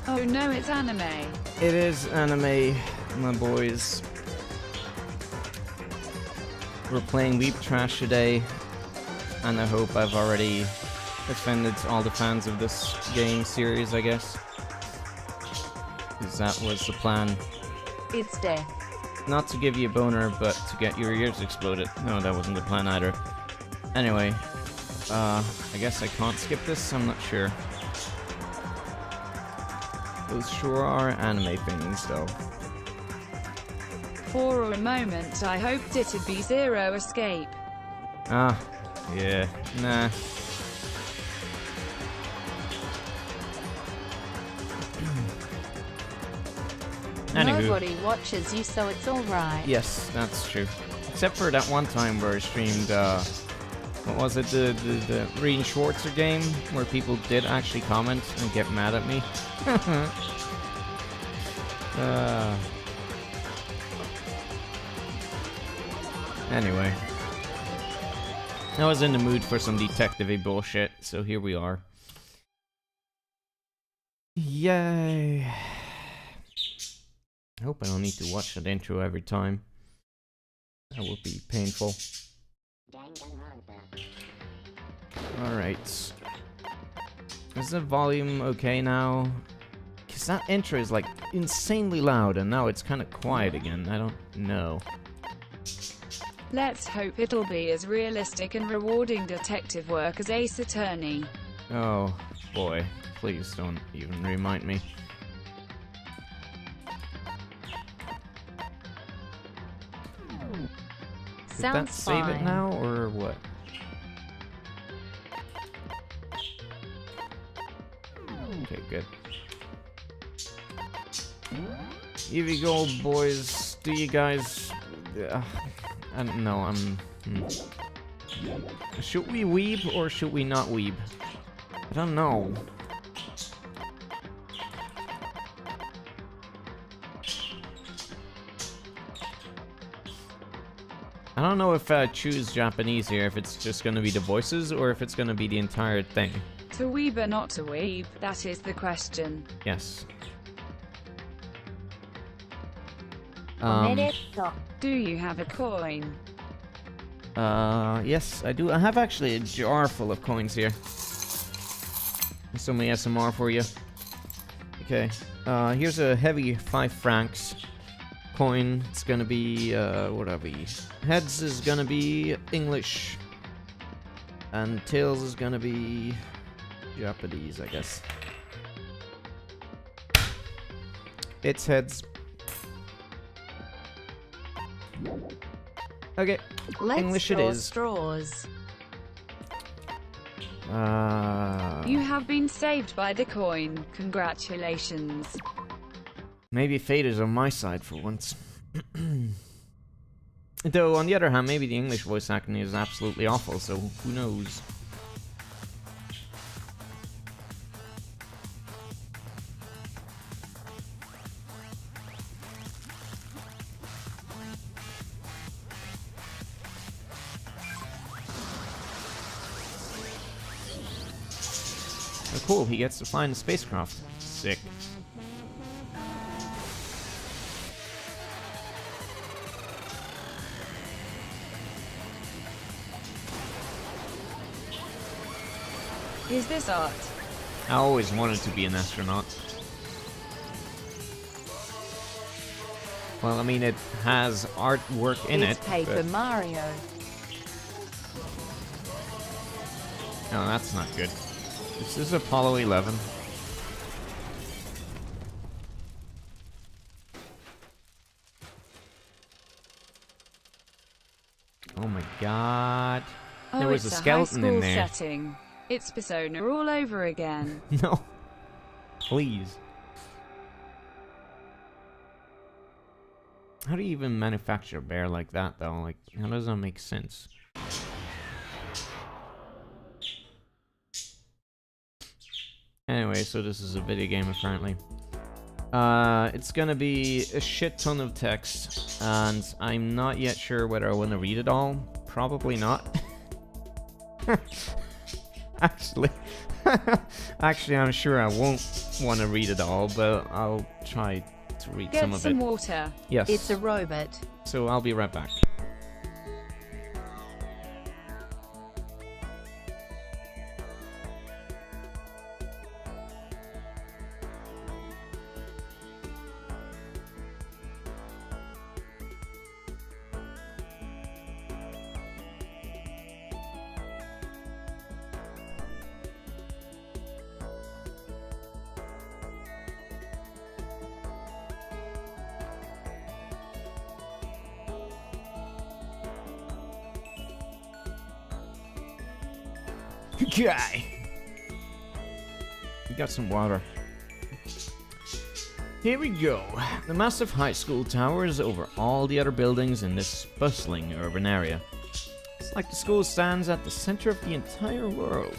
Oh no, it's anime. It is anime, my boys. We're playing Weep Trash today, and I hope I've already offended all the fans of this game series, I guess. Because that was the plan. It's death. Not to give you a boner, but to get your ears exploded. No, that wasn't the plan either. Anyway, I guess I can't skip this, I'm not sure. Those sure are anime things, though. For a moment I hoped it'd be Zero Escape. Ah, yeah, nah. Anywho. Nobody watches you, so it's alright. Yes, that's true. Except for that one time where I streamed, what was it, the Green Schwarzer game, where people did actually comment and get mad at me. Anyway. I was in the mood for some detective-y bullshit, so here we are. Yay. I hope I don't need to watch that intro every time. That would be painful. Alright. Is the volume okay now? Because that intro is like insanely loud and now it's kind of quiet again. I don't know. Let's hope it'll be as realistic and rewarding detective work as Ace Attorney. Oh boy, please don't even remind me. Did that save it now, or what? Okay, good. Here we go, boys. Do you guys... I don't know, Should we weeb, or should we not weeb? I don't know. I don't know if I choose Japanese here, if it's just gonna be the voices, or if it's gonna be the entire thing. To weeb or not to weeb, that is the question. Yes. Do you have a coin? Yes, I do. I have actually a jar full of coins here. Some ASMR for you. Okay, here's a heavy 5 francs coin. It's gonna be, what are we? Heads is gonna be English. And tails is gonna be Japanese, I guess. It's heads. Okay, Let's English it is. Straws. You have been saved by the coin. Congratulations. Maybe fate is on my side for once. Though, on the other hand, maybe the English voice acting is absolutely awful, so who knows? Oh, cool, he gets to fly in the spacecraft. Sick. Is this art? I always wanted to be an astronaut. Well, I mean, it has artwork in It's it. Paper Mario. No, that's not good. This is Apollo 11. Oh my god. Oh, There was a it's skeleton high in school there. setting. It's Persona all over again. No. Please. How do you even manufacture a bear like that, though? Like, how does that make sense? Anyway, so this is a video game, apparently. It's gonna be a shit ton of text, and I'm not yet sure whether I want to read it all. Probably not. Actually. Actually, I'm sure I won't want to read it all, but I'll try to read Get some of it. some water. Yes. It's a robot. So I'll be right back. Guy. We got some water. Here we go. The massive high school towers over all the other buildings in this bustling urban area. It's like the school stands at the center of the entire world.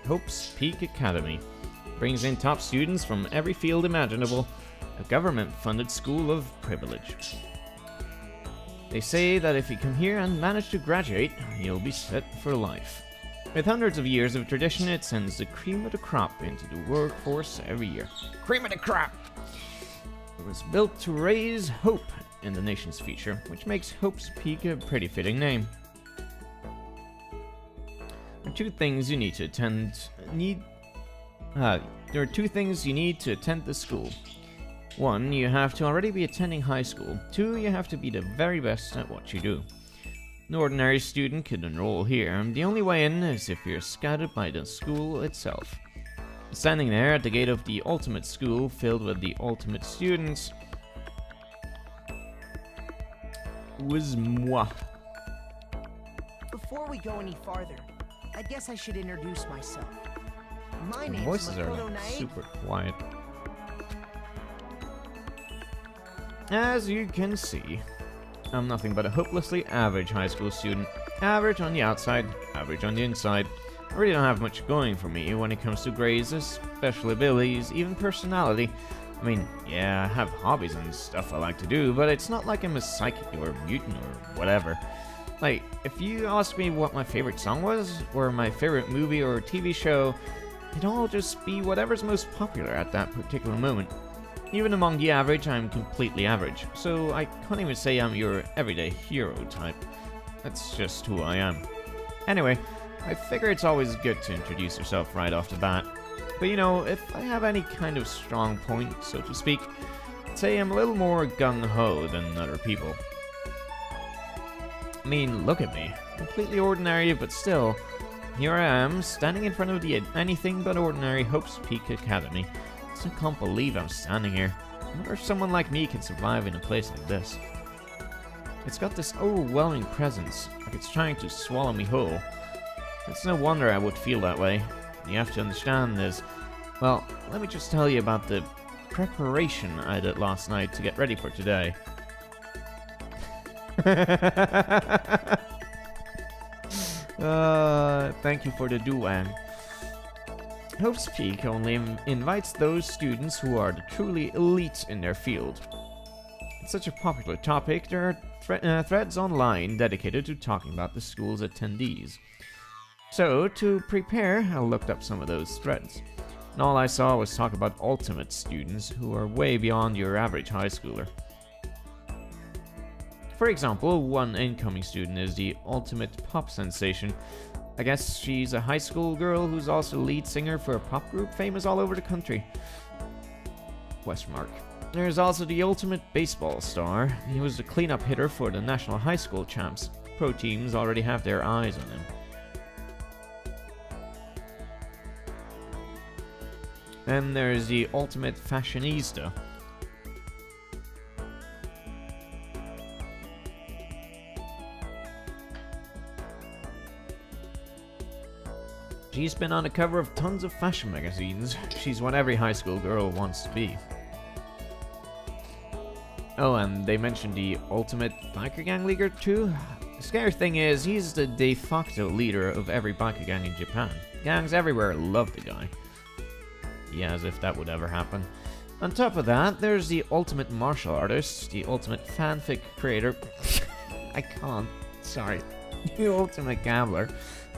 Hope's Peak Academy brings in top students from every field imaginable, a government-funded school of privilege. They say that if you come here and manage to graduate, you'll be set for life. With hundreds of years of tradition, it sends the cream of the crop into the workforce every year. Cream of the crop! It was built to raise hope in the nation's future, which makes Hope's Peak a pretty fitting name. There are two things you need to attend. There are two things you need to attend the school. 1, you have to already be attending high school. 2, you have to be the very best at what you do. An ordinary student could enroll here. The only way in is if you're scouted by the school itself. Standing there at the gate of the ultimate school filled with the ultimate students was moi. Before we go any farther, I guess I should introduce myself. My The name's voices are Makoto like Nae. super quiet. As you can see, I'm nothing but a hopelessly average high school student. Average on the outside, average on the inside. I really don't have much going for me when it comes to grades, special abilities, even personality. I mean, yeah, I have hobbies and stuff I like to do, but it's not like I'm a psychic or a mutant or whatever. Like, if you ask me what my favorite song was, or my favorite movie or TV show, it'd all just be whatever's most popular at that particular moment. Even among the average, I'm completely average, so I can't even say I'm your everyday hero type. That's just who I am. Anyway, I figure it's always good to introduce yourself right off the bat. But you know, if I have any kind of strong point, so to speak, I'd say I'm a little more gung-ho than other people. I mean, look at me. Completely ordinary, but still, here I am, standing in front of the anything but ordinary Hope's Peak Academy. I can't believe I'm standing here. I wonder if someone like me can survive in a place like this. It's got this overwhelming presence, like it's trying to swallow me whole. It's no wonder I would feel that way. You have to understand this. Well, let me just tell you about the preparation I did last night to get ready for today. Thank you for the duang. Hope's Peak only invites those students who are the truly elite in their field. It's such a popular topic, there are threads online dedicated to talking about the school's attendees. So, to prepare, I looked up some of those threads. And all I saw was talk about ultimate students who are way beyond your average high schooler. For example, one incoming student is the ultimate pop sensation. I guess she's a high school girl who's also lead singer for a pop group famous all over the country. Question mark. There's also the ultimate baseball star. He was the cleanup hitter for the national high school champs. Pro teams already have their eyes on him. Then there's the ultimate fashionista. She's been on the cover of tons of fashion magazines. She's what every high school girl wants to be. Oh, and they mentioned the ultimate biker gang leader too. The scary thing is, he's the de facto leader of every biker gang in Japan. Gangs everywhere love the guy. Yeah, as if that would ever happen. On top of that, there's the ultimate martial artist, the ultimate fanfic creator. I can't. Sorry. The ultimate gambler,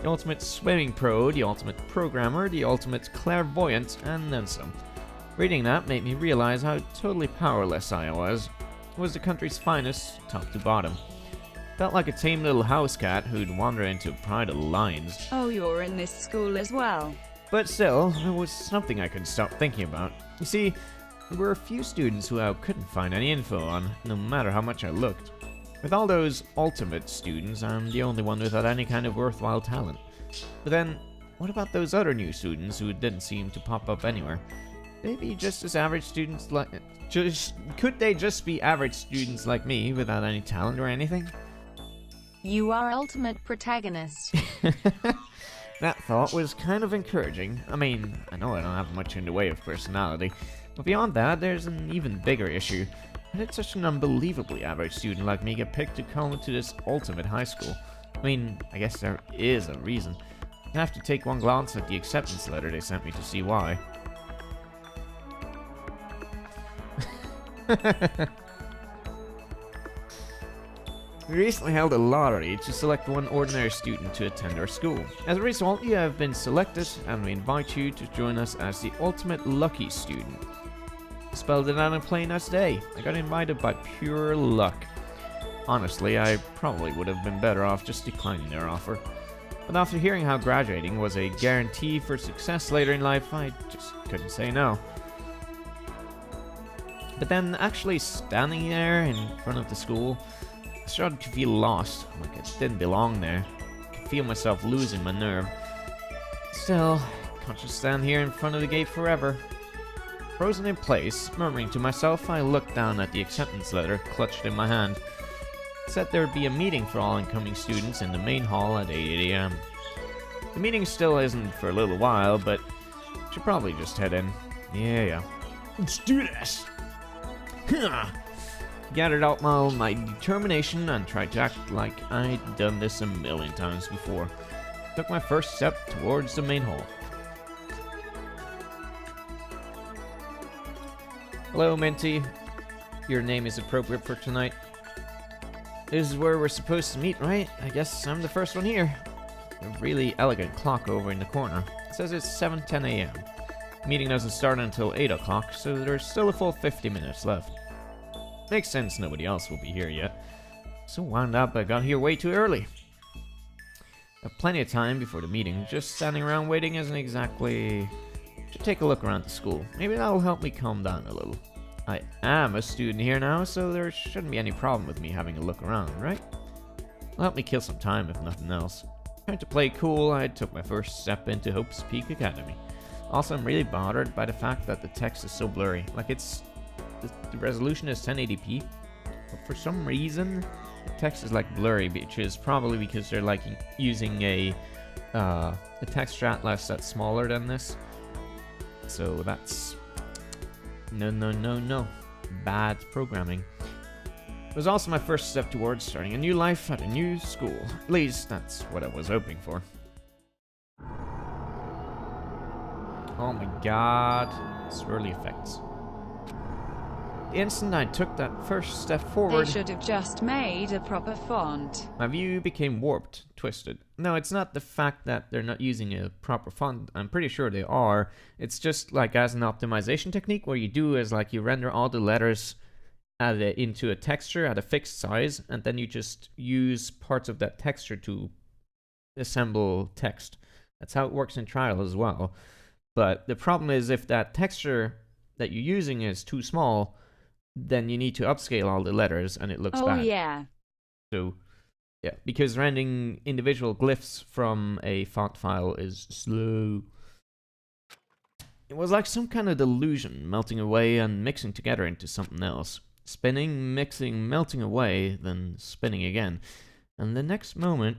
the ultimate swimming pro, the ultimate programmer, the ultimate clairvoyant, and then some. Reading that made me realize how totally powerless I was. It was the country's finest, top to bottom. Felt like a tame little house cat who'd wander into a pride of lions. Oh, you're in this school as well. But still, it was something I couldn't stop thinking about. You see, there were a few students who I couldn't find any info on, no matter how much I looked. With all those ultimate students, I'm the only one without any kind of worthwhile talent. But then, what about those other new students who didn't seem to pop up anywhere? Maybe just as average students like... Could they just be average students like me without any talent or anything? You are ultimate protagonist. That thought was kind of encouraging. I mean, I know I don't have much in the way of personality, but beyond that, there's an even bigger issue. How did such an unbelievably average student like me get picked to come to this ultimate high school? I mean, I guess there is a reason. I have to take one glance at the acceptance letter they sent me to see why. We recently held a lottery to select one ordinary student to attend our school. As a result, you have been selected, and we invite you to join us as the ultimate lucky student. Spelled it out in plain as day. I got invited by pure luck. Honestly, I probably would have been better off just declining their offer. But after hearing how graduating was a guarantee for success later in life, I just couldn't say no. But then, actually standing there in front of the school, I started to feel lost, like I didn't belong there. I could feel myself losing my nerve. Still, can't just stand here in front of the gate forever. Frozen in place, murmuring to myself, I looked down at the acceptance letter clutched in my hand. It said there would be a meeting for all incoming students in the main hall at 8 AM. The meeting still isn't for a little while, but I should probably just head in. Yeah. Let's do this! Gathered out all my determination and tried to act like I'd done this a million times before. Took my first step towards the main hall. Hello, Minty. Your name is appropriate for tonight. This is where we're supposed to meet, right? I guess I'm the first one here. A really elegant clock over in the corner. It says it's 7:10 AM. Meeting doesn't start until 8 o'clock, so there's still a full 50 minutes left. Makes sense nobody else will be here yet. So wound up, I got here way too early. Have plenty of time before the meeting. Just standing around waiting isn't exactly... Should take a look around the school. Maybe that'll help me calm down a little. I am a student here now, so there shouldn't be any problem with me having a look around, right? It'll help me kill some time if nothing else. Trying to play cool, I took my first step into Hope's Peak Academy. Also, I'm really bothered by the fact that the text is so blurry. Like the resolution is 1080p, but for some reason the text is like blurry, which is probably because they're like using a texture atlas that's smaller than this. So that's no bad programming. It was also my first step towards starting a new life at a new school. At least that's what I was hoping for. Oh my god, swirly effects. The instant I took that first step forward, They should have just made a proper font. my view became warped, twisted. No, it's not the fact that they're not using a proper font. I'm pretty sure they are. It's just like as an optimization technique, what you do is like you render all the letters into a texture at a fixed size, and then you just use parts of that texture to assemble text. That's how it works in Trial as well. But the problem is if that texture that you're using is too small, then you need to upscale all the letters and it looks bad. Oh yeah. So, yeah, because rendering individual glyphs from a font file is slow. It was like some kind of delusion melting away and mixing together into something else. Spinning, mixing, melting away, then spinning again. And the next moment,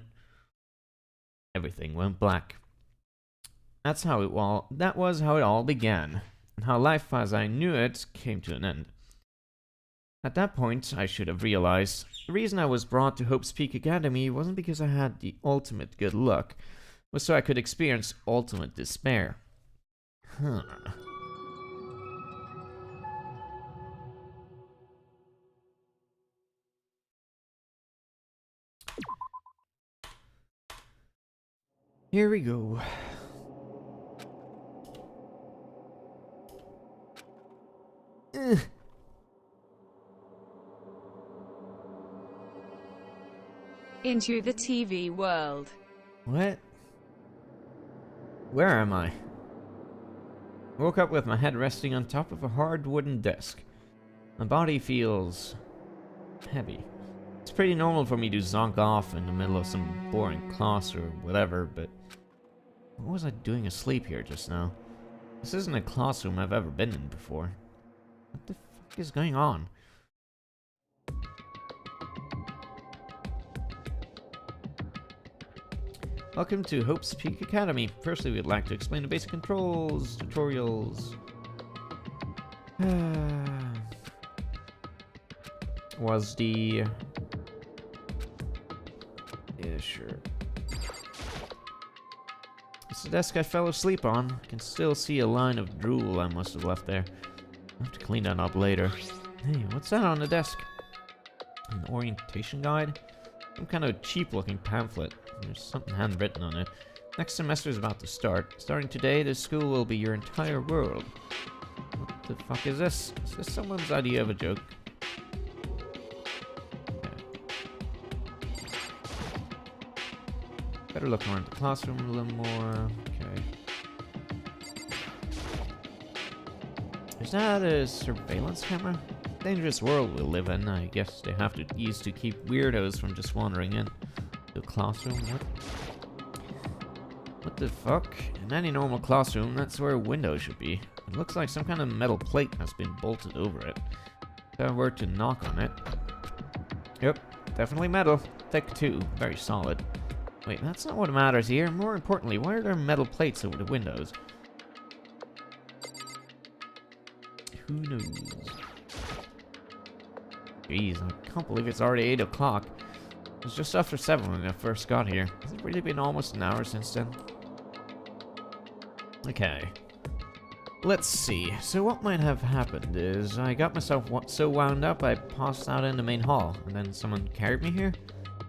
everything went black. That was how it all began, and how life as I knew it came to an end. At that point, I should have realized the reason I was brought to Hope's Peak Academy wasn't because I had the ultimate good luck, it was so I could experience ultimate despair. Here we go. Into the TV world. What? Where am I? I woke up with my head resting on top of a hard wooden desk. My body feels heavy. It's pretty normal for me to zonk off in the middle of some boring class or whatever, but what was I doing asleep here just now? This isn't a classroom I've ever been in before. What the fuck is going on? Welcome to Hope's Peak Academy. Firstly, we'd like to explain the basic controls, tutorials. Was the... Yeah, sure. It's the desk I fell asleep on. I can still see a line of drool I must have left there. I'll have to clean that up later. Hey, what's that on the desk? An orientation guide? Some kind of cheap-looking pamphlet. There's something handwritten on it. Next semester is about to start. Starting today, this school will be your entire world. What the fuck is this? Is this someone's idea of a joke? Okay. Better look around the classroom a little more. Okay. Is that a surveillance camera? Dangerous world we live in. I guess they have to use to keep weirdos from just wandering in. The classroom? What the fuck? In any normal classroom, that's where a window should be. It looks like some kind of metal plate has been bolted over it. If I were to knock on it... Yep, definitely metal. Thick too, very solid. Wait, that's not what matters here. More importantly, why are there metal plates over the windows? Who knows? Jeez, I can't believe it's already 8 o'clock. It was just after 7 when I first got here. Has it really been almost an hour since then? Okay. Let's see. So what might have happened is I got myself so wound up I passed out in the main hall, and then someone carried me here?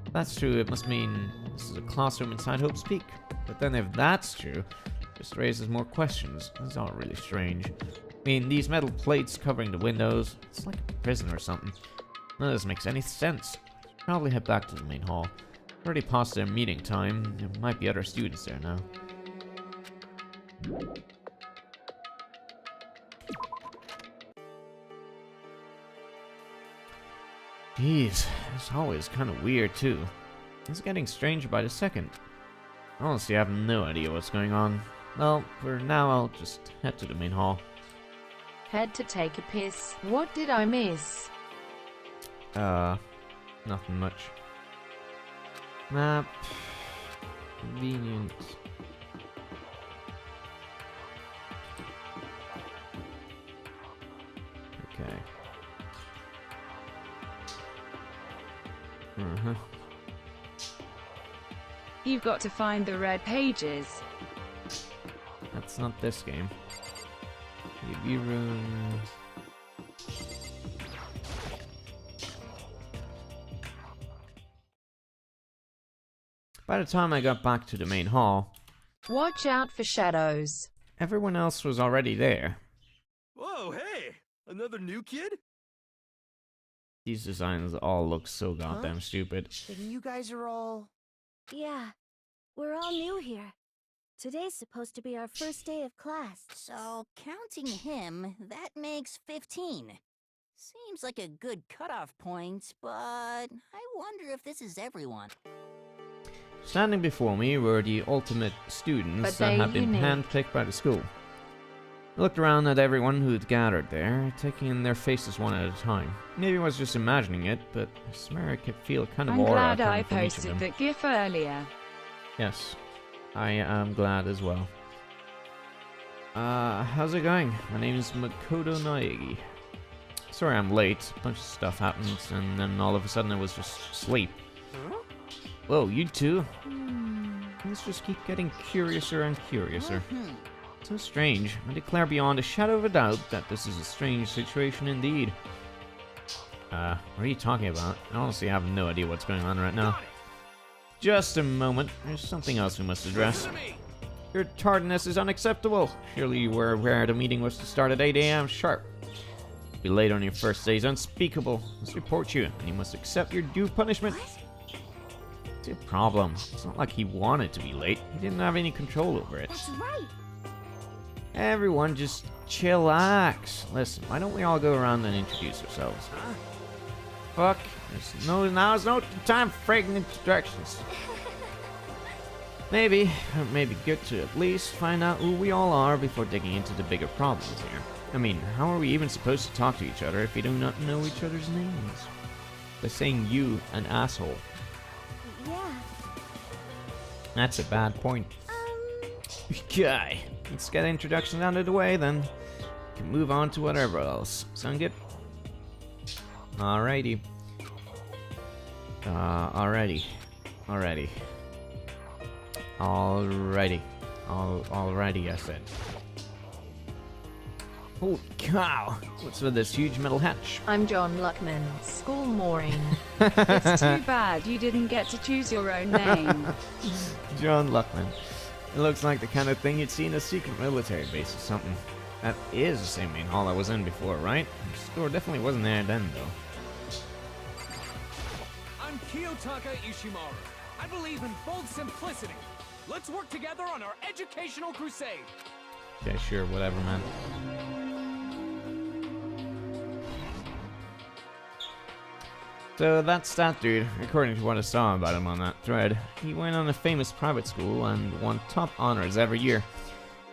If that's true, it must mean this is a classroom inside Hope's Peak. But then if that's true, it just raises more questions. This is all really strange. I mean, these metal plates covering the windows, it's like a prison or something. None of this makes any sense. Probably head back to the main hall. Already past their meeting time. There might be other students there now. Jeez, this hall is kind of weird too. It's getting stranger by the second. Honestly, I have no idea what's going on. Well, for now I'll just head to the main hall. Had to take a piss. What did I miss? Nothing much. Map. Convenient. Okay. You've got to find the red pages. That's not this game. UV room. By the time I got back to the main hall, Watch out for shadows. everyone else was already there. Whoa, hey! Another new kid? These designs all look so goddamn stupid. Then you guys are all... Yeah, we're all new here. Today's supposed to be our first day of class. So, counting him, that makes 15. Seems like a good cutoff point, but I wonder if this is everyone. Standing before me were the ultimate students But that they had been unique. handpicked by the school. I looked around at everyone who'd gathered there, taking in their faces one at a time. Maybe I was just imagining it, but I swear I could feel a kind of I'm aura glad coming I from each of posted them. that GIF earlier. Yes, I am glad as well. How's it going? My name is Makoto Naegi. Sorry I'm late. A bunch of stuff happened, and then all of a sudden it was just sleep. Huh? Whoa, you two? Things just keep getting curiouser and curiouser. So strange. I declare beyond a shadow of a doubt that this is a strange situation indeed. What are you talking about? I honestly have no idea what's going on right now. Just a moment. There's something else we must address. Your tardiness is unacceptable. Surely you were aware the meeting was to start at 8 a.m. sharp. To be late on your first day is unspeakable. I must report you, and you must accept your due punishment. It's a problem. It's not like he wanted to be late. He didn't have any control over it. That's right. Everyone just chillax. Listen, why don't we all go around and introduce ourselves? Fuck. Now's no time for friggin' introductions. Maybe it may be good to at least find out who we all are before digging into the bigger problems here. I mean, how are we even supposed to talk to each other if we do not know each other's names? By saying you, an asshole. Yeah. That's a bad point. Okay, let's get introductions out of the way, then we can move on to whatever else. Sound good? Alrighty. Alrighty, I said. Holy cow! What's with this huge metal hatch? I'm John Luckman, school mooring. It's too bad you didn't get to choose your own name. John Luckman. It looks like the kind of thing you'd see in a secret military base or something. That is the same main hall I was in before, right? The store definitely wasn't there then, though. I'm Kiyotaka Ishimaru. I believe in bold simplicity. Let's work together on our educational crusade. Okay, sure, whatever, man. So that's that dude, according to what I saw about him on that thread. He went on a famous private school and won top honors every year.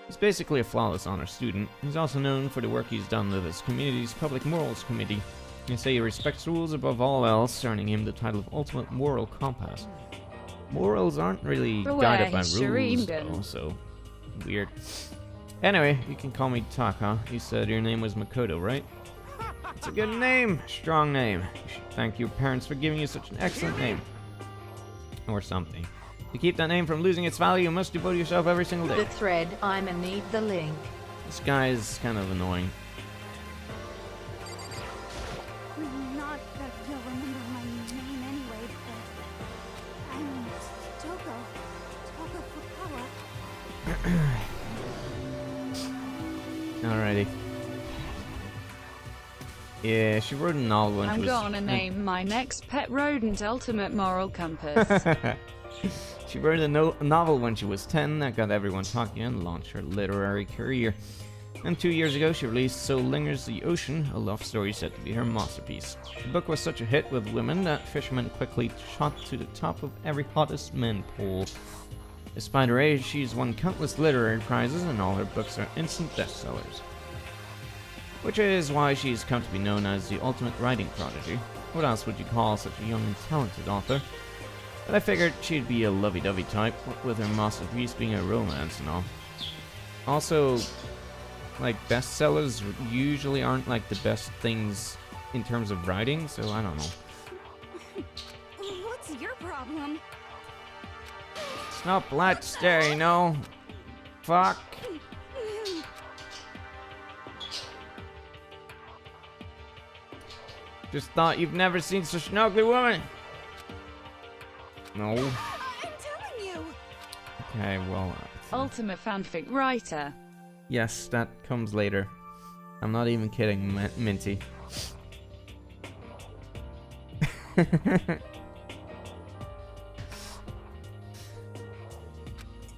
He's basically a flawless honor student. He's also known for the work he's done with his community's public morals committee. They say he respects rules above all else, earning him the title of Ultimate Moral Compass. Morals aren't really guided by rules, though, so weird. Anyway, you can call me Taka. You said your name was Makoto, right? It's a good name, strong name. You should thank your parents for giving you such an excellent name. Or something. To keep that name from losing its value, you must devote yourself every single day. The thread, I'ma need the link. This guy is kind of annoying. Not that you'll remember my name anyway, but I'm Toko. Toko Fukawa. Alrighty. Yeah, she wrote a novel when she was... I'm gonna name my next pet rodent Ultimate Moral Compass. She wrote a novel when she was 10 that got everyone talking and launched her literary career. And 2 years ago, she released So Lingers the Ocean, a love story said to be her masterpiece. The book was such a hit with women that fishermen quickly shot to the top of every hottest men poll. Despite her age, she's won countless literary prizes and all her books are instant bestsellers. Which is why she's come to be known as the ultimate writing prodigy. What else would you call such a young and talented author? But I figured she'd be a lovey-dovey type, with her masterpiece being a romance and all. Also, like, bestsellers usually aren't like the best things in terms of writing, so I don't know. What's your problem? It's not black stare, you know? Fuck. Just thought you've never seen such an ugly woman. No. I'm telling you. Okay, well... Ultimate fanfic writer. Yes, that comes later. I'm not even kidding, Minty.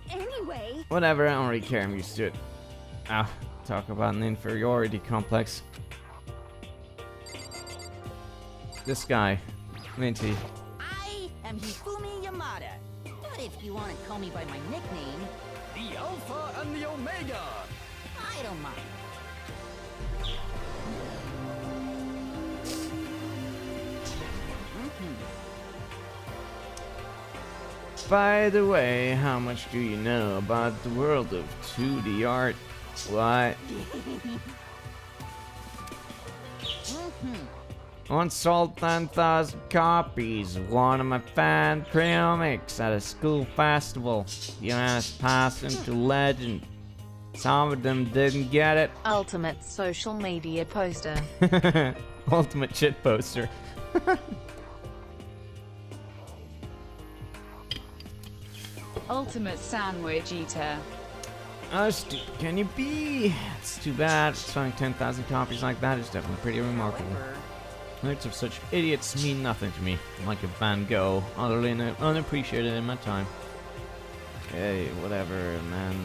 Anyway. Whatever, I don't really care, I'm used to it. Ah, talk about an inferiority complex. This guy, Minty. I am Hifumi Yamada. But if you want to call me by my nickname, The Alpha and the Omega. I don't mind. By the way, how much do you know about the world of 2D art? What? Once sold 10,000 copies of one of my fan comics at a school festival. The honest passed into legend. Some of them didn't get it. Ultimate social media poster. Ultimate shit poster. Ultimate sandwich eater. How stupid can you be? It's too bad. Selling 10,000 copies like that is definitely pretty remarkable. Notes of such idiots mean nothing to me. I'm like a Van Gogh, utterly unappreciated in my time. Hey, whatever, man.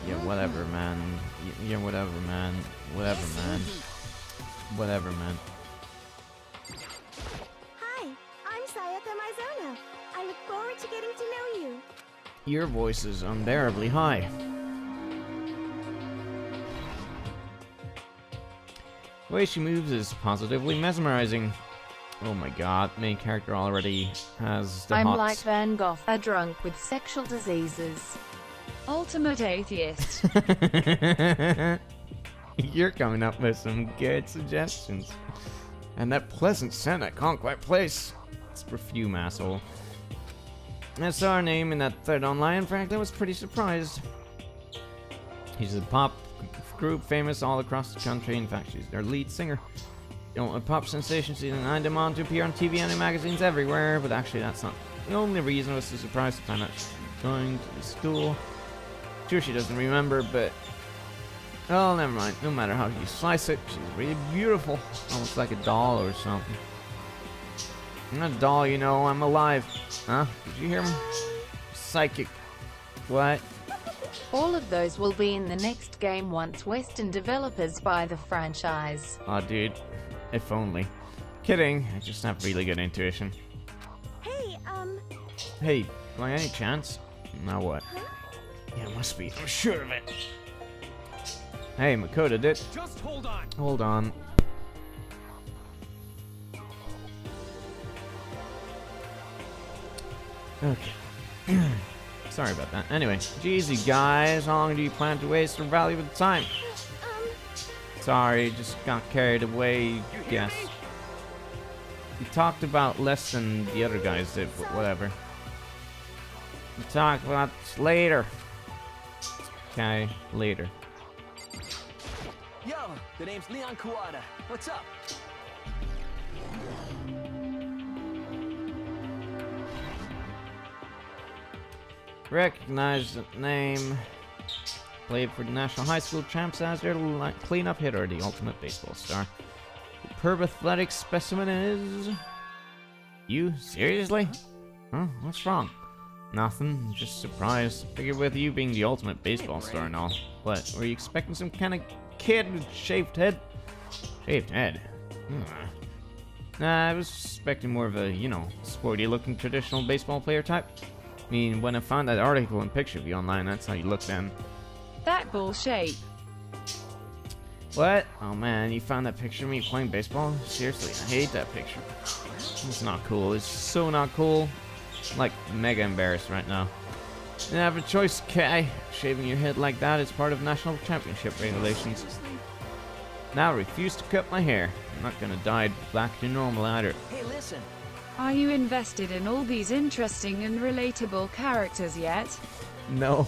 Yeah, whatever, man. Yeah, whatever, man. Whatever, man. Whatever, man. Hi, I'm Sayaka Mizono. I look forward to getting to know you. Your voice is unbearably high. The way she moves is positively mesmerizing. Oh my god, main character already has the I'm hots. like Van Gogh, a drunk with sexual diseases. Ultimate atheist. You're coming up with some good suggestions. And that pleasant scent I can't quite place. It's perfume, asshole. I saw her name in that thread online. In fact, I was pretty surprised. She's a pop group famous all across the country. In fact, she's their lead singer. A pop sensation. She's an on to appear on TV and in magazines everywhere. But actually, that's not the only reason. I was so surprised to find out she's going to the school. Sure, she doesn't remember, but oh, never mind. No matter how you slice it, she's really beautiful, almost like a doll or something. I'm not a doll, you know. I'm alive. Huh? Did you hear me? Psychic. What? All of those will be in the next game once Western developers buy the franchise. Aw, dude. If only. Kidding. I just have really good intuition. Hey, Hey, by any chance? Now what? Yeah, it must be. I'm sure of it. Hey, Makoto did. Just hold on. Hold on. Okay. Sorry about that. Anyway, Jeezy guys, how long do you plan to waste your valuable time? Sorry, just got carried away, guess. We talked about less than the other guys did, but whatever. We'll talk about this later. Okay, later. Yo, the name's Leon Kuwata. What's up? Recognize the name. Played for the National High School Champs as their cleanup hitter, the ultimate baseball star. The superb athletic specimen is... You? Seriously? Huh? What's wrong? Nothing. Just surprised. Figured with you being the ultimate baseball star and all. What? Were you expecting some kind of kid with shaved head? Shaved head? Nah, I was expecting more of a, you know, sporty-looking traditional baseball player type. I mean, when I found that article and picture of you online, that's how you look then. That ball shape. What? Oh man, you found that picture of me playing baseball? Seriously, I hate that picture. It's not cool. It's so not cool. I'm like mega embarrassed right now. Didn't have a choice, Kai. Shaving your head like that is part of national championship regulations. Now I refuse to cut my hair. I'm not gonna dye it black to normal either. Hey, listen. Are you invested in all these interesting and relatable characters yet? No.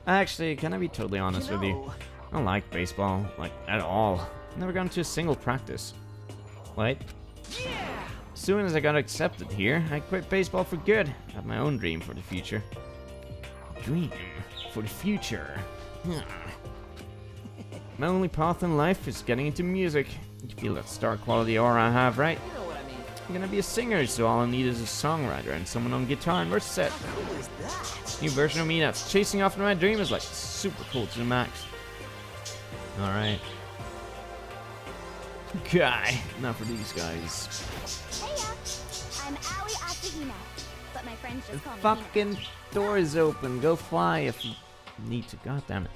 Actually, can I be totally honest with you? I don't like baseball, like, at all. I've never gone to a single practice. What? Yeah! As soon as I got accepted here, I quit baseball for good. I have my own dream for the future. Dream for the future. My only path in life is getting into music. You feel that star quality aura I have, right? You know what I mean. I'm gonna be a singer, so all I need is a songwriter and someone on guitar and verse set. How cool is that? New version of me that's chasing after my dream is like super cool to the max. Alright. Okay, now for these guys. Heya! I'm Aoi Asahina, but my friends The just call me fucking door is open. Go fly if you need to. God damn it.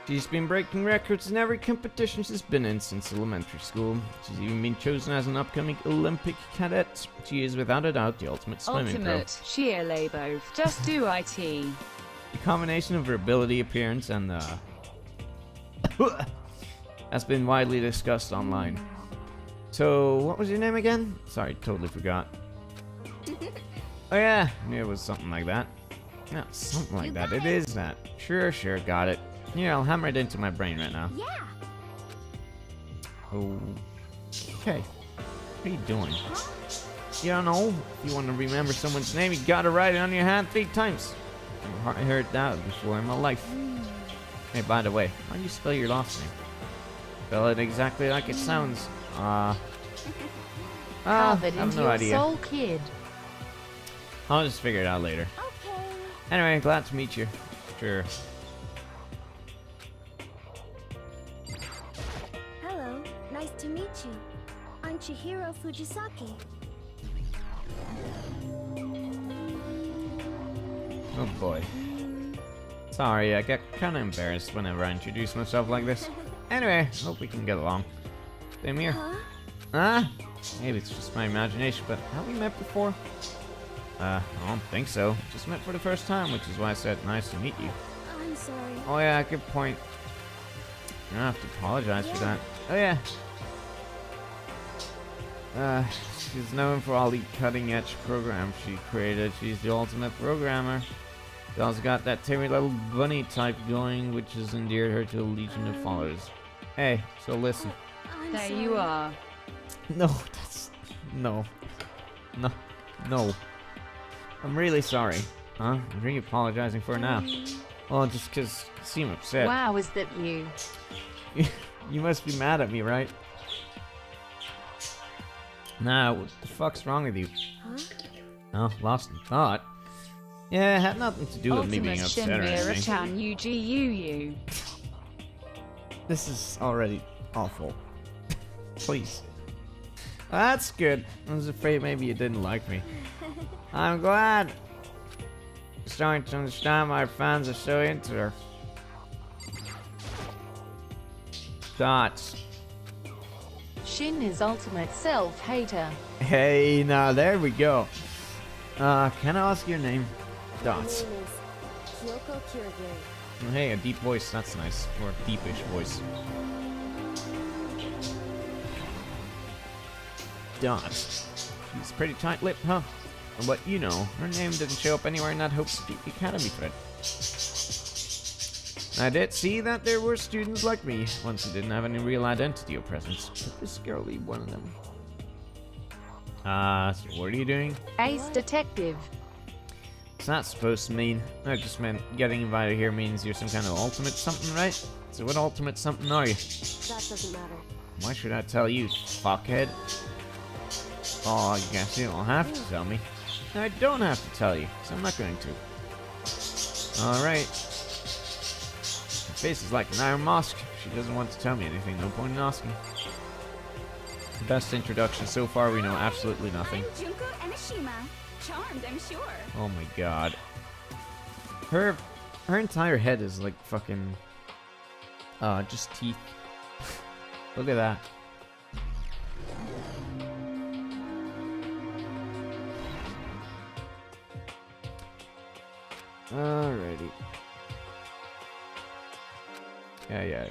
She's been breaking records in every competition she's been in since elementary school. She's even been chosen as an upcoming Olympic cadet. She is without a doubt the ultimate swimming pro. Ultimate sheer lay both. Just do IT. The combination of her ability, appearance, and has been widely discussed online. So, what was your name again? Sorry, totally forgot. Oh yeah, I knew it was something like that. Yeah, something like that. It is that. Sure, got it. Here, I'll hammer it into my brain right now. Yeah! Okay. What are you doing? You don't know. If you want to remember someone's name, you gotta write it on your hand 3 times. I heard that before in my life. Hey, by the way, how do you spell your last name? Spell it exactly like it sounds. I Harvard have into no your idea. soul, kid. I'll just figure it out later. Okay. Anyway, glad to meet you. Sure. Hello. Nice to meet you. I'm Chihiro Fujisaki. Oh boy. Sorry, I get kind of embarrassed whenever I introduce myself like this. Anyway, hope we can get along. Same here. Huh? Huh? Maybe it's just my imagination, but have we met before? I don't think so. Just met for the first time, which is why I said nice to meet you. I'm sorry. Oh yeah, good point. You don't have to apologize for that. Oh yeah. She's known for all the cutting-edge programs she created. She's the ultimate programmer. She also got that timid little bunny type going, which has endeared her to a legion of followers. Hey, so listen. I'm There sorry. you are. No, that's... No. No. No. I'm really sorry. Huh? What are you apologizing for now? Well, just 'cause you seem upset. Wow, is that you? You must be mad at me, right? Nah, what the fuck's wrong with you? Huh? Oh, lost in thought. Yeah, it had nothing to do with me being Ultimate upset or anything. Shinmira-chan UGUU. This is already awful. Please. That's good. I was afraid maybe you didn't like me. I'm glad. I'm starting to understand why our fans are so into her. Dots. Shin is ultimate self-hater. Hey, now there we go. Can I ask your name? Dots. My name is Kyoko Kirigiri. Hey, a deep voice. That's nice. Or a deepish voice. Dots. She's pretty tight-lipped, huh? And what you know, her name didn't show up anywhere in that Hope Street Academy thread. I did see that there were students like me, ones who didn't have any real identity or presence. But this girl be one of them. So what are you doing? Ace detective. What's that supposed to mean? I just meant getting invited here means you're some kind of ultimate something, right? So what ultimate something are you? That doesn't matter. Why should I tell you, fuckhead? Oh, I guess you don't have to tell me. I don't have to tell you, so I'm not going to. Alright. Her face is like an iron mask. She doesn't want to tell me anything, no point in asking. Best introduction so far, we know absolutely nothing. Junko Enoshima. Charmed, I'm sure. Oh my god. Her entire head is like fucking just teeth. Look at that. Alrighty. Yeah,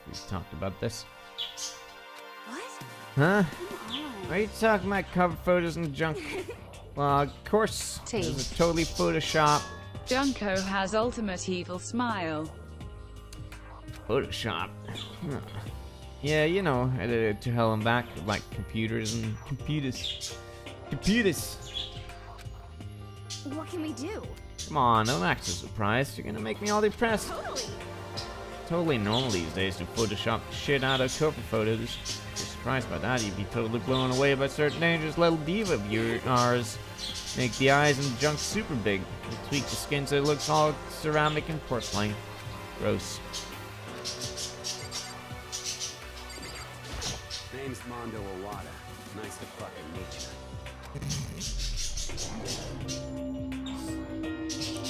we've talked about this. What? Huh? Come on. Are you talking about cover photos and junk? Well, of course. This is totally Photoshop. Junko has ultimate evil smile. Photoshop. Huh. Yeah, you know, edited to hell and back with like computers and computers. What can we do? Come on, don't act so surprised. You're gonna make me all depressed. Totally normal these days to Photoshop the shit out of cover photos. If you're surprised by that, you'd be totally blown away by certain dangerous little diva of yours. Make the eyes and junk super big. And tweak the skin so it looks all ceramic and porcelain. Gross. Name's Mondo Owada. Nice to fucking meet you.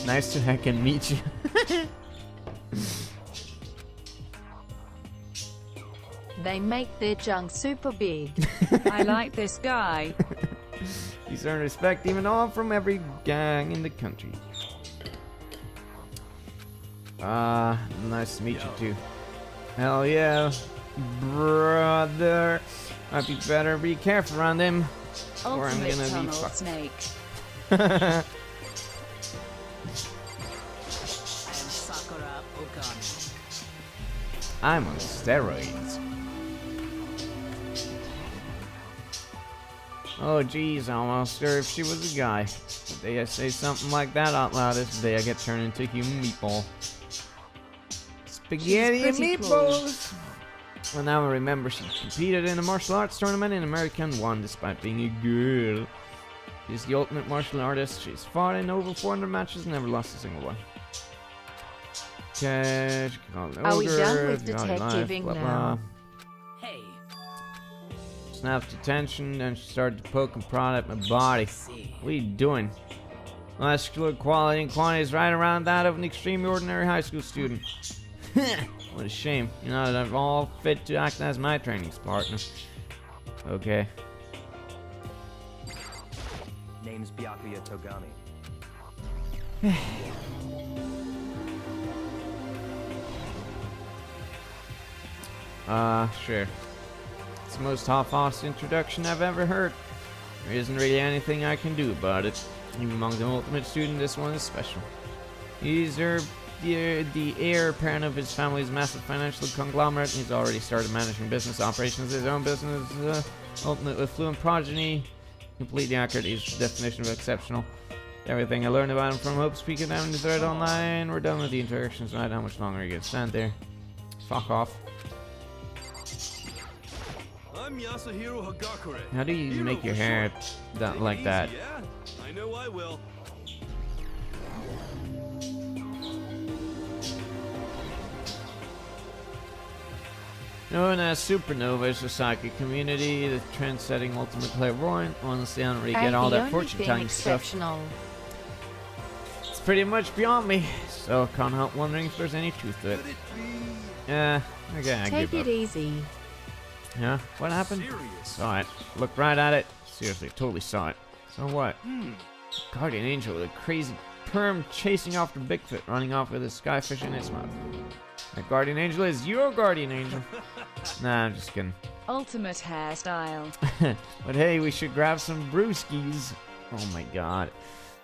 Nice to heckin' meet you. They make their junk super big. I like this guy. He's earned respect even all from every gang in the country. Nice to meet you too. Hell yeah, brother. Might be better be careful around him, or I'm Ultimate gonna be tunnel fucked. snake. I am Sakura Okami. I'm on steroids. Oh geez, I almost sure if she was a guy. The day I say something like that out loud is the day I get turned into a human meatball. Spaghetti and pretty meatballs! Well, now I remember she competed in a martial arts tournament in America and won despite being a girl. She's the ultimate martial artist. She's fought in over 400 matches and never lost a single one. Okay, she can call it Are we ogre, done with if you got your life, detectiving blah, now? blah. Hey, Snapped attention and she started to poke and prod at my body. What are you doing? Muscular quality and quantity is right around that of an extremely ordinary high school student. What a shame. You're not at all fit to act as my training partner. Okay. Name's Byakuya Togami. Sure. It's the most half-assed introduction I've ever heard. There isn't really anything I can do about it. Even among the ultimate student, this one is special. He's the heir apparent of his family's massive financial conglomerate, and he's already started managing business operations, his own business, ultimate affluent progeny. Completely accurate, he's the definition of exceptional. Everything I learned about him from Hope speaking down the thread online. We're done with the introductions, right? How much longer are you gonna stand there? Fuck off. I'm Yasuhiro Hagakure. How do you make your hair that like that? Yeah, I know I will. Known as Supernova is the psychic community, the trend-setting ultimate clairvoyant. Honestly, I don't really get all that fortune-telling stuff. It's pretty much beyond me, so I can't help wondering if there's any truth to it. Yeah, okay, I Take give it up. easy. Yeah, what happened? Saw it. Looked right at it. Seriously, totally saw it. So what? Guardian Angel with a crazy perm chasing after Bigfoot, running off with a skyfish in its mouth. That Guardian Angel is your Guardian Angel. Nah, I'm just kidding. Ultimate hairstyle. But hey, we should grab some brewskis. Oh my god.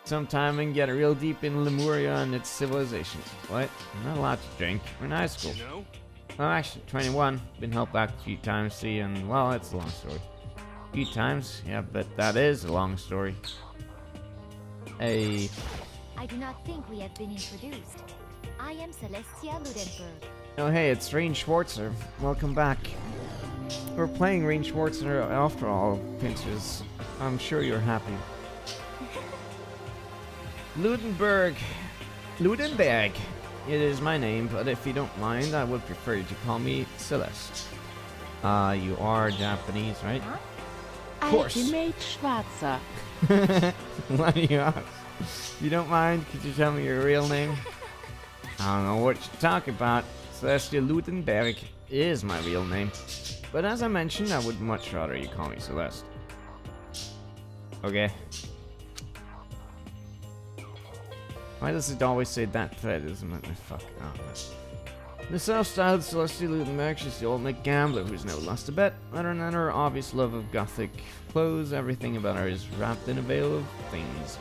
Sometime and get real deep in Lemuria and its civilization. What? I'm not allowed to drink. We're in high school. No? Oh, actually, 21. Been helped back a few times, see, and well, it's a long story. A few times? Yeah, but that is a long story. Hey. I do not think we have been introduced. I am Celestia Ludenberg. Oh, hey, it's Rain Schwarzer. Welcome back. We're playing Rain Schwarzer after all, Pinches. I'm sure you're happy. Ludenberg. Ludenberg. It is my name, but if you don't mind, I would prefer you to call me Celeste. You are Japanese, right? Of course. Ultimate Schwarzer. Why do you ask? You don't mind? Could you tell me your real name? I don't know what you're talking about. Celestia Ludenberg is my real name. But as I mentioned, I would much rather you call me Celeste. Okay. Why does it always say that thread? Doesn't let me fuck up. The self-styled Celestia Ludenberg, she's the ultimate gambler who's never lost a bet. Other than her obvious love of gothic clothes, everything about her is wrapped in a veil of things.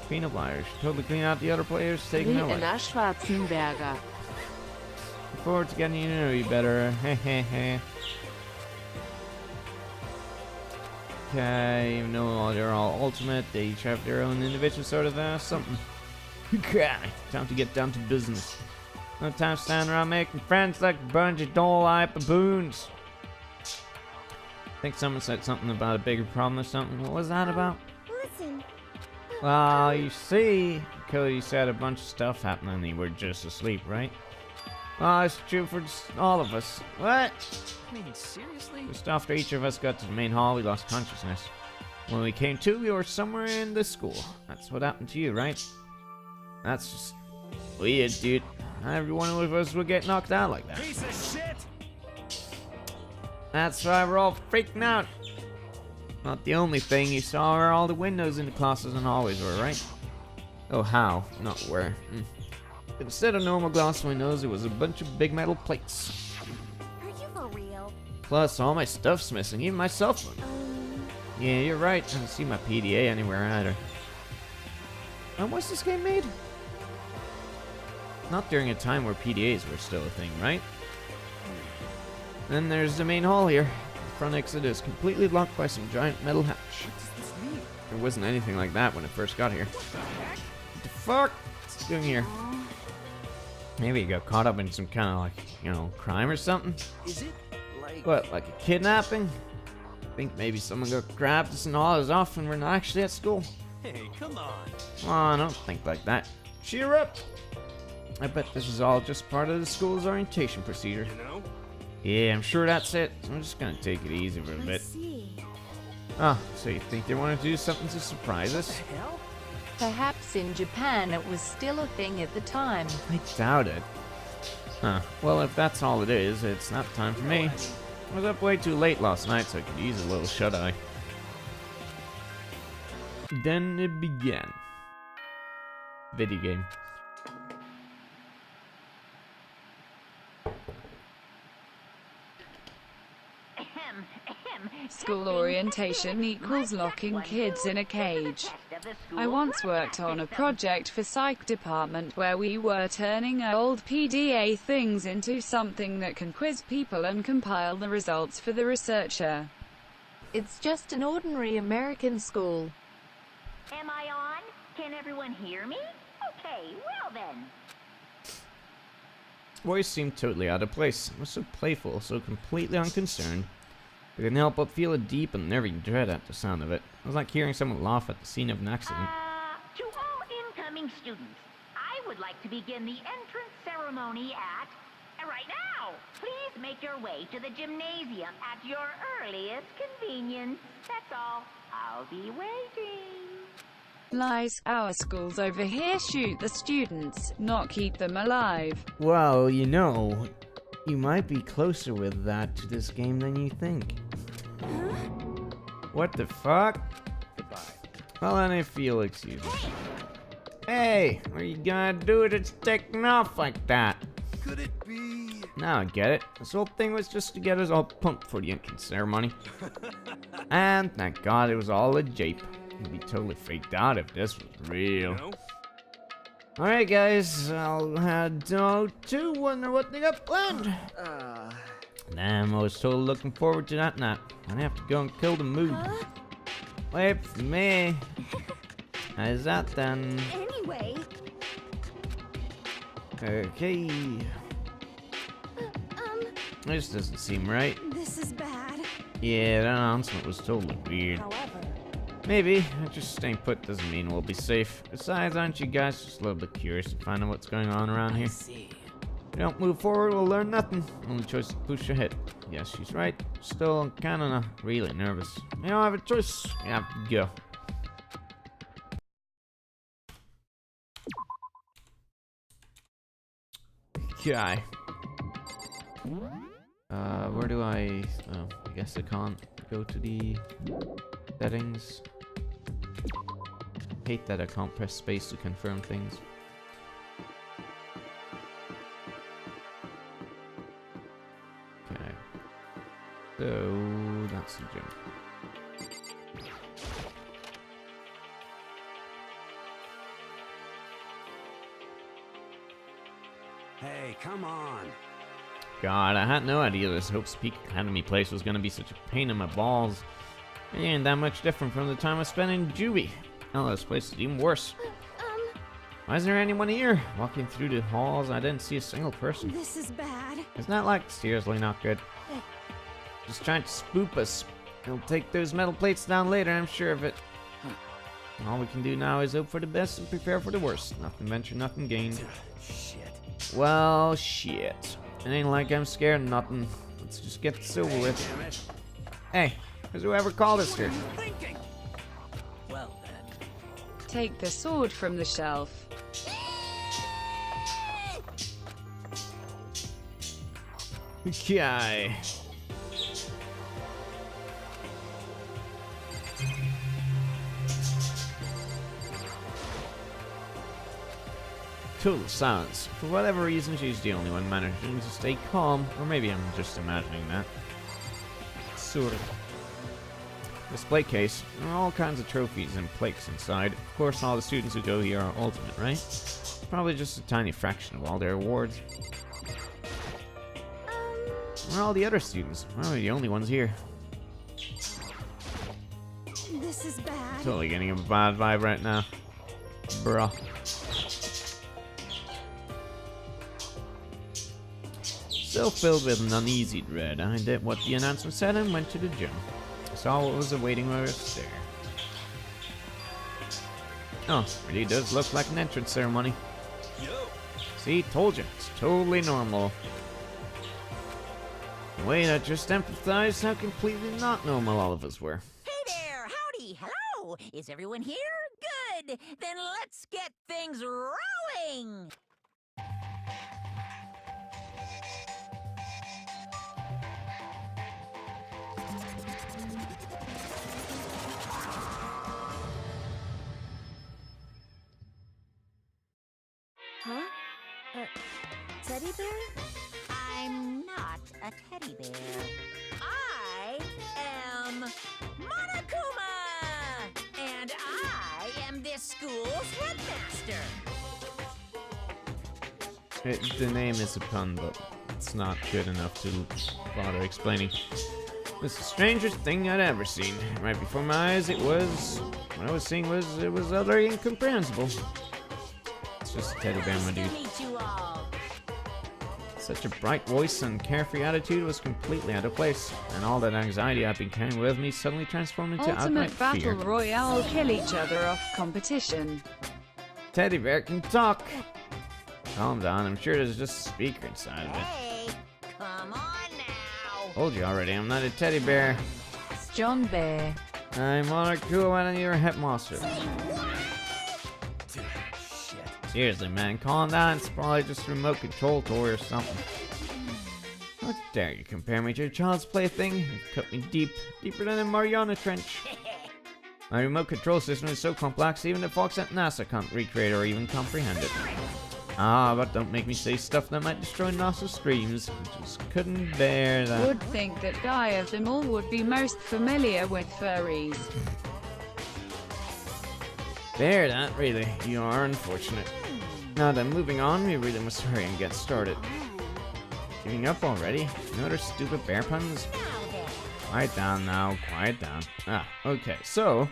Queen of liars. Totally clean out the other players, taking no way. Schwarzenberger. Look forward to getting to know you better. Hehehe. Okay, even though they're all ultimate, they each have their own individual sort of something. Okay, time to get down to business. No time standing around making friends like a bunch of dull-eyed baboons. I think someone said something about a bigger problem or something. What was that about? Listen. Well, you see, Cody said a bunch of stuff happened and you were just asleep, right? Well, it's true for all of us. What? I mean, seriously? Just after each of us got to the main hall, we lost consciousness. When we came to, we were somewhere in the school. That's what happened to you, right? That's just weird, dude. Not every one of us would get knocked out like that. Piece of shit! That's why we're all freaking out. Not the only thing you saw were all the windows in the classes and hallways were, right? Oh, how? Not where. Instead of normal glass windows, it was a bunch of big metal plates. Are you for real? Plus, all my stuff's missing, even my cell phone. Yeah, you're right. I don't see my PDA anywhere either. And what's this game made? Not during a time where PDAs were still a thing, right? Then there's the main hall here. The front exit is completely blocked by some giant metal hatch. There wasn't anything like that when it first got here. What the fuck? What's it doing here? Maybe he got caught up in some kind of like, you know, crime or something? Is it like... What, like a kidnapping? I think maybe someone got grabbed us and all us off when we're not actually at school. Hey, come on. Oh, I don't think like that. Cheer up! I bet this is all just part of the school's orientation procedure. You know? Yeah, I'm sure that's it. I'm just gonna take it easy for a I bit. see. Oh, so you think they want to do something to surprise us? Hell? Perhaps in Japan it was still a thing at the time. I doubt it. Huh. Well, if that's all it is, it's nap time for me. I was up way too late last night, so I could use a little shut-eye. Then it began. Video game. School orientation equals locking kids in a cage. I once worked on a project for psych department where we were turning old PDA things into something that can quiz people and compile the results for the researcher. It's just an ordinary American school. Am I on? Can everyone hear me? Okay, well then. Voice seemed totally out of place. It was so playful, so completely unconcerned. I couldn't help but feel a deep and nervy dread at the sound of it. It was like hearing someone laugh at the scene of an accident. To all incoming students, I would like to begin the entrance ceremony at... right now! Please make your way to the gymnasium at your earliest convenience. That's all. I'll be waiting. Lies. Our schools over here shoot the students, not keep them alive. Well, you know, you might be closer with that to this game than you think. What the fuck? Goodbye. Well, then if you'll excuse me. Hey, what are you gonna do that's taking off like that? Could it be? Now I get it. This whole thing was just to get us all pumped for the entrance ceremony. And thank God it was all a jape. I'd be totally freaked out if this was real. You know? Alright guys, I'll head out to wonder what they got planned. Damn, I was totally looking forward to that nap. I have to go and kill the mood. Wait for me. How's that then? Anyway. Okay. This doesn't seem right. This is bad. Yeah, that announcement was totally weird. However, Maybe. Just staying put doesn't mean we'll be safe. Besides, aren't you guys just a little bit curious to find out what's going on around here? If we don't move forward, we'll learn nothing. Only choice is to push ahead. Yes, she's right. Still, I'm kinda not really nervous. You don't have a choice. You have to go. Okay. Where do I... Oh, I guess I can't go to the settings. Hate that I can't press space to confirm things. Okay. So, that's the gym. Hey, come on. God, I had no idea this Hope's Peak Academy place was gonna be such a pain in my balls. It ain't that much different from the time I spent in Juvie. Oh, this place is even worse. Why is there anyone here? Walking through the halls, I didn't see a single person. this is bad. Isn't that like seriously not good? Just trying to spook us. He'll take those metal plates down later, I'm sure of it. All we can do now is hope for the best and prepare for the worst. Nothing venture, nothing gained. Shit. Well, shit. It ain't like I'm scared of nothing. Let's just get this over with. Damn it. Hey, who's whoever called us here? Thinking. Well then. Take the sword from the shelf. Okay. Total silence. For whatever reason, she's the only one managing to stay calm, or maybe I'm just imagining that. Sort of. Display case. There are all kinds of trophies and plaques inside. Of course, all the students who go here are ultimate, right? Probably just a tiny fraction of all their awards. Where are all the other students? Why are we the only ones here? This This is bad. Totally getting a bad vibe right now. Bruh. Still filled with an uneasy dread, I did what the announcement said and went to the gym. I saw what was awaiting us there. Oh, really does look like an entrance ceremony. See, told you, it's totally normal. In a way that just emphasized how completely not normal all of us were. Hey there! Howdy! Hello! Is everyone here? Good! Then let's get things rolling! Huh? Teddy bear? I'm not a teddy bear. I am Monokuma! And I am this school's headmaster! The name is a pun, but it's not good enough to bother explaining. It's the strangest thing I'd ever seen. Right before my eyes, what I was seeing was utterly incomprehensible. It's just a teddy bear, my dude. Meet you all. Such a bright voice and carefree attitude was completely out of place, and all that anxiety I'd been carrying with me suddenly transformed into outright Ultimate Battle fear. Royale kill each other off competition. Teddy bear can talk! Calm down, I'm sure there's just a speaker inside of it. Hey, come on now! Told you already, I'm not a teddy bear. John Bear. I'm Monokuma and your headmaster. Seriously, man, calm down. It's probably just a remote control toy or something. How dare you compare me to a child's plaything? You cut me deeper than a Mariana Trench. My remote control system is so complex, even the folks at NASA can't recreate or even comprehend it. Ah, but don't make me say stuff that might destroy NASA's dreams. I just couldn't bear that. Would think that guy of them all would be most familiar with furries. Bear that, really. You are unfortunate. Now then, moving on, we really must hurry and get started. Giving up already? No other stupid bear puns? Quiet down now, quiet down. Ah, okay, so...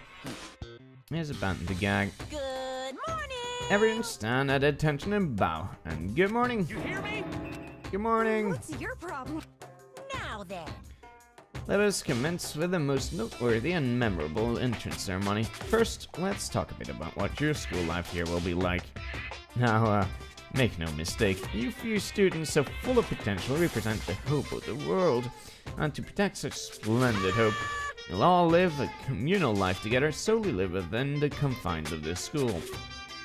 here's a button to gag. Good morning! Everyone stand at attention and bow. And good morning! You hear me? Good morning! What's your problem? Now then, Let us commence with the most noteworthy and memorable entrance ceremony. First, let's talk a bit about what your school life here will be like. Now, make no mistake, you few students so full of potential represent the hope of the world. And to protect such splendid hope, you'll all live a communal life together, solely live within the confines of this school.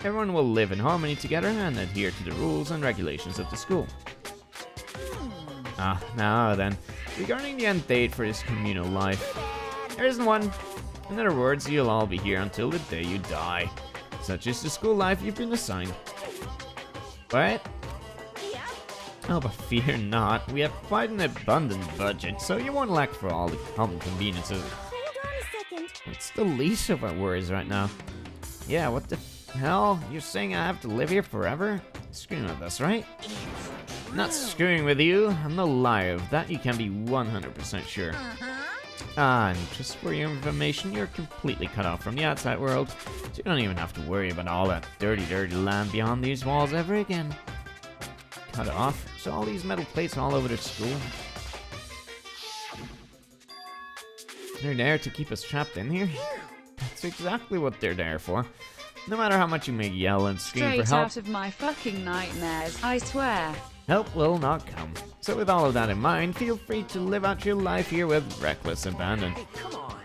Everyone will live in harmony together and adhere to the rules and regulations of the school. Ah, now then, regarding the end date for this communal life, there isn't one. In other words, you'll all be here until the day you die. Such is the school life you've been assigned. What? Oh, but fear not, we have quite an abundant budget, so you won't lack for all the common conveniences. Hold on a second. It's the least of our worries right now. Yeah, what the hell? You're saying I have to live here forever? Screwing with us, right? Not screwing with you. I'm no liar, of that you can be 100% sure. Ah, and just for your information, you're completely cut off from the outside world, so you don't even have to worry about all that dirty land beyond these walls ever again. Cut off? So all these metal plates all over the school? They're there to keep us trapped in here? That's exactly what they're there for. No matter how much you may yell and scream Straight for help, out of my fucking nightmares, I swear. help will not come. So with all of that in mind, feel free to live out your life here with reckless abandon. Hey, come on.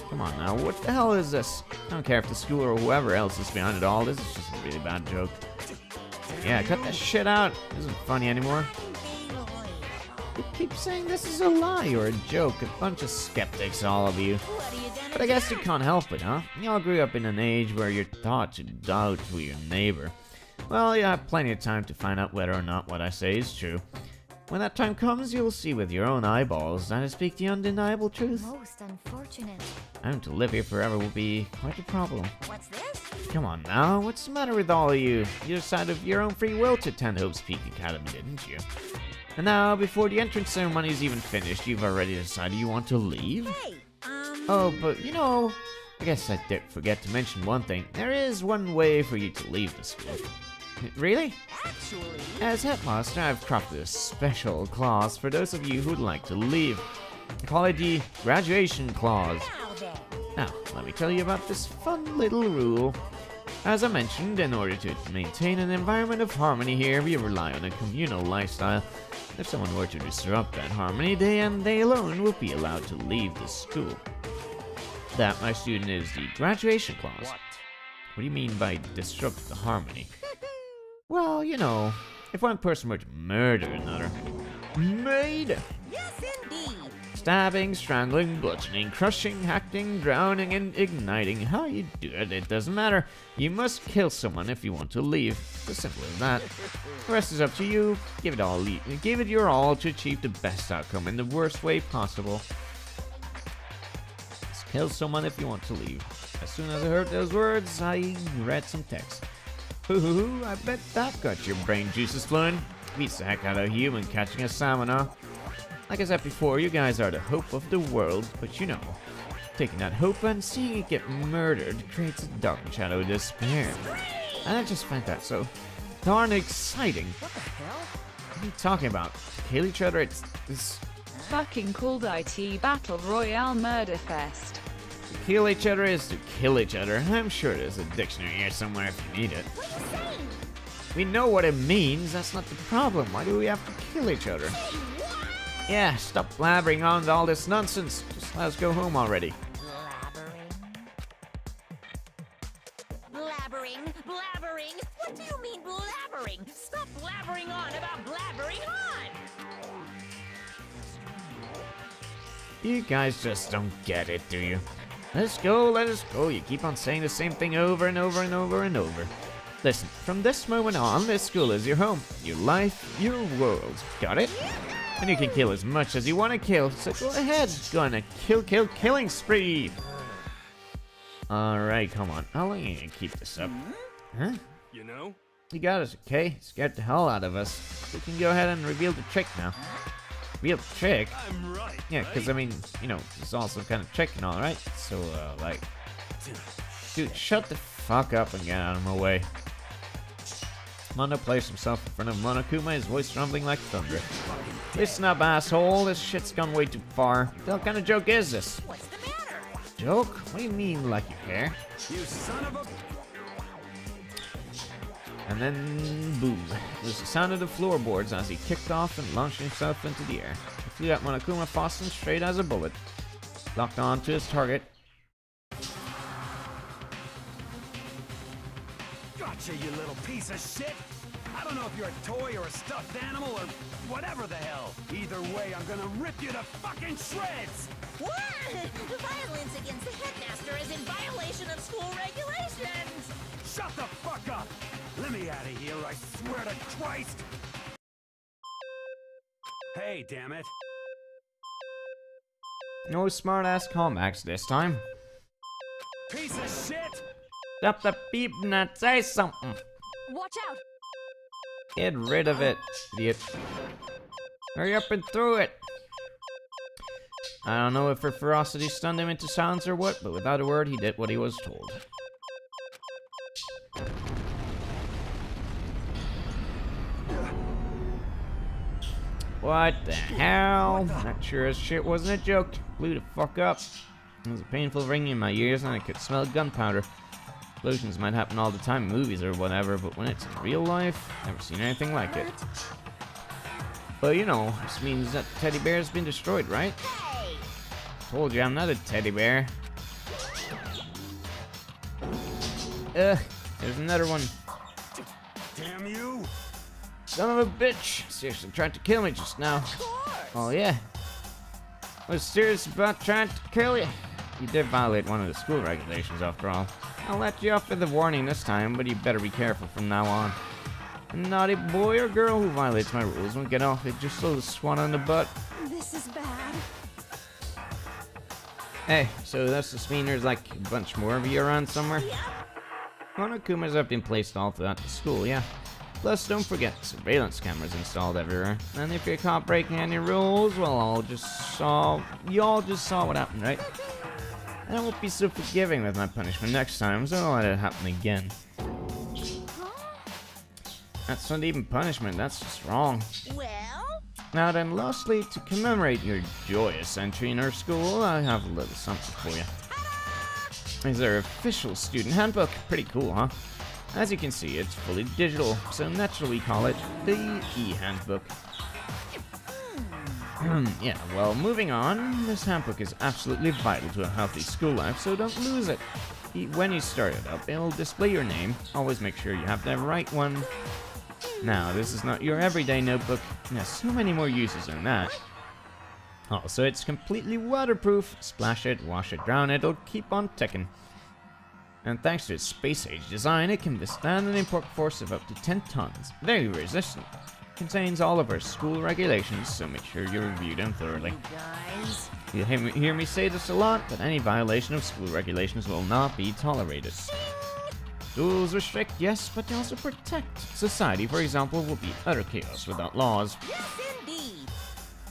Come on now, what the hell is this? I don't care if the school or whoever else is behind it all, this is just a really bad joke. Yeah, cut that shit out. It isn't funny anymore. You keep saying this is a lie or a joke, a bunch of skeptics, all of you. But I guess you can't help it, huh? You all grew up in an age where you're taught to doubt your neighbor. Well, you have plenty of time to find out whether or not what I say is true. When that time comes, you'll see with your own eyeballs that I speak the undeniable truth. Most unfortunate. Having to live here forever will be quite a problem. what's this? Come on now, what's the matter with all of you? You decided of your own free will to attend Hope's Peak Academy, didn't you? And now, before the entrance ceremony is even finished, you've already decided you want to leave? Hey, Oh, but you know, I guess I did forget to mention one thing. There is one way for you to leave the school. Really? Actually, As headmaster, I've crafted a special clause for those of you who'd like to leave. I call it the graduation clause. now then. Now, let me tell you about this fun little rule. As I mentioned, in order to maintain an environment of harmony here, we rely on a communal lifestyle. If someone were to disrupt that harmony, they and they alone will be allowed to leave the school. That, my student, is the graduation clause. What do you mean by disrupt the harmony? Well, you know, if one person were to murder another. Murder! Yes, indeed. Stabbing, strangling, bludgeoning, crushing, hacking, drowning, and igniting. How you do it, it doesn't matter. You must kill someone if you want to leave. It's as simple as that. The rest is up to you. Give it your all to achieve the best outcome in the worst way possible. Just kill someone if you want to leave. As soon as I heard those words, I read some text. Hoo, I bet that got your brain juices flowing. Beats the heck out of a human catching a salmon, huh? Like I said before, you guys are the hope of the world, but you know, taking that hope and seeing it get murdered creates a dark shadow of despair. And I just find that so darn exciting. What the hell? What are you talking about? To kill each other? It's Fucking called IT Battle Royale Murder Fest. to kill each other is to kill each other. I'm sure there's a dictionary here somewhere if you need it. What are you saying? We know what it means, that's not the problem. Why do we have to kill each other? Yeah, stop blabbering on all this nonsense. Just let us go home already. Blabbering? What do you mean blabbering? Stop blabbering on about blabbering on! You guys just don't get it, do you? Let us go. You keep on saying the same thing over and over and over and over. Listen, from this moment on, this school is your home, your life, your world. Got it? And you can kill as much as you want to kill, so go ahead. Go on a killing spree. Alright, come on. How long are you gonna keep this up? Huh? You know? You got us, okay? Scared the hell out of us. We can go ahead and reveal the trick now. Reveal the trick? I'm right. Yeah, because I mean, you know, it's also kind of trick and all, right? So, like... Dude, shut the fuck up and get out of my way. Mono placed himself in front of Monokuma, his voice rumbling like thunder. Listen up, asshole. This shit's gone way too far. What kind of joke is this? What's the matter? Joke? What do you mean, like you care? You son of a... And then, boom. It was the sound of the floorboards as he kicked off and launched himself into the air. He flew at Monokuma fast and straight as a bullet. Locked on to his target. Gotcha, you little piece of shit! I don't know if you're a toy or a stuffed animal or whatever the hell. Either way, I'm gonna rip you to fucking shreds! What? Violence against the headmaster is in violation of school regulations! Shut the fuck up! Let me out of here, I swear to Christ! Hey, damn it. No smart-ass comebacks this time. Piece of shit! Stop the beep and say something. Watch out! Get rid of it, idiot. Hurry up and throw it. I don't know if her ferocity stunned him into silence or what, but without a word, he did what he was told. What the hell? That sure as shit wasn't a joke. Blew the fuck up. It was a painful ringing in my ears and I could smell gunpowder. Explosions might happen all the time in movies or whatever, but when it's in real life, never seen anything like it. But you know, this means that the teddy bear has been destroyed, right? Hey! Told you I'm not a teddy bear. There's another one. Damn you! Son of a bitch! Seriously tried to kill me just now. Oh yeah? I was serious about trying to kill you. You did violate one of the school regulations after all. I'll let you off with a warning this time, but you better be careful from now on. A naughty boy or girl who violates my rules won't get off with just a little swan on the butt. This is bad. Hey, so that's just mean there's like a bunch more of you around somewhere? Monokumas have been placed all throughout the school, yeah. Plus, don't forget, surveillance cameras installed everywhere. And if you're caught breaking any rules, well, you all just saw what happened, right? And I won't be so forgiving with my punishment next time, so don't let it happen again. That's not even punishment, that's just wrong. Well? Now then, lastly, to commemorate your joyous entry in our school, I have a little something for you. It's our official student handbook. Pretty cool, huh? As you can see, it's fully digital, so naturally we call it the e-handbook. Yeah, well, moving on, this handbook is absolutely vital to a healthy school life, so don't lose it. When you start it up, it'll display your name. Always make sure you have the right one. Now, this is not your everyday notebook. It has so many more uses than that. Also, it's completely waterproof. Splash it, wash it, drown it, it'll keep on ticking. And thanks to its space-age design, it can withstand an import force of up to 10 tons. Very resistant. Contains all of our school regulations, so make sure you review them thoroughly. Guys. You hear me say this a lot, but any violation of school regulations will not be tolerated. Schools restrict, yes, but they also protect. Society, for example, will be utter chaos without laws. Yes, indeed.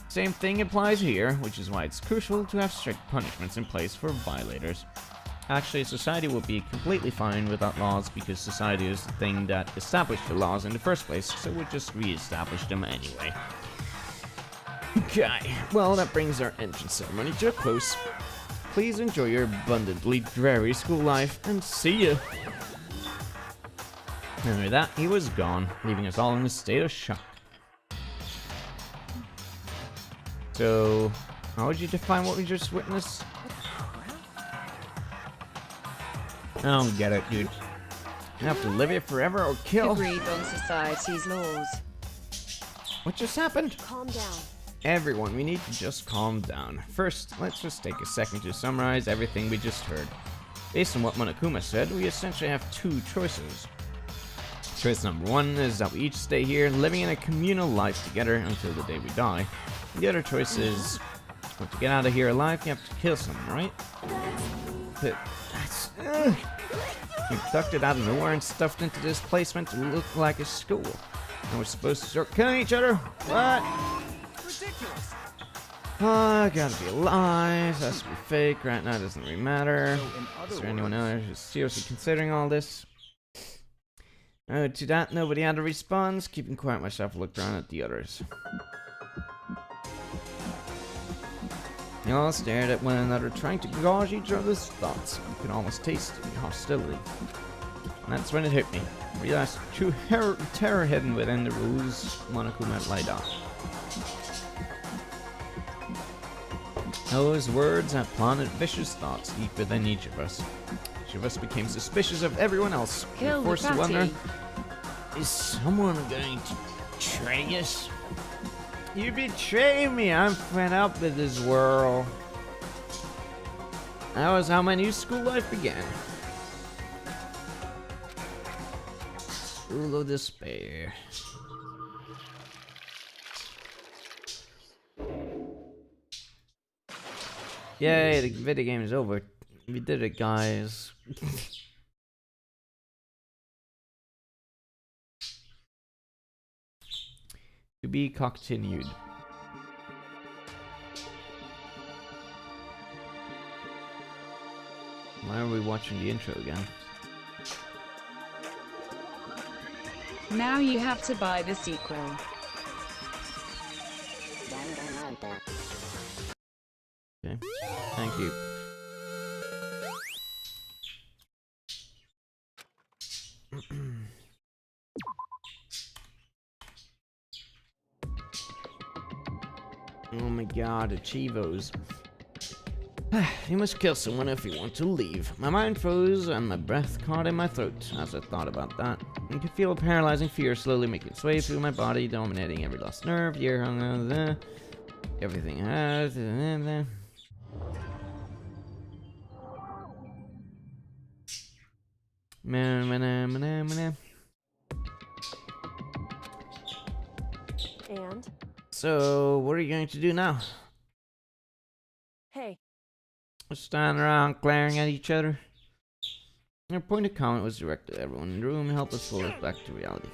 Same thing applies here, which is why it's crucial to have strict punishments in place for violators. Actually, society will be completely fine without laws because society is the thing that established the laws in the first place, so we'll just re-establish them anyway. Okay, well that brings our entrance ceremony to a close. Please enjoy your abundantly dreary school life, and see ya! And with that, he was gone, leaving us all in a state of shock. So, how would you define what we just witnessed? I don't get it, dude. You have to live here forever or kill. Agreed on society's laws. What just happened? Calm down. Everyone, we need to just calm down. First, let's just take a second to summarize everything we just heard. Based on what Monokuma said, we essentially have two choices. Choice number one is that we each stay here, living in a communal life together until the day we die. The other choice is, well, to get out of here alive, you have to kill someone, right? But that's... abducted out of nowhere and stuffed into this place meant to look like a school. And we're supposed to start killing each other? What? Ridiculous. I gotta be alive. That's to be fake. Right now, it doesn't really matter. Is there anyone else who's seriously considering all this? To that, nobody had a response. Keeping quiet myself, looked around at the others. They all stared at one another, trying to gauge each other's thoughts. You could almost taste the hostility. And that's when it hit me. I realized true terror hidden within the rules Monokuma laid out. Those words had planted vicious thoughts deep within each of us. Each of us became suspicious of everyone else. We were forced to wonder, is someone going to betray us? You betray me! I'm fed up with this world. That was how my new school life began. School of despair. Yay, the video game is over. We did it, guys. To be continued. Why are we watching the intro again? Now you have to buy the sequel. Okay, thank you. Oh my god, Achievos. You must kill someone if you want to leave. My mind froze and my breath caught in my throat as I thought about that. I could feel a paralyzing fear slowly making its way through my body, dominating every last nerve, ear, everything I had. And? So, what are you going to do now? Hey. Stand around glaring at each other. Their point of comment was directed at everyone in the room, help us pull us back to reality.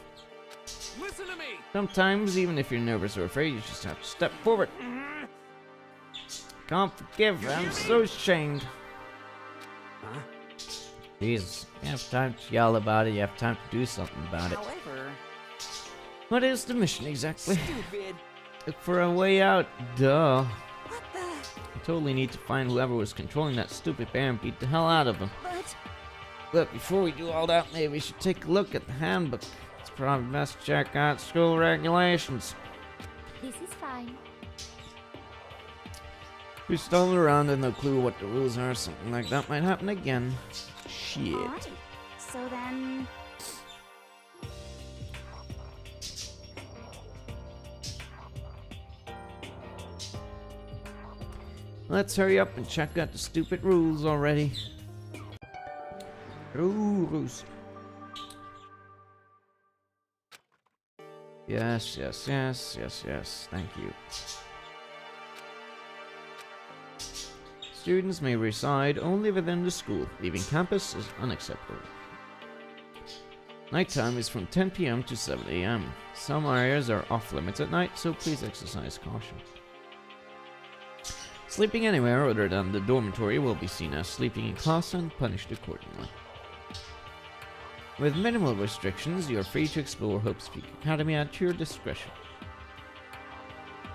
Listen to me. Sometimes, even if you're nervous or afraid, you just have to step forward. Can't forgive, I'm so ashamed. Jesus, you have time to yell about it, you have time to do something about it. However, What is the mission exactly? stupid. Look for a way out, duh. What the? I totally need to find whoever was controlling that stupid bear and beat the hell out of him. But before we do all that, maybe we should take a look at the handbook. It's probably best to check out school regulations. This is fine. We stumble around and no clue what the rules are. Something like that might happen again. Shit. Alright. So then... Let's hurry up and check out the stupid rules already. Rules. Yes, yes, yes, yes, yes. Thank you. Students may reside only within the school. Leaving campus is unacceptable. Nighttime is from 10 p.m. to 7 a.m. Some areas are off limits at night, so please exercise caution. Sleeping anywhere other than the dormitory will be seen as sleeping in class and punished accordingly. With minimal restrictions, you are free to explore Hope's Peak Academy at your discretion.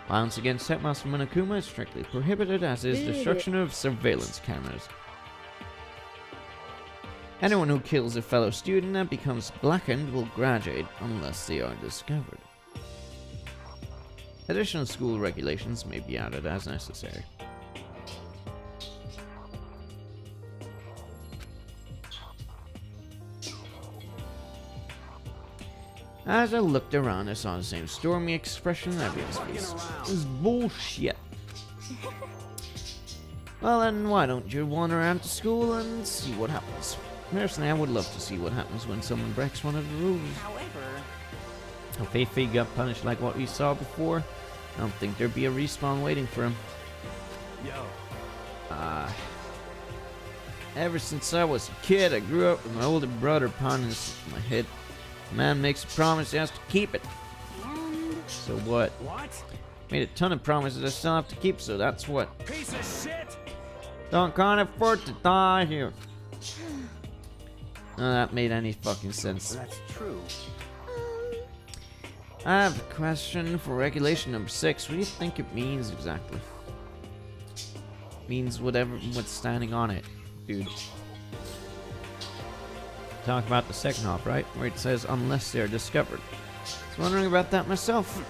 Violence against Headmaster Monokuma is strictly prohibited, as is destruction of surveillance cameras. Anyone who kills a fellow student and becomes blackened will graduate unless they are discovered. Additional school regulations may be added as necessary. As I looked around, I saw the same stormy expression on everyone's face. This is bullshit. Well then, why don't you wander around to school and see what happens? Personally, I would love to see what happens when someone breaks one of the rules. However, If he got punished like what we saw before, I don't think there'd be a respawn waiting for him. Yo. Ever since I was a kid, I grew up with my older brother pounding this in my head. A man makes a promise, he has to keep it. So what? What? Made a ton of promises I still have to keep, so that's what. Piece of shit! Can't afford to die here. None of that made any fucking sense. That's true. I have a question for regulation number 6. What do you think it means exactly? Means what's standing on it, dude. Talk about the second half, right? Where it says unless they're discovered. I was wondering about that myself.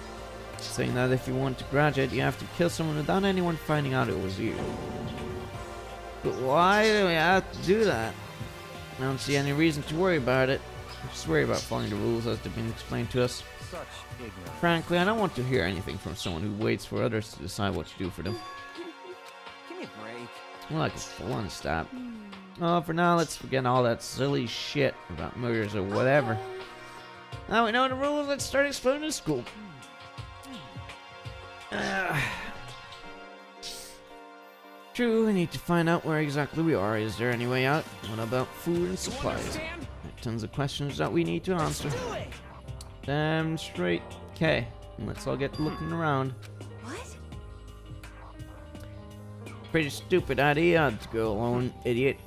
Saying that if you want to graduate, you have to kill someone without anyone finding out it was you. But why do we have to do that? I don't see any reason to worry about it. Just worry about following the rules as they've been explained to us. Such ignorance. Frankly, I don't want to hear anything from someone who waits for others to decide what to do for them. give me a break. More like a full-on stab. Oh, for now, let's forget all that silly shit about murders or whatever. Now we know the rules, let's start exploring the school. True, we need to find out where exactly we are. Is there any way out? What about food and supplies? There are tons of questions that we need to answer. Damn straight. Okay, let's all get looking around. What? Pretty stupid idea to go alone, idiot.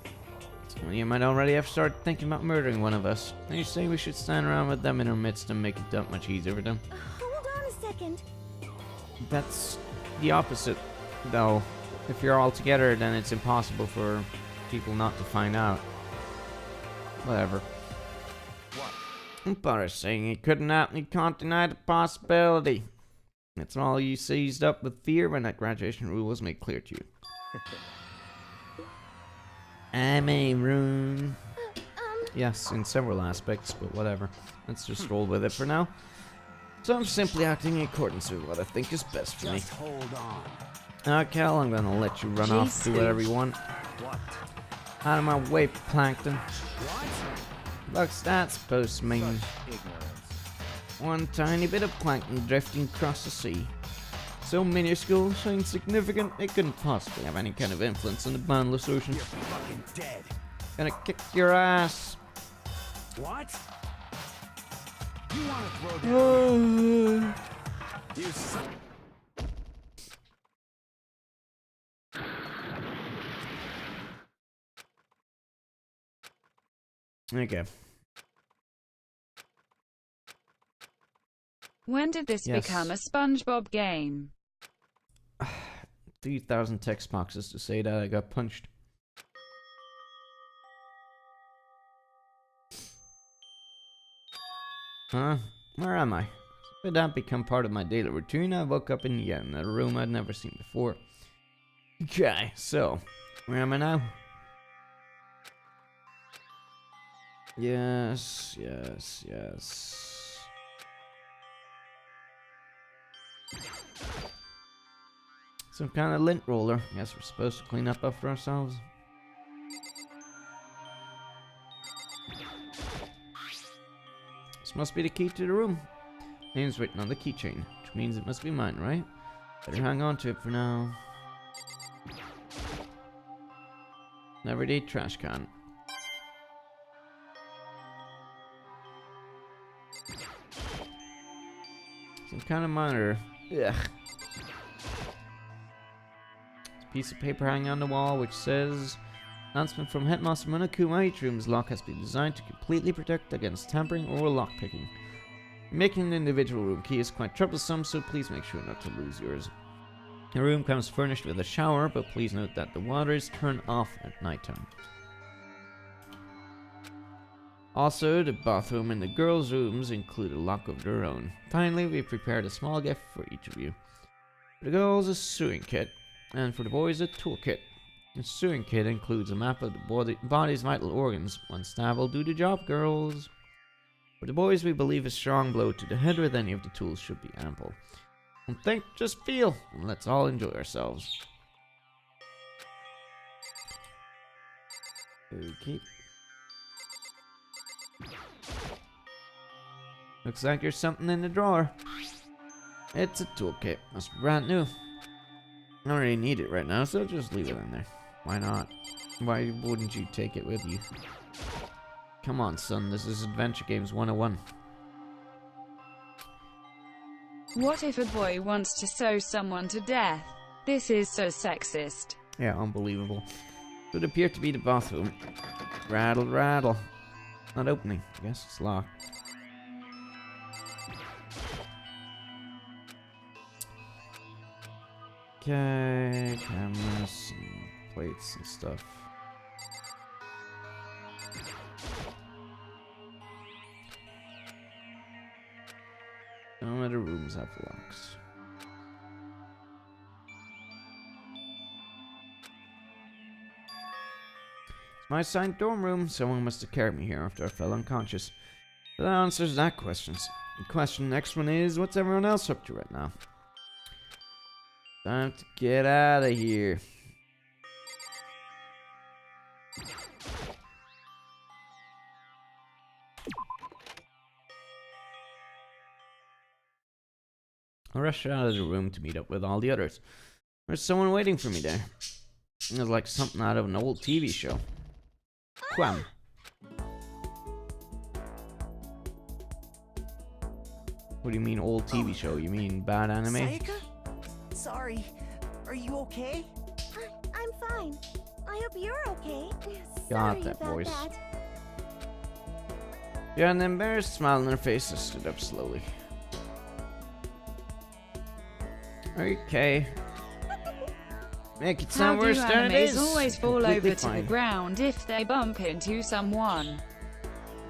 Some of you might already have started thinking about murdering one of us. They say we should stand around with them in our midst and make it that much easier for them. Hold on a second. That's the opposite, though. If you're all together, then it's impossible for people not to find out. Whatever. But saying it couldn't happen, you can't deny the possibility. That's all you seized up with fear when that graduation rule was made clear to you. I'm a rune. Yes, in several aspects, but whatever. Let's just roll with it for now. So I'm simply acting in accordance with what I think is best for me. Just hold on. Cal, I'm gonna let you run off, do whatever you want. What? Out of my way, Plankton. What? What's that supposed to mean? Ignorance. One tiny bit of plankton drifting across the sea. So minuscule, so insignificant, it couldn't possibly have any kind of influence on the boundless ocean. You're fucking dead. Gonna kick your ass. What? You want to throw down? You son. Okay. When did this Yes. become a SpongeBob game? 3,000 text boxes to say that I got punched. Huh? Where am I? Did that become part of my daily routine? I woke up in yet another room I'd never seen before. Okay, so where am I now? Yes. Some kind of lint roller. Guess we're supposed to clean up after ourselves. This must be the key to the room. Name's written on the keychain, which means it must be mine, right? Better hang on to it for now. An everyday trash can. Some kind of monitor. Ugh. Piece of paper hanging on the wall which says, announcement from Headmaster Monokuma, each room's lock has been designed to completely protect against tampering or lockpicking. Making an individual room key is quite troublesome, so please make sure not to lose yours. The room comes furnished with a shower, but please note that the water is turned off at nighttime. Also, the bathroom and the girls' rooms include a lock of their own. Finally, we've prepared a small gift for each of you. For the girls, a sewing kit, and for the boys, a toolkit. The sewing kit includes a map of the body's vital organs. One stab will do the job, girls. For the boys, we believe a strong blow to the head with any of the tools should be ample. Don't think, just feel, and let's all enjoy ourselves. Okay. Looks like there's something in the drawer. It's a toolkit. Must be brand new. I don't really need it right now, so just leave it in there. Why not? Why wouldn't you take it with you? Come on, son. This is Adventure Games 101. What if a boy wants to sew someone to death? This is so sexist. Yeah, unbelievable. Could appear to be the bathroom. Rattle, rattle. Not opening. I guess it's locked. Okay, cameras and plates and stuff. Some of the rooms have locks. It's my assigned dorm room. Someone must have carried me here after I fell unconscious. So that answers that question. The next one is, what's everyone else up to right now? Time to get out of here. I rushed out of the room to meet up with all the others. There's someone waiting for me there. It was like something out of an old TV show. Quam. What do you mean old TV show? You mean bad anime? Sayaka? Sorry. Are you okay? I'm fine. I hope you're okay. Got Sorry that about voice. that. Yeah, an embarrassed smile on her face. I stood up slowly. Okay. Make it How sound do worse than it animes is. always fall Completely over to the fine. ground if they bump into someone?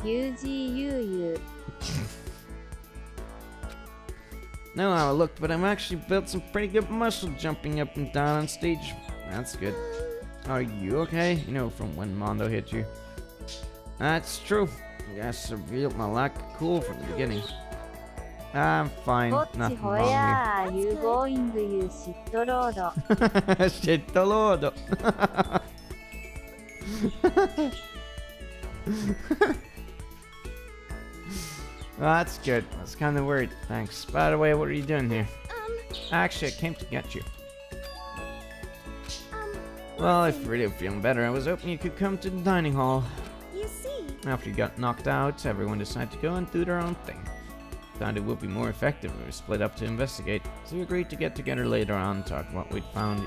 UGUU. No, how I look, but I've actually built some pretty good muscle jumping up and down on stage. That's good. Are you okay? You know, from when Mondo hit you. That's true. Yes, I revealed my lack of cool from the beginning. I'm fine. Nothing wrong here. you going to you shitload. Shitolodo. That's good. That's kind of weird. Thanks. By the way, what are you doing here? Actually, I came to get you. Well, if you're really feeling better, I was hoping you could come to the dining hall. You see, After you got knocked out, everyone decided to go and do their own thing. Found it would be more effective if we split up to investigate, so we agreed to get together later on and talk what we'd found.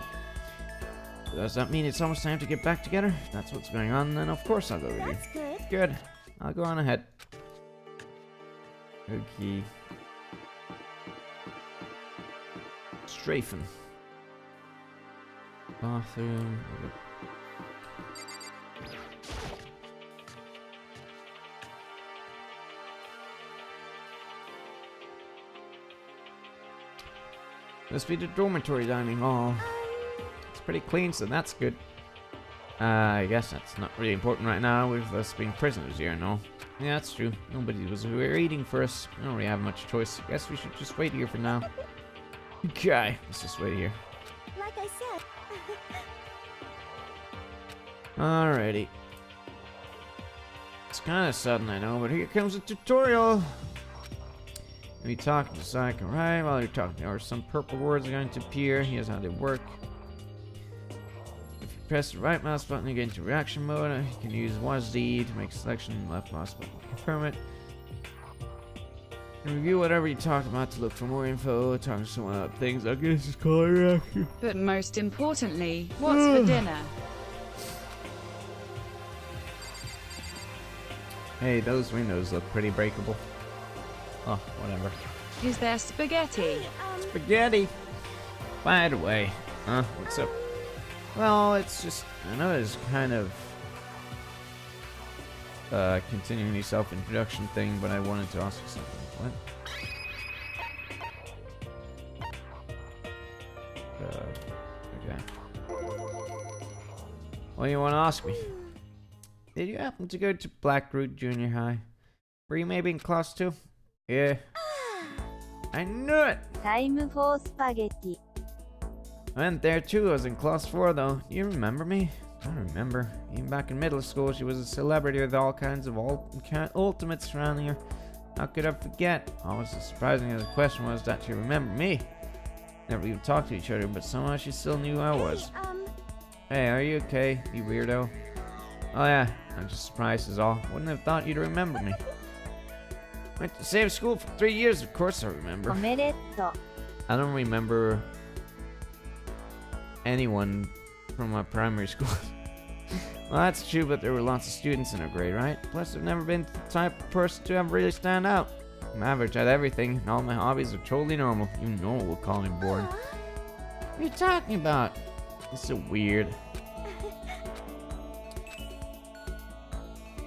Does that mean it's almost time to get back together? If that's what's going on, then of course I'll go with you. that's good. Good. I'll go on ahead. Okay. Strafen. Bathroom. Okay. Must be the dormitory dining hall. It's pretty clean, so that's good. I guess that's not really important right now with us being prisoners here, no? Yeah, that's true. Nobody was waiting for us. We don't really have much choice. I guess we should just wait here for now. Okay, let's just wait here. Like I said. Alrighty. It's kind of sudden, I know, but here comes a tutorial. We talk to Psych, alright? While you're talking, or some purple words are going to appear. Here's how they work. If you press the right mouse button, you get into reaction mode. You can use WASD to make a selection, left mouse button to confirm it. And review whatever you talked about to look for more info. Talk to someone about things, I guess it's called reaction. But most importantly, what's for dinner? Hey, those windows look pretty breakable. Oh, whatever. Is there spaghetti? Spaghetti! By the way, what's up? Well, it's just, I know it's kind of continuing the self-introduction thing, but I wanted to ask you something. What? Okay. What do you want to ask me? Did you happen to go to Blackroot Junior High? Were you maybe in class 2? Yeah. I knew it! Time for spaghetti. I went there too. I was in class 4 though. Do you remember me? I don't remember. Even back in middle school, she was a celebrity with all kinds of ultimates surrounding her. How could I forget? Always as surprising as the question was that she remembered me. Never even talked to each other, but somehow she still knew who I was. Hey, are you okay, you weirdo? Oh yeah, I'm just surprised is all. Wouldn't have thought you'd remember me. Went to the same school for 3 years, of course I remember. I don't remember anyone from my primary school. Well, that's true, but there were lots of students in our grade, right? Plus, I've never been the type of person to ever really stand out. I'm average at everything, and all my hobbies are totally normal. You know what we'll call me boring. What are you talking about? It's so weird.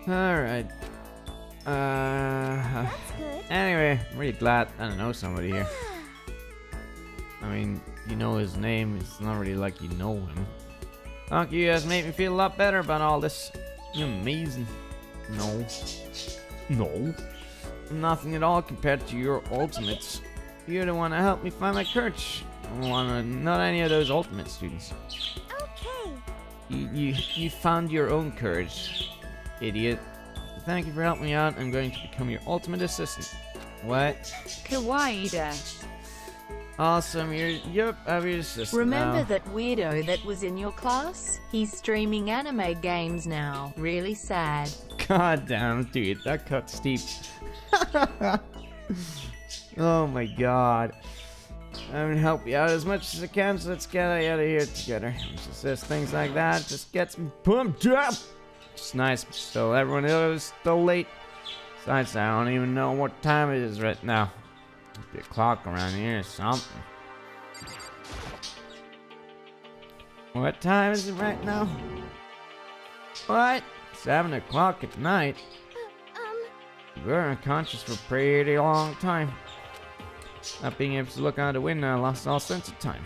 Alright. Anyway, I'm really glad I don't know somebody here. I mean, you know his name, it's not really like you know him. Fuck, you guys make me feel a lot better about all this. You're amazing. No. No. Nothing at all compared to your ultimates. You're the one that helped me find my courage. Not any of those ultimate students. Okay. You found your own courage, idiot. Thank you for helping me out. I'm going to become your ultimate assistant. What? Kawaii-da. Awesome, yep, I'm your assistant Remember now. that weirdo that was in your class? He's streaming anime games now. Really sad. God damn, dude, that cut steep. Oh my god. I'm gonna help you out as much as I can, so let's get out of here together. It's just says things like that, just gets me pumped up. It's nice, but still, everyone else is still late. Besides, I don't even know what time it is right now. Be a clock around here or something. What time is it right now? What? 7 o'clock at night? You were unconscious for a pretty long time. Not being able to look out the window, I lost all sense of time.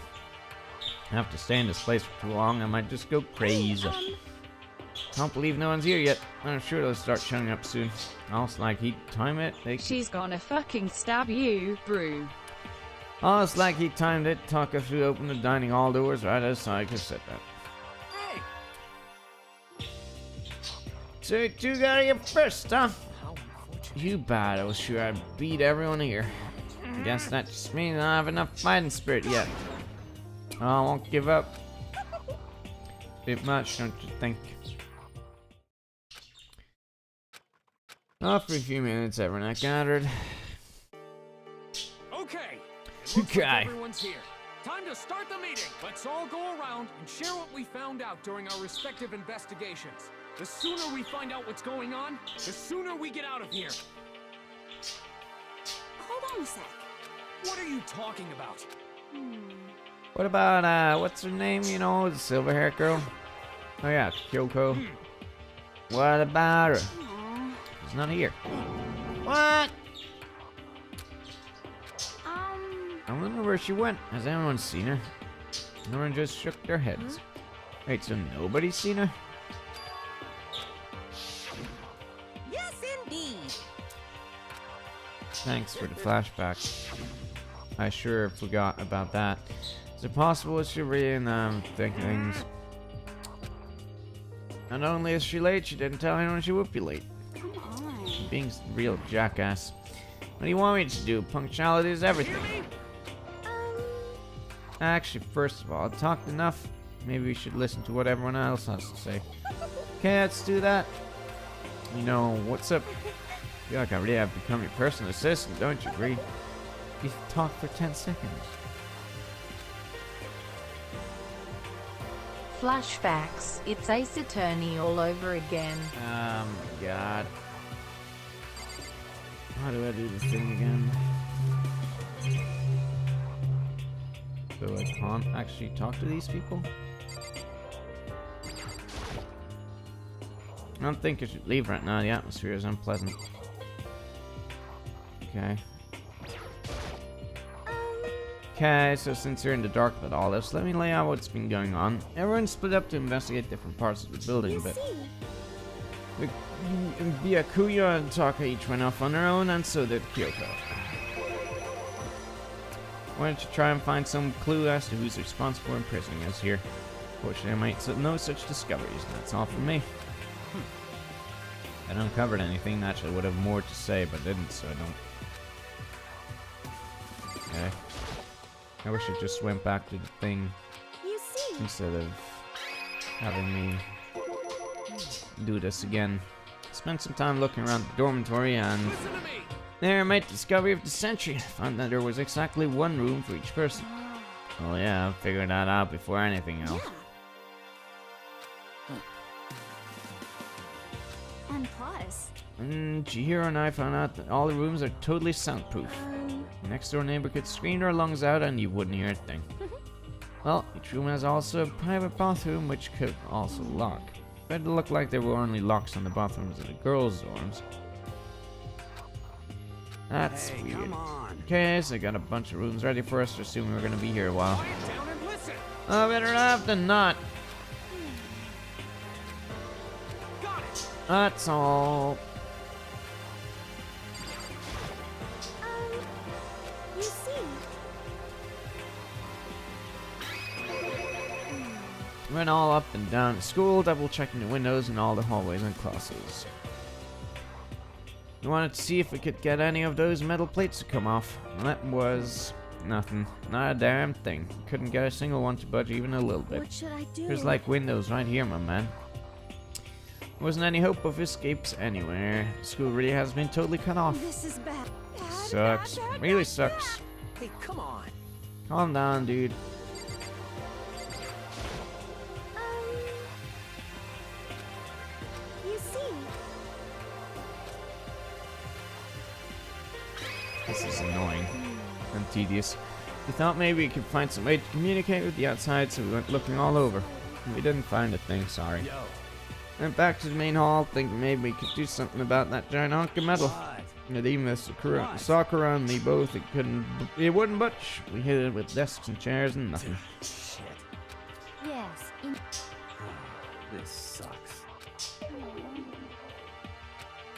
I have to stay in this place for too long, I might just go crazy. Can't believe no one's here yet. I'm sure they'll start showing up soon. Also, like he'd time it. She's gonna fucking stab you, brew. Almost like he timed it. Taka threw open the dining hall doors right as Psycho said that. Hey! So you two got here first, huh? You bad. I was sure I'd beat everyone here. Guess that just means I don't have enough fighting spirit yet. I won't give up. Bit much, don't you think? Off for a few minutes, everyone gathered. Okay. It looks Okay. like everyone's here. Time to start the meeting. Let's all go around and share what we found out during our respective investigations. The sooner we find out what's going on, the sooner we get out of here. Hold on a sec. What are you talking about? What about, what's her name, you know, the silver-haired girl? Oh yeah, Kyoko. What about her? She's not here. What? I wonder where she went. Has anyone seen her? Everyone just shook their heads. Wait, so nobody's seen her? Yes, indeed. Thanks for the flashback. I sure forgot about that. Is it possible she really think things? Not only is she late, she didn't tell anyone she would be late. Come on. She's being a real jackass. What do you want me to do? Punctuality is everything. Actually, first of all, I talked enough. Maybe we should listen to what everyone else has to say. Okay, let's do that. You know, what's up? I feel like I really have become your personal assistant, don't you agree? You talk for 10 seconds. Flashbacks. It's Ace Attorney all over again. God. How do I do this thing again? So I can't actually talk to these people? I don't think I should leave right now. The atmosphere is unpleasant. Okay. Okay, so since you're in the dark about all this, let me lay out what's been going on. Everyone's split up to investigate different parts of the building, but Byakuya and Taka each went off on their own, and so did Kyoko. Why don't you try and find some clue as to who's responsible for imprisoning us here? Fortunately, I might no such discoveries, and that's all from me. I don't uncovered anything. Naturally, I would have more to say, but didn't, so I don't. Okay. I wish I just went back to the thing instead of having me do this again. Spent some time looking around the dormitory, and there I made the discovery of the century. I found that there was exactly one room for each person. Oh yeah, I figured that out before anything else. And plus, Chihiro and I found out that all the rooms are totally soundproof. The next door neighbor could scream their lungs out and you wouldn't hear a thing. Well, each room has also a private bathroom which could also lock. But it looked like there were only locks on the bathrooms of the girls' dorms. That's weird. Come on. Okay, so I got a bunch of rooms ready for us to assume we're gonna be here a while. Quiet down and listen. Oh, better have than not. Got it. That's all. you see, Went all up and down the school, double checking the windows in all the hallways and classes. We wanted to see if we could get any of those metal plates to come off. And that was nothing. Not a damn thing. Couldn't get a single one to budge even a little bit. what should I do? There's like windows right here, my man. Wasn't any hope of escapes anywhere. School really has been totally cut off. This is bad. Bad, Sucks. bad, bad, Really bad, sucks. Hey, come on. Calm down, dude. You see, This is annoying and tedious. We thought maybe we could find some way to communicate with the outside, so we went looking all over. We didn't find a thing, sorry. Yo. Went back to the main hall, thinking maybe we could do something about that giant hunk of metal. What? And even if Sakura and me both, it wouldn't budge. We hit it with desks and chairs and nothing. Shit. yes, This sucks.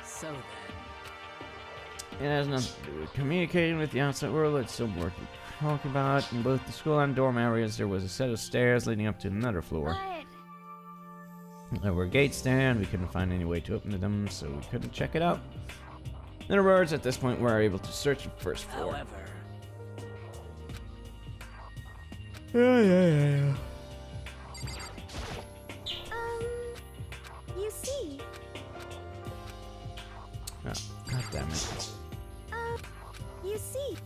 So then. It has nothing to do with communicating with the outside world. It's some work we talk about. In both the school and dorm areas, there was a set of stairs leading up to another floor. what? There were gates there, and we couldn't find any way to open them, so we couldn't check it out. In other words, at this point, we were able to search the first floor. However. Yeah. You see, Oh, God damn it. you see.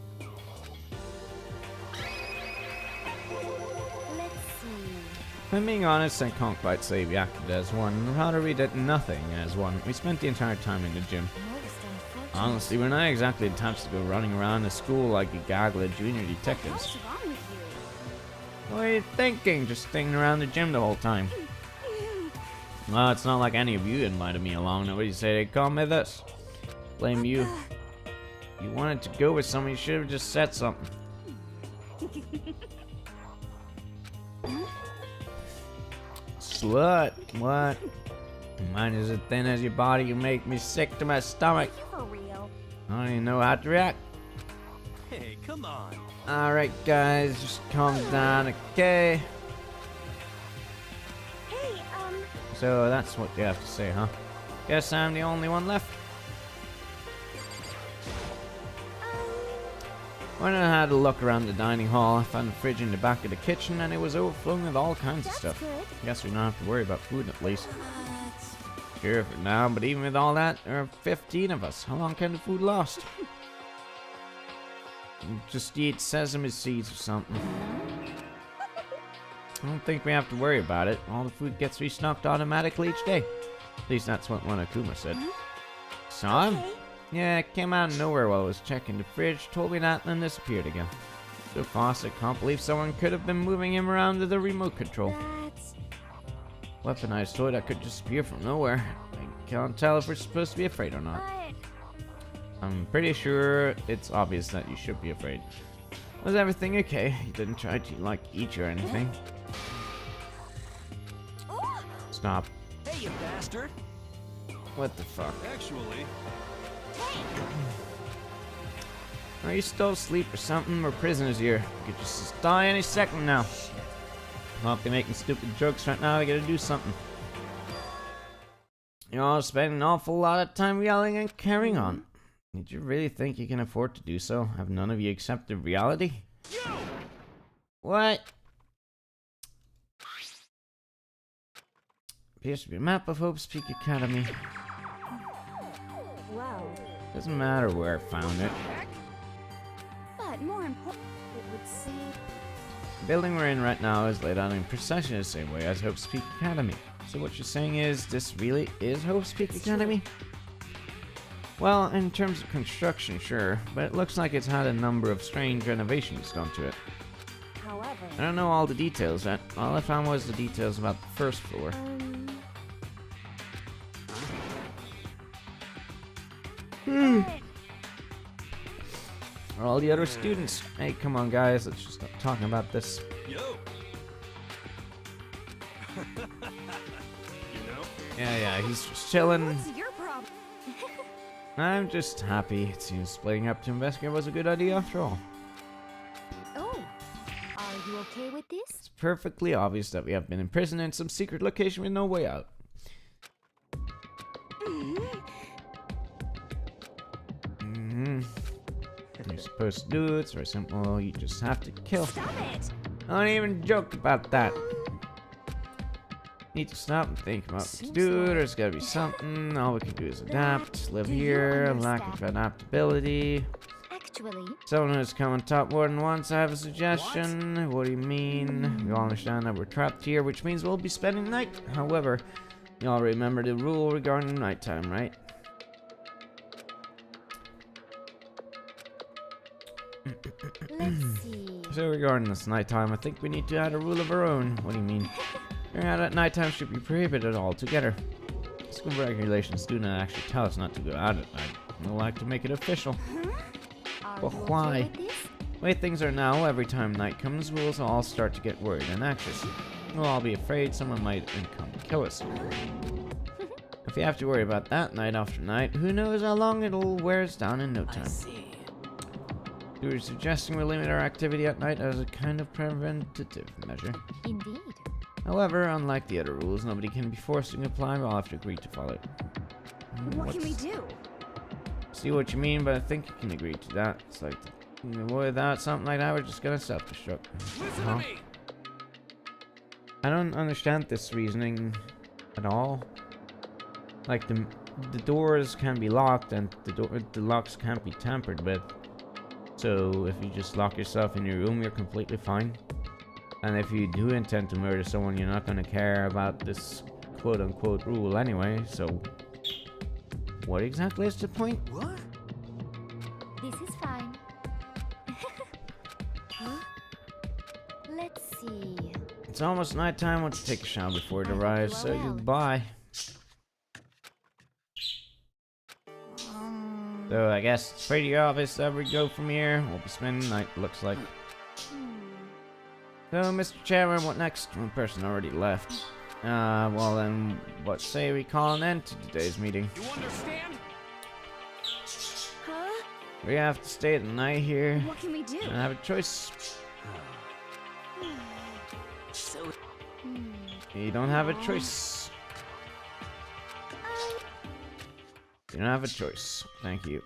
Let's see. If I'm being honest, I can't quite say we acted as one. Rather, we did nothing as one. We spent the entire time in the gym. Honestly, we're not exactly the types to go running around the school like a gaggle of junior detectives. What's wrong with you? What are you thinking? Just staying around the gym the whole time. Well, it's not like any of you invited me along. Nobody said they'd come with us. Blame you. You wanted to go with someone, you should have just said something. Slut. What? Mine is as thin as your body. You make me sick to my stomach. For real. I don't even know how to react. Hey, come on. Alright, guys, just calm down, okay? Hey, So that's what you have to say, huh? Guess I'm the only one left. When I had a look around the dining hall, I found a fridge in the back of the kitchen and it was overflowing with all kinds of stuff. good. Guess we don't have to worry about food at least. Sure for now, but even with all that, there are 15 of us. How long can the food last? Just eat sesame seeds or something. I don't think we have to worry about it. All the food gets restocked automatically each day. At least that's what one Akuma said. Saw him? Yeah, it came out of nowhere while I was checking the fridge, told me that, and then disappeared again. So fast, I can't believe someone could have been moving him around with the remote control. That's... Weaponized toy that could disappear from nowhere. I can't tell if we're supposed to be afraid or not. I'm pretty sure it's obvious that you should be afraid. Was everything okay? You didn't try to, like, eat you or anything? Stop. Hey, you bastard. What the fuck? Actually, Are you still asleep or something? We're prisoners here. You could just die any second now. I'll be making stupid jokes right now. I gotta do something. You're all spending an awful lot of time yelling and carrying on. Did you really think you can afford to do so? Have none of you accepted reality? What? Appears to be a map of Hope's Peak Academy. Wow. Doesn't matter where I found it. But more important, it would seem... The building we're in right now is laid out in precisely the same way as Hope's Peak Academy. So what you're saying is, this really is Hope's Peak Academy? Well, in terms of construction, sure, but it looks like it's had a number of strange renovations done to it. However... I don't know all the details yet. All I found was the details about the first floor. Are all the other students? Hey, come on, guys. Let's just stop talking about this. yo. Yeah, he's just chilling. What's your problem? I'm just happy. It seems splitting up to investigate was a good idea after all. Oh, are you okay with this? It's perfectly obvious that we have been imprisoned in some secret location with no way out. You're supposed to do it. It's very simple. You just have to kill. Stop it! Don't even joke about that. Need to stop and think about what to do. There's gotta be something. All we can do is adapt. Live here. Lack of adaptability. Actually... Someone who's come on top more than once. I have a suggestion. What do you mean? We all understand that we're trapped here, which means we'll be spending the night. However, you all remember the rule regarding nighttime, right? Let's see... So regarding this nighttime, I think we need to add a rule of our own. What do you mean? Going out at nighttime should be prohibited altogether. School regulations do not actually tell us not to go out at night. We'd like to make it official. But why? The way things are now, every time night comes, we'll all start to get worried and anxious. We'll all be afraid someone might come and kill us. If you have to worry about that night after night, who knows how long it'll wear us down in no time. You were suggesting we limit our activity at night as a kind of preventative measure. Indeed. However, unlike the other rules, nobody can be forced to comply. We'll have to agree to follow it. What can we do? See what you mean, but I think you can agree to that. It's like, without something like that, we're just gonna self-destruct. Listen to me. I don't understand this reasoning at all. Like the doors can be locked and the locks can't be tampered with. So if you just lock yourself in your room, you're completely fine. And if you do intend to murder someone, you're not gonna care about this quote-unquote rule anyway, so... What exactly is the point? What? This is fine. Huh? Let's see. It's almost nighttime. I want to take a shower before it I hope you arrives, are so well. goodbye. So I guess it's pretty obvious that we go from here. We'll be spending the night, looks like. So, Mr. Chairman, what next? One person already left. Well then, what say we call an end to today's meeting? You understand? Huh? We have to stay the night here. What can we do? And have a choice. You don't have a choice. You don't have a choice. Thank you.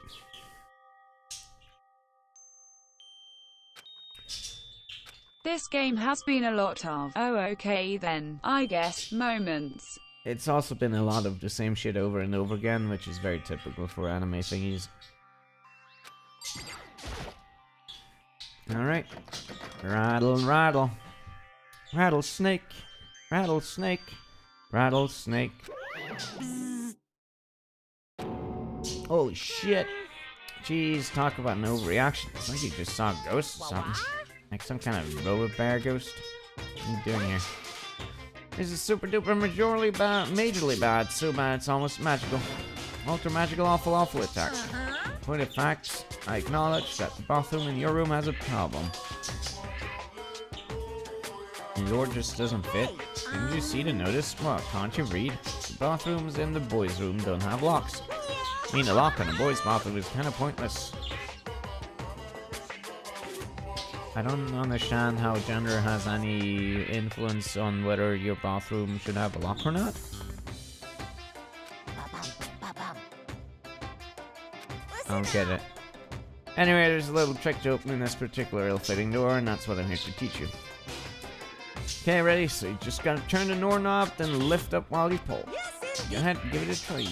This game has been a lot of, oh okay then, I guess, moments. It's also been a lot of the same shit over and over again, which is very typical for anime thingies. Alright. Rattle, rattle. Rattlesnake. Rattlesnake. Rattlesnake. Holy shit. Jeez, talk about no reaction. It's like you just saw a ghost or something. Like some kind of robot bear ghost. What are you doing here? This is super duper majorly bad. So bad it's almost magical. Ultra magical awful attack. Point of facts, I acknowledge that the bathroom in your room has a problem. Your just doesn't fit. Didn't you see the notice? What, can't you read? The bathrooms in the boys' room don't have locks. I mean, a lock on a boys' bathroom is kind of pointless. I don't understand how gender has any influence on whether your bathroom should have a lock or not. I don't get it. Anyway, there's a little trick to opening this particular ill-fitting door, and that's what I'm here to teach you. Okay, ready? So you just gotta turn the door knob, then lift up while you pull. Go ahead, give it a try.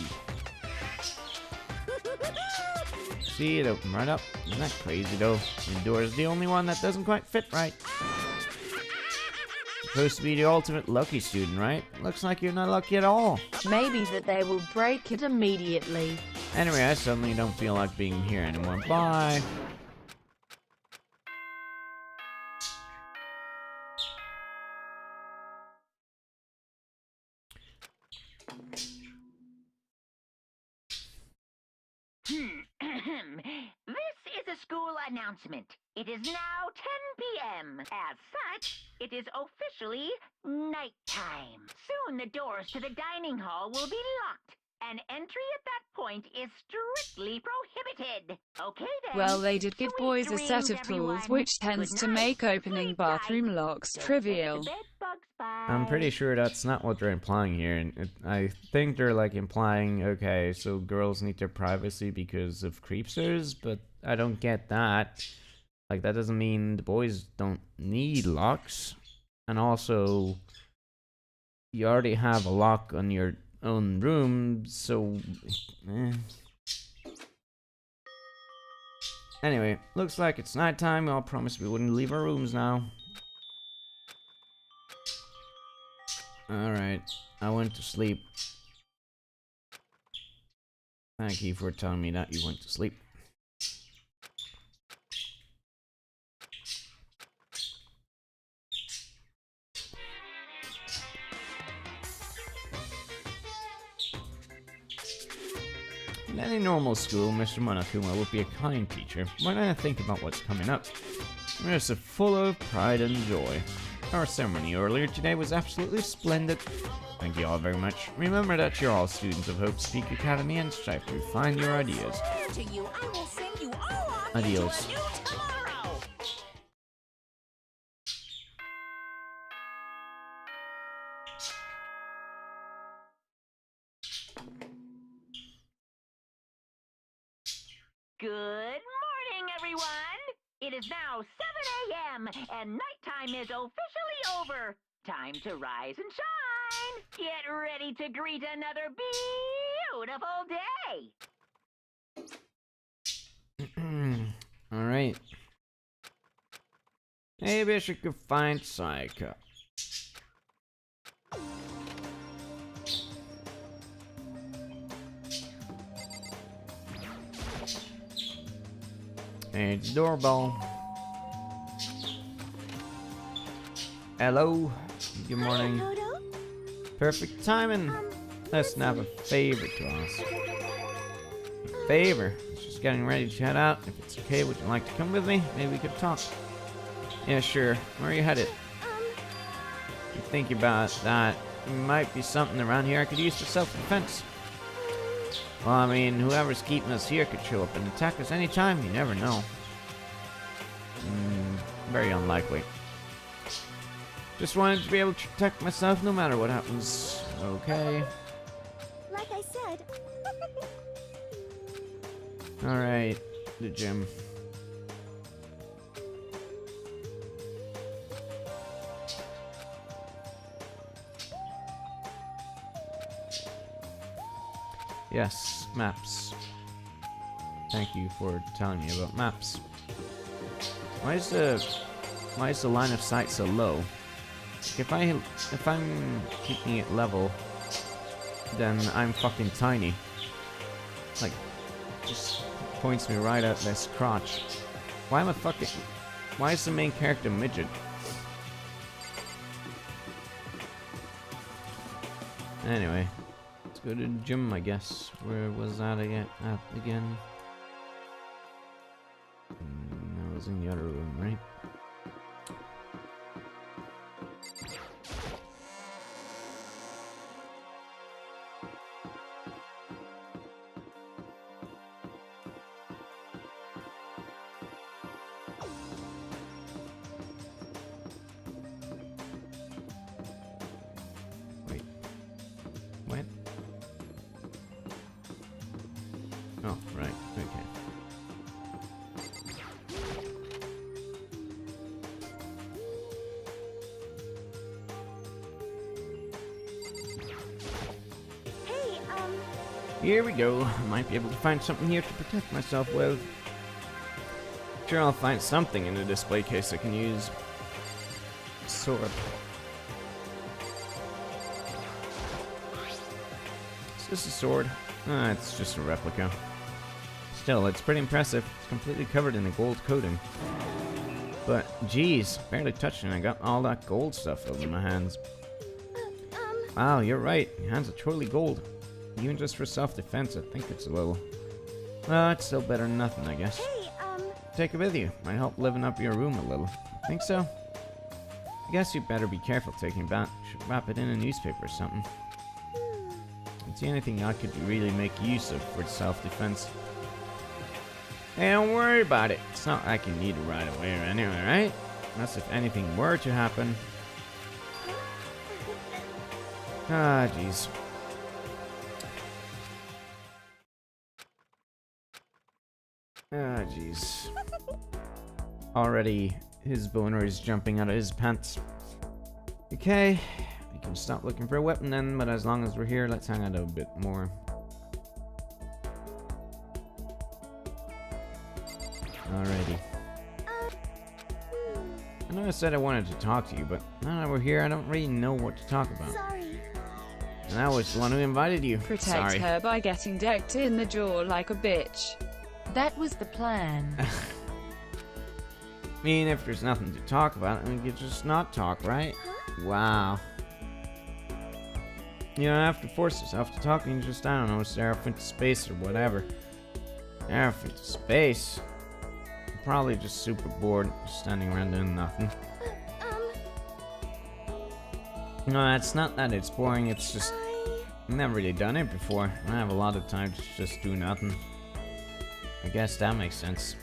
See, it opened right up. Isn't that crazy though? The door is the only one that doesn't quite fit right. Supposed to be the ultimate lucky student, right? Looks like you're not lucky at all. Maybe that they will break it immediately. Anyway, I suddenly don't feel like being here anymore. Bye. This is a school announcement. It is now 10 p.m. As such, it is officially nighttime. Soon the doors to the dining hall will be locked, and entry at that point is strictly prohibited. Okay then. Well, they did give Sweet boys a set dreams, of tools, everyone. which tends Good to night. make opening Sleep bathroom tight. locks Don't trivial. get the bed bugs, bye. I'm pretty sure that's not what they're implying here. And I think they're like implying, okay, so girls need their privacy because of creepsters, but I don't get that. Like, that doesn't mean the boys don't need locks. And also, you already have a lock on your own room, so... Anyway, looks like it's nighttime. We all promised we wouldn't leave our rooms now. Alright, I went to sleep. Thank you for telling me that you went to sleep. In any normal school, Mr. Monokuma would be a kind teacher. When I think about what's coming up, we're so full of pride and joy. Our ceremony earlier today was absolutely splendid. Thank you all very much. Remember that you're all students of Hope Speak Academy and strive to refine your ideas. To you, I will send you all off Adios. into a new tomorrow. Good morning, everyone! It is now 7 a.m. and nighttime is officially over. Time to rise and shine! Get ready to greet another beautiful day! Alright. Maybe I should go find Psycho. Hey, it's doorbell. Hello. Good morning. Toto? Perfect timing. Let's have a favor to ask. Favor. I was just getting ready to head out. If it's okay, would you like to come with me? Maybe we could talk. Yeah, sure. Where are you headed? You think about that. There might be something around here I could use for self-defense. Well, I mean, whoever's keeping us here could show up and attack us anytime. You never know. Very unlikely. Just wanted to be able to protect myself no matter what happens. Okay. Like I said. Alright. The gym. Yes, maps. Thank you for telling me about maps. Why is the line of sight so low? If I'm keeping it level, then I'm fucking tiny. Like, just points me right at this crotch. Why is the main character midget? Anyway. Go to the gym, I guess. Where was that again? That was in the other room, right? Wait. What? Oh, right, okay. Hey, Here we go. I might be able to find something here to protect myself with. Sure, I'll find something in the display case I can use. Sword. Is this a sword? Ah, it's just a replica. Still, it's pretty impressive. It's completely covered in a gold coating. But, geez, barely touching it. I got all that gold stuff over my hands. Wow, you're right. Your hands are totally gold. Even just for self-defense, I think it's a little... Well, it's still better than nothing, I guess. hey, Take it with you. Might help liven up your room a little. Think so? I guess you'd better be careful taking it back. Should wrap it in a newspaper or something. Don't see anything I could really make use of for self-defense. Hey, don't worry about it. It's not like you need it right away or anyway, right? Unless if anything were to happen. Ah, jeez. Ah, jeez. Already, his boner is jumping out of his pants. Okay, we can stop looking for a weapon then, but as long as we're here, let's hang out a bit more. Alrighty. I know I said I wanted to talk to you, but now that we're here, I don't really know what to talk about. sorry. And I was the one who invited you. Protect Sorry. her by getting decked in the jaw like a bitch. That was the plan. I mean, if there's nothing to talk about, then we could just not talk, right? Wow. You don't have to force yourself to talk, and you just, I don't know, stare off into space or whatever. Stare off into space? I'm probably just super bored, just standing around doing nothing. No, it's not that it's boring, it's just... I've never really done it before. I have a lot of time to just do nothing. I guess that makes sense.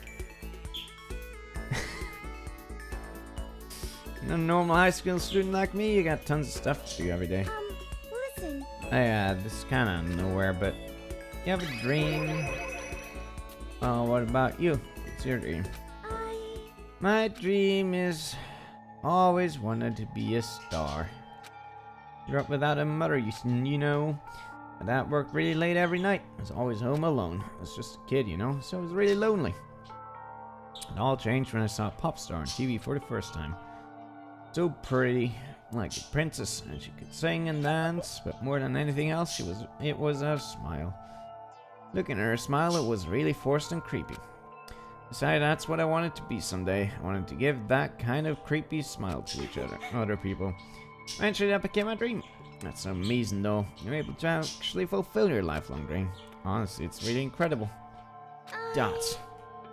A normal high school student like me, you got tons of stuff to do every day. Listen. This is kind of nowhere, but you have a dream. Oh, what about you? What's your dream? My dream is always wanted to be a star. Grew up without a mother, you know. My dad worked really late every night. I was always home alone. I was just a kid, you know, so I was really lonely. It all changed when I saw a pop star on TV for the first time. So pretty, like a princess, and she could sing and dance, but more than anything else, it was her smile. Looking at her smile, it was really forced and creepy. Decided that's what I wanted to be someday. I wanted to give that kind of creepy smile to other people. Eventually that became my dream. That's amazing though. You're able to actually fulfill your lifelong dream. Honestly, it's really incredible. Dots.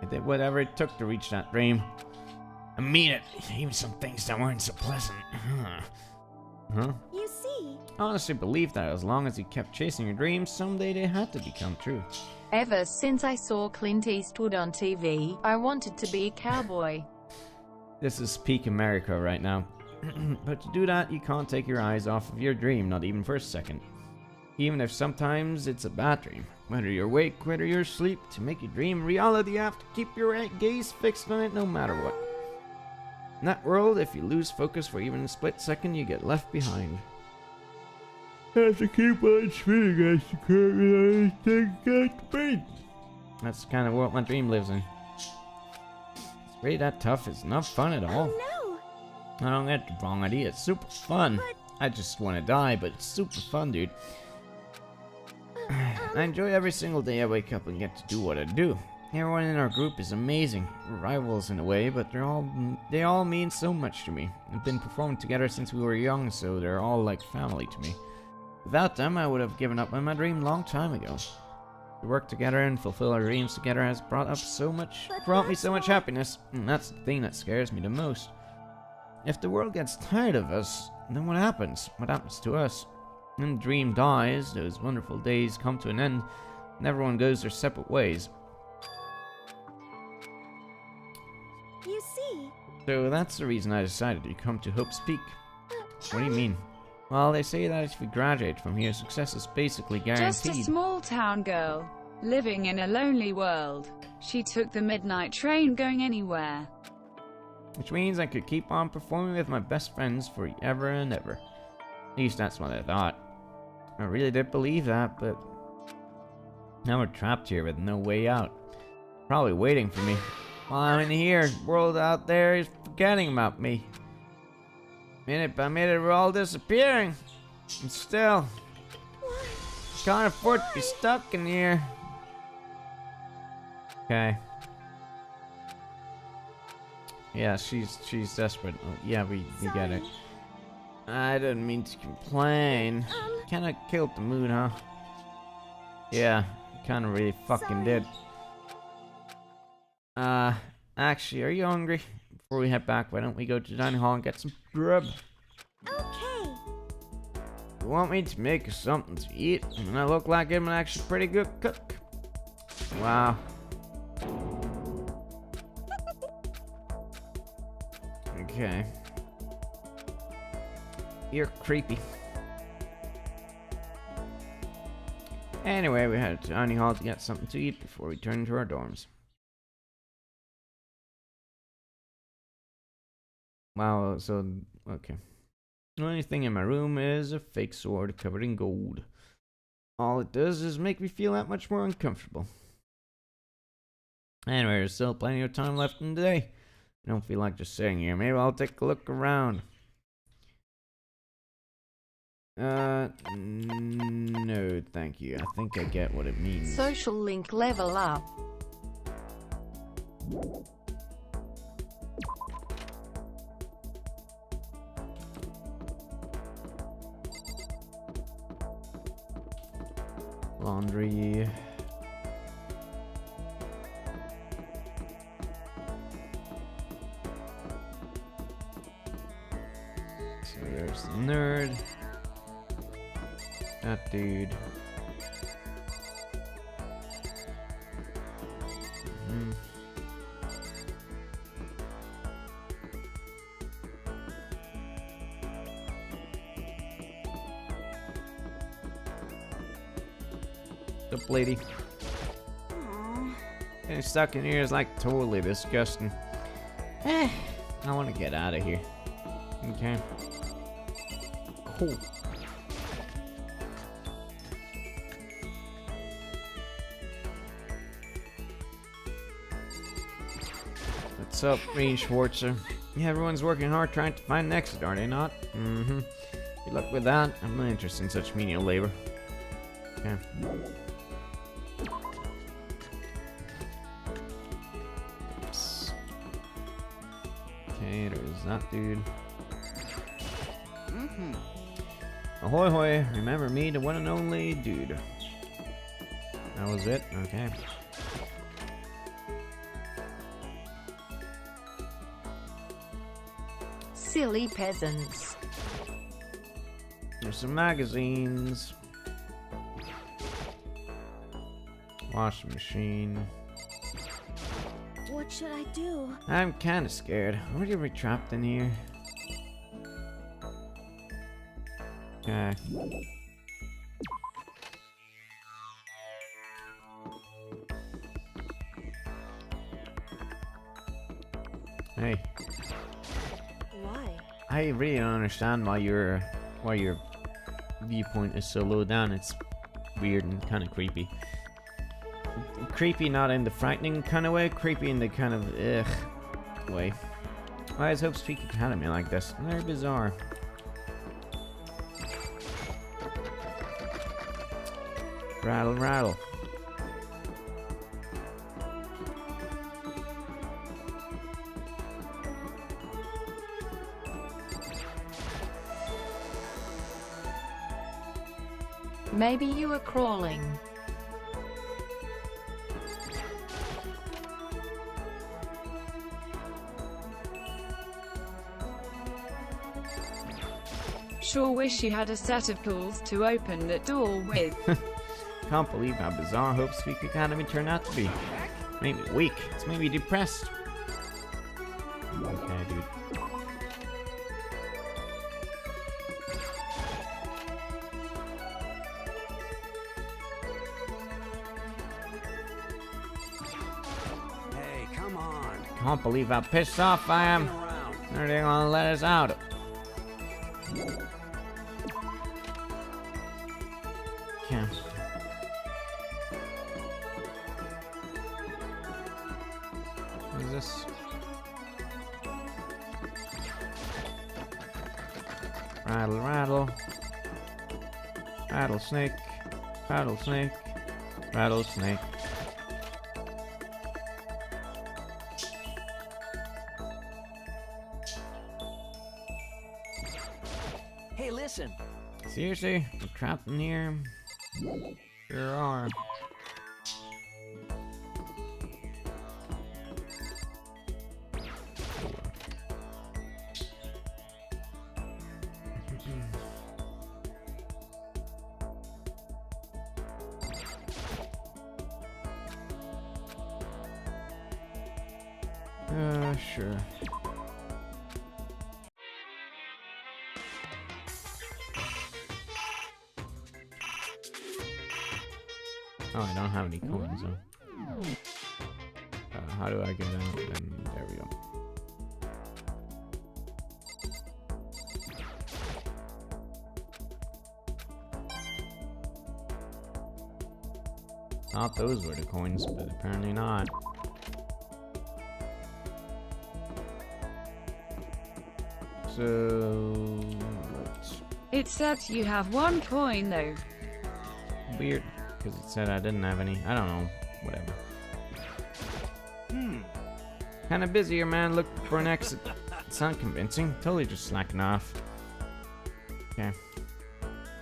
I did whatever it took to reach that dream. I mean it. Even some things that weren't so pleasant. Huh? You see? I honestly believe that as long as you kept chasing your dreams, someday they had to become true. Ever since I saw Clint Eastwood on TV, I wanted to be a cowboy. This is peak America right now. But to do that, you can't take your eyes off of your dream, not even for a second. Even if sometimes it's a bad dream. Whether you're awake, whether you're asleep, to make your dream reality, you have to keep your gaze fixed on it no matter what. In that world, if you lose focus for even a split second, you get left behind. I have to keep on swimming as the current can't breathe. That's the kind of world my dream lives in. It's really that tough, it's not fun at all. Oh I don't get the wrong idea, it's super fun. I just want to die, but it's super fun, dude. I enjoy every single day I wake up and get to do what I do. Everyone in our group is amazing. We're rivals in a way, but they all mean so much to me. We've been performing together since we were young, so they're all like family to me. Without them, I would have given up on my dream long time ago. To work together and fulfill our dreams together has brought me so much happiness, and that's the thing that scares me the most. If the world gets tired of us, then what happens? What happens to us? When the dream dies, those wonderful days come to an end, and everyone goes their separate ways. You see? So that's the reason I decided to come to Hope's Peak. What do you mean? Well, they say that if you graduate from here, success is basically guaranteed. Just a small town girl, living in a lonely world. She took the midnight train going anywhere. Which means I could keep on performing with my best friends forever and ever. At least that's what I thought. I really did believe that, but now we're trapped here with no way out. Probably waiting for me. While I'm in here, the world out there is forgetting about me. Minute by minute, we're all disappearing. And still, can't afford to be stuck in here. Okay. Yeah, she's desperate. Oh, yeah, we get it. I didn't mean to complain. Kinda killed the mood, huh? Yeah, kinda really fucking did. Actually, are you hungry? Before we head back, why don't we go to the dining hall and get some grub? Okay. You want me to make you something to eat? And I look like I'm actually pretty good cook. Wow. Okay. You're creepy. Anyway, we headed to the dining hall to get something to eat before we turn to our dorms. Wow, so, okay. The only thing in my room is a fake sword covered in gold. All it does is make me feel that much more uncomfortable. Anyway, there's still plenty of time left in the day. I don't feel like just sitting here. Maybe I'll take a look around. No, thank you. I think I get what it means. Social link level up. Laundry. So there's the nerd. That dude. The lady. Getting stuck in here is like totally disgusting. I want to get out of here. Okay. Cool. What's up, Reed Schwarzer? Yeah, everyone's working hard trying to find an exit, are they not? Mm-hmm. Good luck with that. I'm not interested in such menial labor. Okay. Oops. Okay, there's that dude. Ahoy hoy, remember me, the one and only dude. That was it? Okay. Silly peasants. There's some magazines. Washing machine. What should I do? I'm kinda scared. Are we gonna be trapped in here? Okay. Hey. Why? I really don't understand why your viewpoint is so low down. It's weird and kind of creepy. Creepy not in the frightening kind of way, creepy in the kind of ugh way. I just hope Speak Academy like this. They're bizarre. Rattle, rattle. Maybe you were crawling. Sure wish you had a set of tools to open that door with. Can't believe how bizarre Hope Speak Academy turned out to be. Maybe weak. It's maybe depressed. Okay, dude. Hey, come on. Can't believe how pissed off I am. Are they gonna let us out? Okay. What is this? Rattle, rattle. Rattlesnake. Rattlesnake. Rattlesnake. Hey, listen. Seriously? We're trapped in here? Sure are. Sure. Oh, I don't have any coins, though. How do I get out? And there we go. Thought those were the coins, but apparently not. So... It said you have 1 coin though. Weird, because it said I didn't have any. I don't know. Whatever. Kinda busy here, man. Look for an exit. It's not convincing. Totally just slacking off. Okay.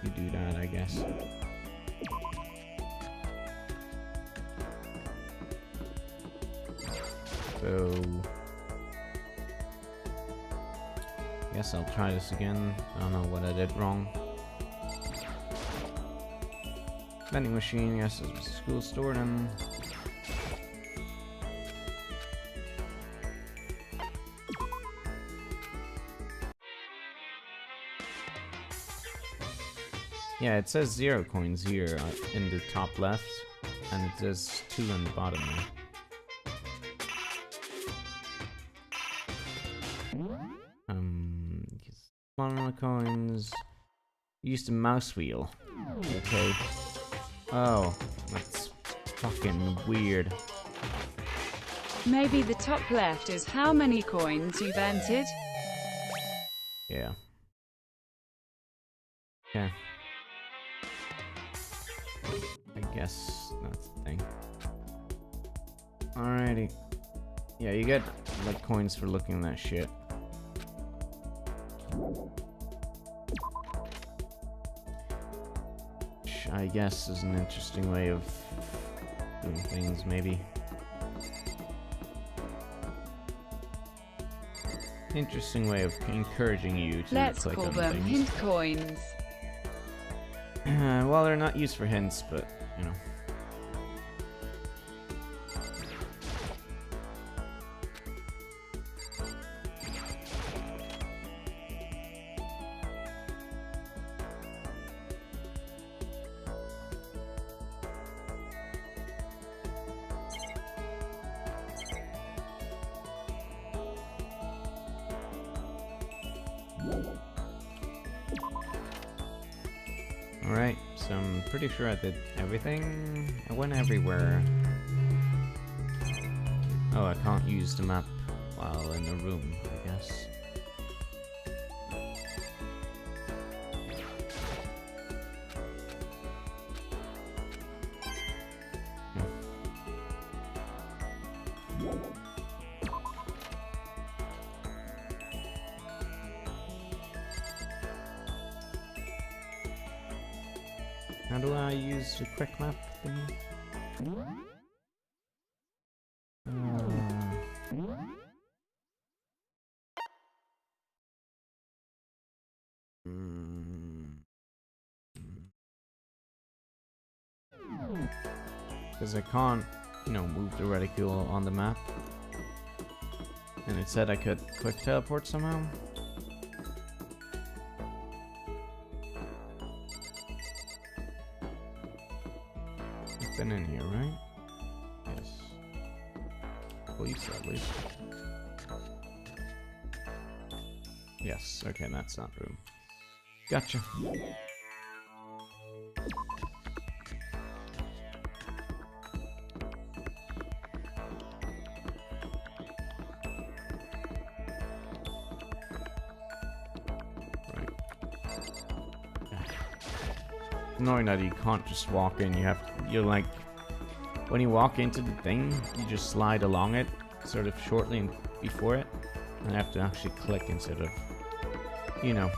You do that, I guess. So... guess I'll try this again. I don't know what I did wrong. Vending machine, yes, it was a school store then. Yeah, it says 0 coins here in the top left, and it says 2 on the bottom there. One coins. Use the mouse wheel. Okay. Oh, that's fucking weird. Maybe the top left is how many coins you've entered? Yeah. Okay. I guess that's the thing. Alrighty. Yeah, you get like coins for looking at that shit. Which I guess is an interesting way of doing things, maybe. Interesting way of encouraging you to Let's click call on them things. hint coins. Well, they're not used for hints, but, you know. Alright, so I'm pretty sure I did everything. I went everywhere. Oh, I can't use the map while in the room, I guess. How do I use the quick map thingy? Because I can't, you know, move the reticule on the map. And it said I could quick teleport somehow. I've been in here, right? Yes. Police, at least. Yes, okay, that's that room. Gotcha. Annoying that you can't just walk in. You're like, when you walk into the thing, you just slide along it, sort of shortly before it, and I have to actually click instead of, you know.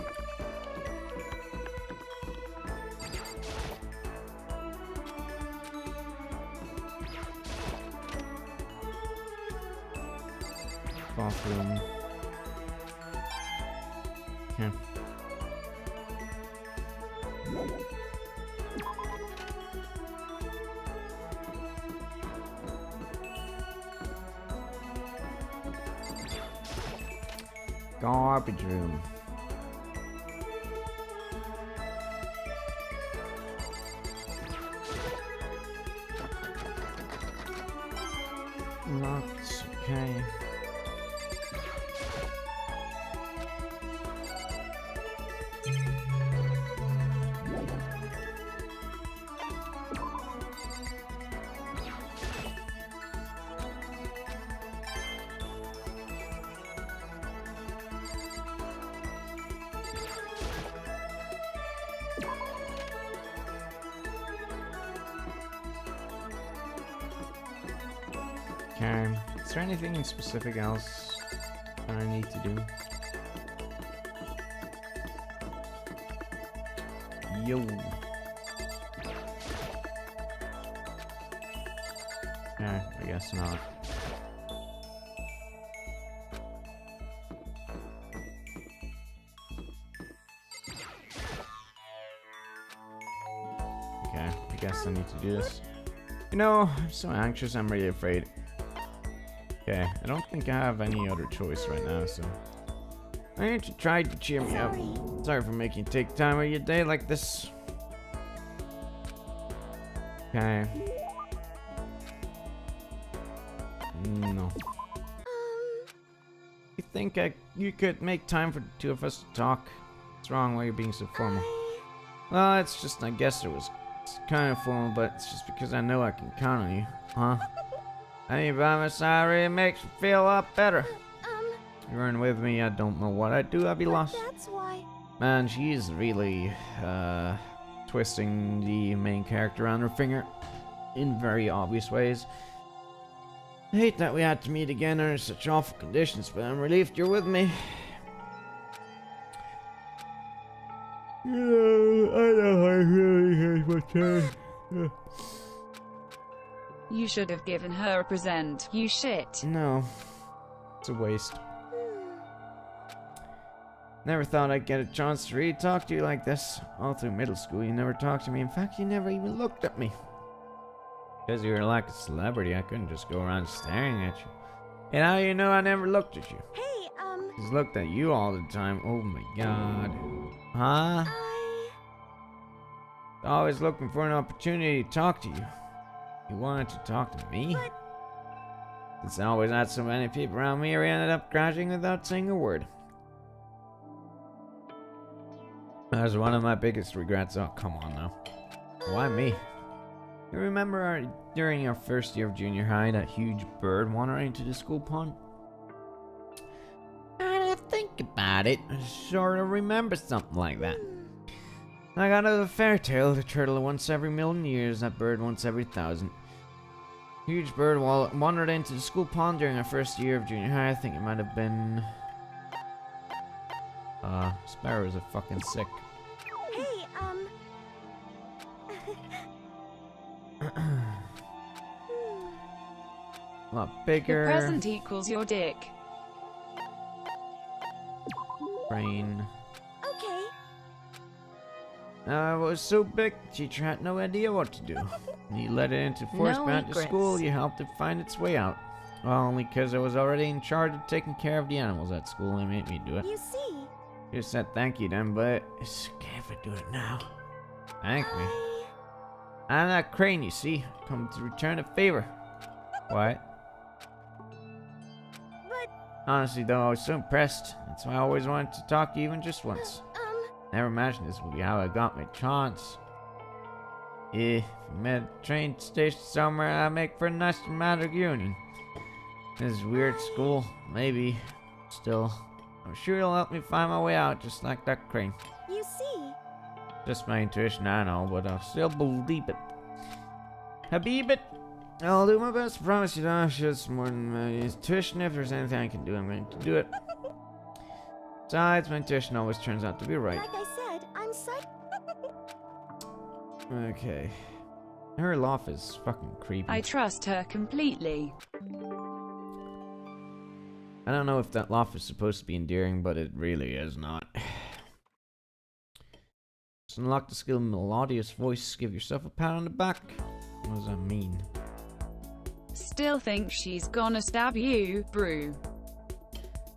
Bathroom. Okay. Garbage room. Locked, okay. Okay. Is there anything in specific else that I need to do? Yo. Okay, I guess not. Okay, I guess I need to do this. You know, I'm so anxious, I'm really afraid. Okay, I don't think I have any other choice right now, so I need to try to cheer me up. Sorry for making you take time out of your day like this. Okay. No. You think you could make time for the two of us to talk? What's wrong? Why are you being so formal? Well, it's just, I guess it's kind of formal, but it's just because I know I can count on you. Huh? Any by my side, it makes me feel a lot better. You weren't with me, I don't know what I'd do, I'd be lost. That's why. Man, she's really, twisting the main character on her finger in very obvious ways. I hate that we had to meet again under such awful conditions, but I'm relieved you're with me. Yeah, I know I really hate my turn. You should have given her a present, you shit. No, it's a waste. Never thought I'd get a chance to really talk to you like this. All through middle school, you never talked to me. In fact, you never even looked at me. Because you were like a celebrity, I couldn't just go around staring at you. And how do you know I never looked at you? Hey, Just looked at you all the time. Oh my god. Huh? Always looking for an opportunity to talk to you. You wanted to talk to me? Since I always had so many people around me, we ended up crashing without saying a word. That was one of my biggest regrets. Oh, come on now. Why me? You remember during our first year of junior high, that huge bird wandered into the school pond? I think about it. I sort of remember something like that. I got out of a fairy tale, the turtle once every million years, that bird once every 1,000. Huge bird wandered into the school pond during our first year of junior high. I think it might have been... sparrows are fucking sick. Hey, A lot bigger. The present equals your dick. Brain. Okay. It was so big, the teacher had no idea what to do. You let it into force No back to regrets. school, you helped it find its way out. Well, only because I was already in charge of taking care of the animals at school, they made me do it. You see. Just said thank you then, but it's okay if I do it now. Thank me. I'm that crane, you see. Come to return a favor. What? But, Honestly though, I was so impressed. That's why I always wanted to talk to you even just once. Never imagined this would be how I got my chance. If we met at a train station somewhere, I'd make for a nice dramatic reunion. This weird school, maybe. Still, I'm sure it'll help me find my way out, just like that crane. you see. Just my intuition, I know, but I'll still believe it. Habib it! I'll do my best, I promise you that. Just more than my intuition. If there's anything I can do, I'm going to do it. Besides, my intuition always turns out to be right. Like I said, I'm psych. Okay. Her laugh is fucking creepy. I trust her completely. I don't know if that laugh is supposed to be endearing, but it really is not. Just unlock the skill melodious voice. Give yourself a pat on the back. What does that mean? Still think she's gonna stab you, brew.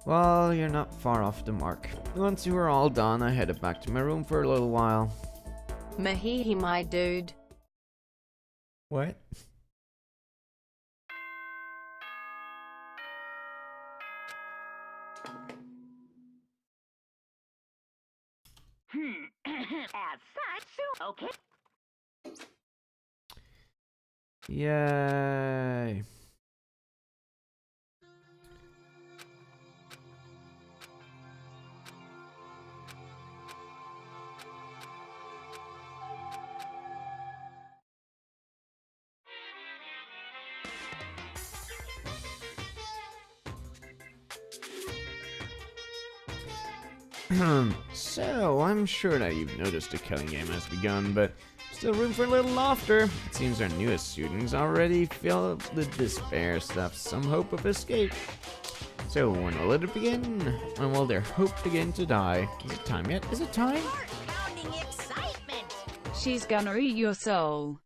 Well, you're not far off the mark. Once you were all done, I headed back to my room for a little while. Mahihi, my dude. What? As such, so okay. Yay. So, I'm sure that you've noticed the killing game has begun, but still room for a little laughter. It seems our newest students already feel the despair stuff, some hope of escape. So, when will it begin? When will their hope begin to die? Is it time yet? Is it time? Heart-pounding excitement! She's gonna eat your soul.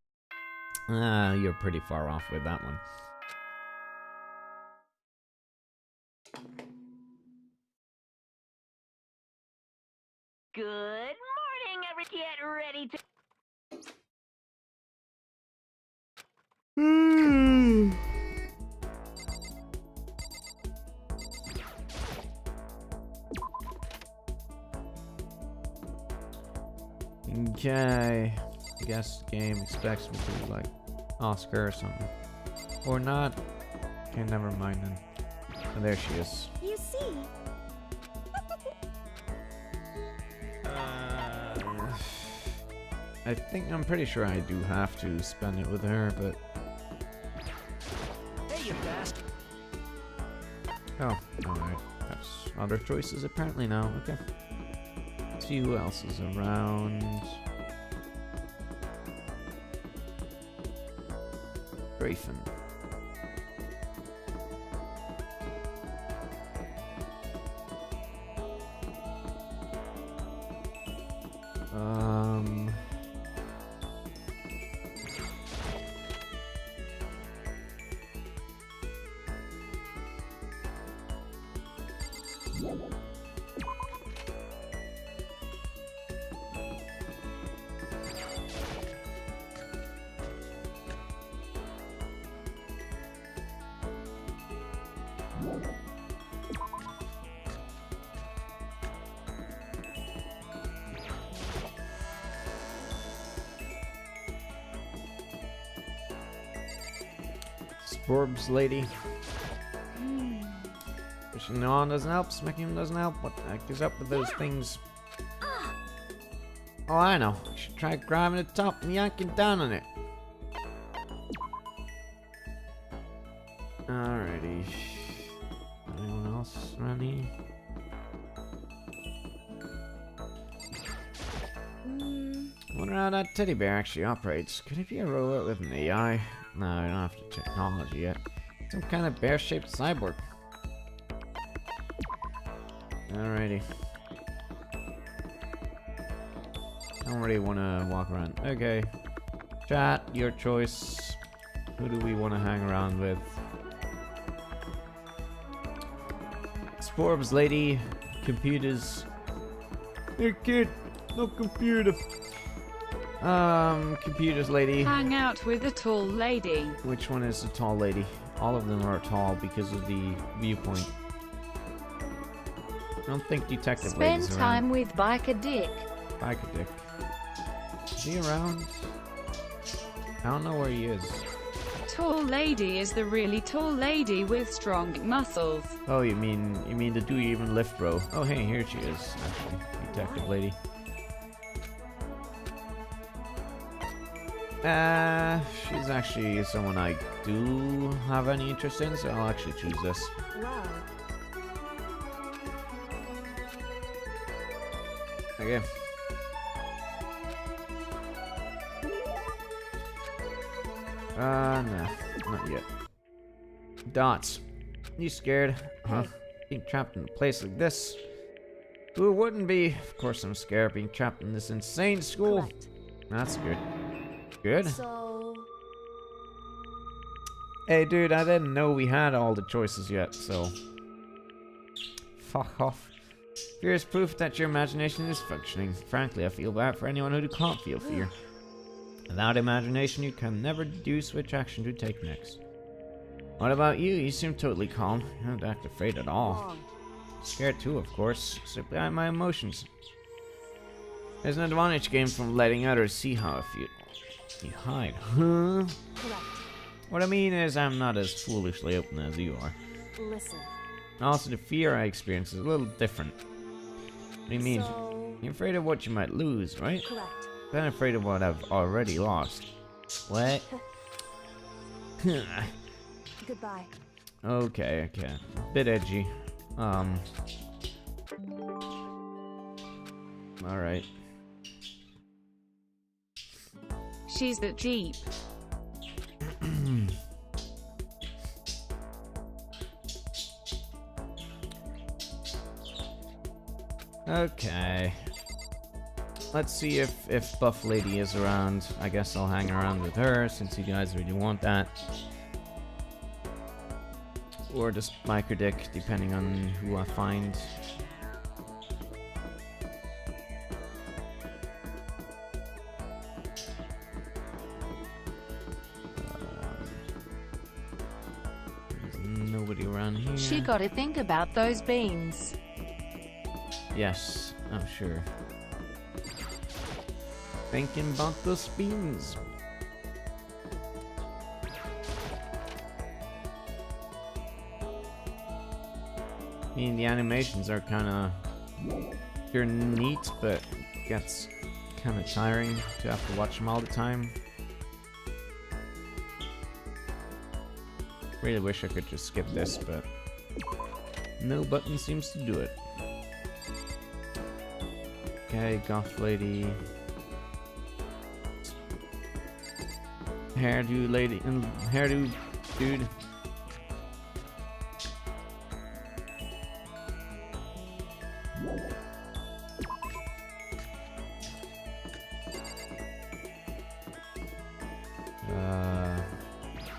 Ah, you're pretty far off with that one. Good morning, everyone. Get ready to... Okay. I guess the game expects me to, like, Oscar or something. Or not. Okay, never mind then. Oh, there she is. You see? I think I'm pretty sure I do have to spend it with her, but... Hey, you bastard! Oh, alright. That's other choices apparently now. Okay. Let's see who else is around. Grayfen. Sporbs lady. Pushing on doesn't help, smacking him doesn't help. What the heck is up with those things? Oh, I know. You should try grabbing the top and yanking down on it. Alrighty. Anyone else around here? Wonder how that teddy bear actually operates. Could it be a robot with an AI? No, I don't have the technology yet. Some kind of bear-shaped cyborg. Alrighty. I don't really want to walk around. Okay. Chat, your choice. Who do we want to hang around with? Sporbs lady. Computers. Hey kid, no computer. Computers lady. Hang out with the tall lady. Which one is the tall lady? All of them are tall because of the viewpoint. I don't think detective Spend lady's around. time with Biker Dick. Biker Dick. Is he around? I don't know where he is. Tall lady is the really tall lady with strong muscles. Oh, you mean the do you even lift bro? Oh, hey, here she is. Actually, detective lady. She's actually someone I do have any interest in, so I'll actually choose this. Wow. Okay. No, not yet. Dots. You scared? Huh? Being trapped in a place like this? Who wouldn't be? Of course I'm scared being trapped in this insane school. Correct. That's good. Good. So, Hey dude, I didn't know we had all the choices yet, so... Fuck off. Fear is proof that your imagination is functioning. Frankly, I feel bad for anyone who can't feel fear. Without imagination, you can never deduce which action to take next. What about you? You seem totally calm. You don't act afraid at all. wrong. Scared too, of course. Simply hide my emotions. There's an advantage gained from letting others see how I feel. You hide, huh? Correct. What I mean is I'm not as foolishly open as you are. Listen. Also, the fear I experience is a little different. What do you mean? So, You're afraid of what you might lose, right? correct. Then I'm afraid of what I've already lost. What? Goodbye. Okay. Bit edgy. Alright. She's the Jeep. Okay. Let's see if Buff Lady is around. I guess I'll hang around with her since you guys really want that. Or just Biker Dick, depending on who I find. There's nobody around here. She gotta think about those beans. Yes, I'm sure. Thinking about those beans. I mean, the animations are kind of... They're neat, but it gets kind of tiring to have to watch them all the time. Really wish I could just skip this, but no button seems to do it. Okay, goth lady. Hairdo lady, hairdo dude.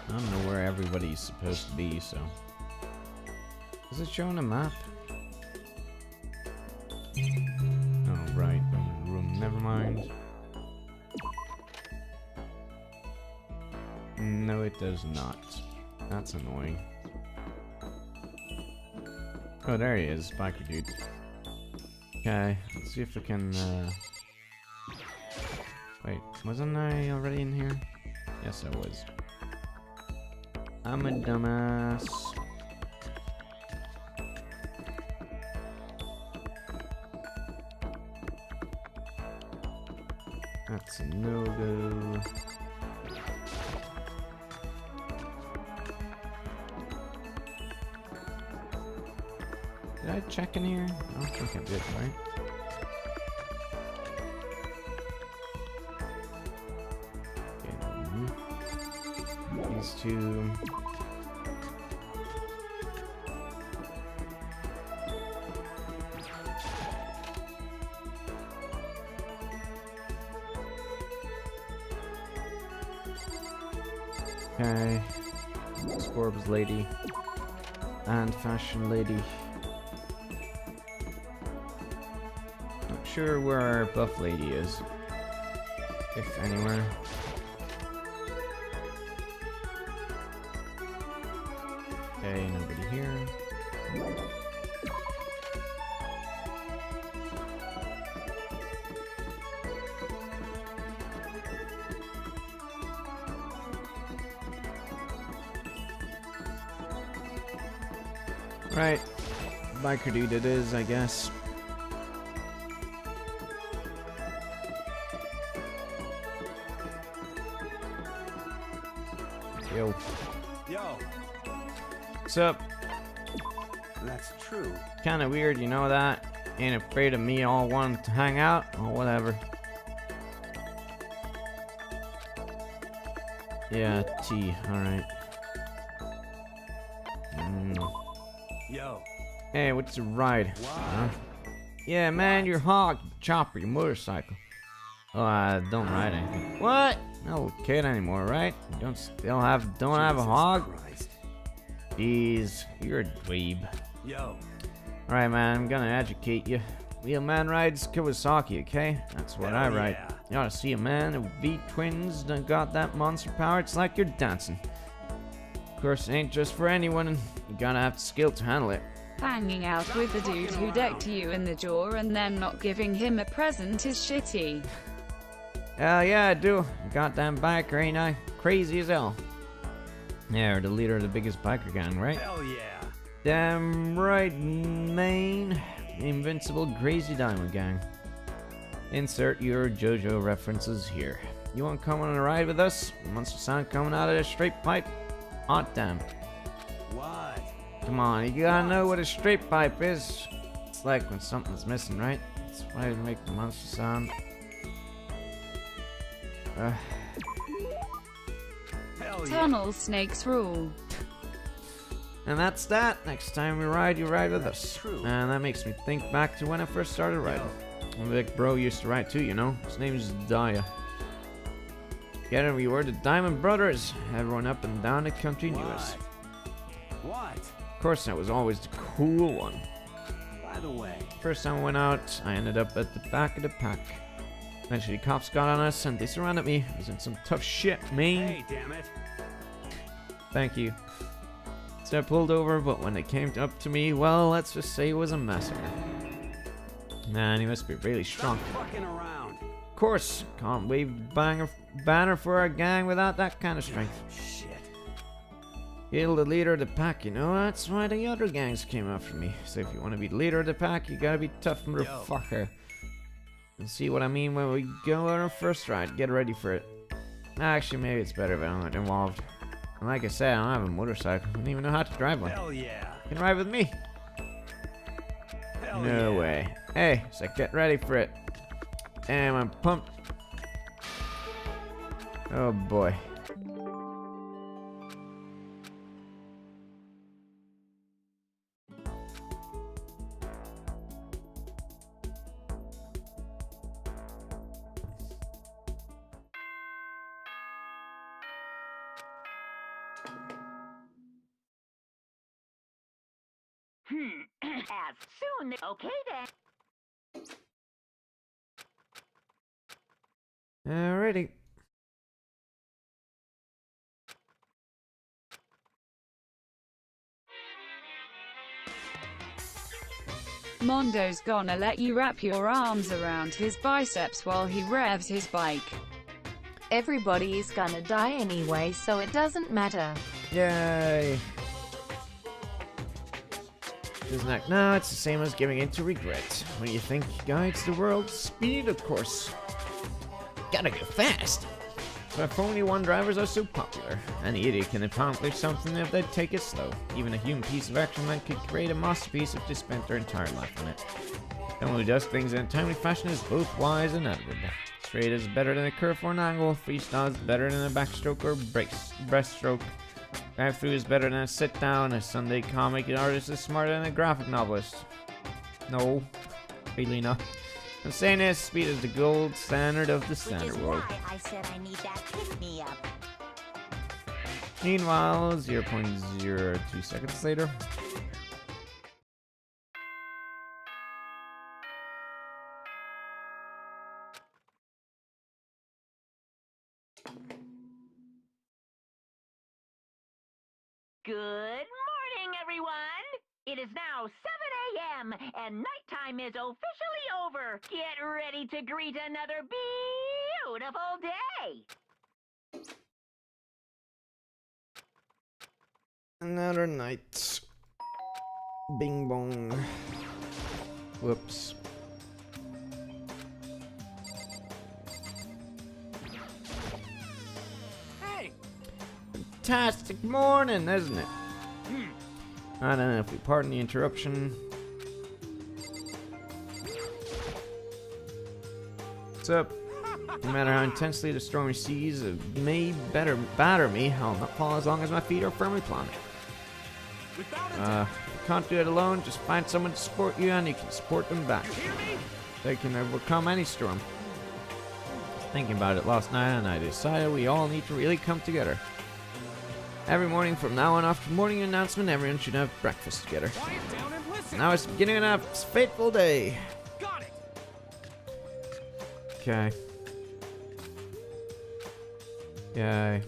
I don't know where everybody's supposed to be, so. Is it showing a map? Oh, right, room, never mind. No, it does not. That's annoying. Oh, there he is, biker dude. Okay, let's see if I can, Wait, wasn't I already in here? Yes, I was. I'm a dumbass. That's a no-go. Did I check in here? I don't think I did, right? Okay, these two. Okay, Scorbs lady and fashion lady. Not sure where our buff lady is, if anywhere. Okay, nobody here. Right, biker dude it is, I guess. Yo. Yo. What's up? That's true. Kinda weird, you know that? Ain't afraid of me all wanting to hang out or whatever. Yeah, T, alright. Yo. Hey, what's the ride? Huh? Yeah, man, your hog, chopper, your motorcycle. Oh, I don't ride anything. What? No kid anymore, right? You don't have a hog? Christ. Jeez, you're a dweeb. Yo. Alright, man, I'm gonna educate you. Wheelman rides Kawasaki, okay? That's what I ride. Yeah. You ought to see a man who beat twins and got that monster power. It's like you're dancing. Of course, it ain't just for anyone, and you gotta have the skill to handle it. Hanging out with the dude who decked you in the jaw and then not giving him a present is shitty. Hell yeah, I do. Goddamn biker, ain't I? Crazy as hell. Yeah, you're the leader of the biggest biker gang, right? Hell yeah. Damn right, main. Invincible Crazy Diamond Gang. Insert your JoJo references here. You want to come on a ride with us? Monster sound coming out of a straight pipe? Hot damn. What? Come on, you gotta know what a straight pipe is. It's like when something's missing, right? That's why they make the monster sound. Hell yeah. Tunnel snakes rule. And that's that. Next time we ride, you ride with That's us. true. And that makes me think back to when I first started riding. My big bro used to ride too, you know. His name is Daya. Together we were the Diamond Brothers. Everyone up and down the country knew us. What? Of course, I was always the cool one. By the way. First time I went out, I ended up at the back of the pack. Eventually, cops got on us and they surrounded me. I was in some tough shit, man. Hey, damn it. Thank you. So I pulled over, but when they came up to me, well, let's just say it was a massacre. Man, he must be really strong. Stop fucking around. Of course, can't wave banner for our gang without that kind of strength. Shit. Kill the leader of the pack, you know? That's why the other gangs came after me. So if you want to be the leader of the pack, you gotta be tough, motherfucker. And see what I mean when we go on our first ride. Get ready for it. Actually, maybe it's better if I don't get involved. And like I said, I don't have a motorcycle. I don't even know how to drive one. Hell yeah. You can ride with me. Hell No yeah. way. Hey, so get ready for it. Damn, I'm pumped. Oh boy. As soon as... Okay, then. Alrighty. Mondo's gonna let you wrap your arms around his biceps while he revs his bike. Everybody is gonna die anyway, so it doesn't matter. Yay. Isn't that? No, it's the same as giving in to regret. When you think guides the world, speed, of course. Gotta go fast. But Formula 1 drivers are so popular. Any idiot can accomplish something if they take it slow. Even a human piece of action man could create a masterpiece if they spent their entire life on it. Someone who does things in a timely fashion is both wise and admirable. Straight is better than a curve or an angle. Freestyle is better than a backstroke or breaststroke. Drive-through is better than a sit-down. A Sunday comic artist is smarter than a graphic novelist. No, really not. I'm saying this, speed is the gold standard of the standard world. Which is why I said I need that pick-me-up. Meanwhile, 0.02 seconds later. Good morning, everyone! It is now 7 a.m. and nighttime is officially over. Get ready to greet another beautiful day! Another night. Bing bong. Whoops. Hey! Fantastic morning, isn't it? I don't know if we pardon the interruption. What's up? No matter how intensely the stormy seas may batter me, I'll not fall as long as my feet are firmly planted. Without a If doubt. you can't do it alone, just find someone to support you and you can support them back. You hear me? They can overcome any storm. I was thinking about it last night and I decided we all need to really come together. Every morning from now on, after morning announcement, everyone should have breakfast together. Quiet down and listen. Now it's the beginning of a fateful day. Got it. Okay. Yay.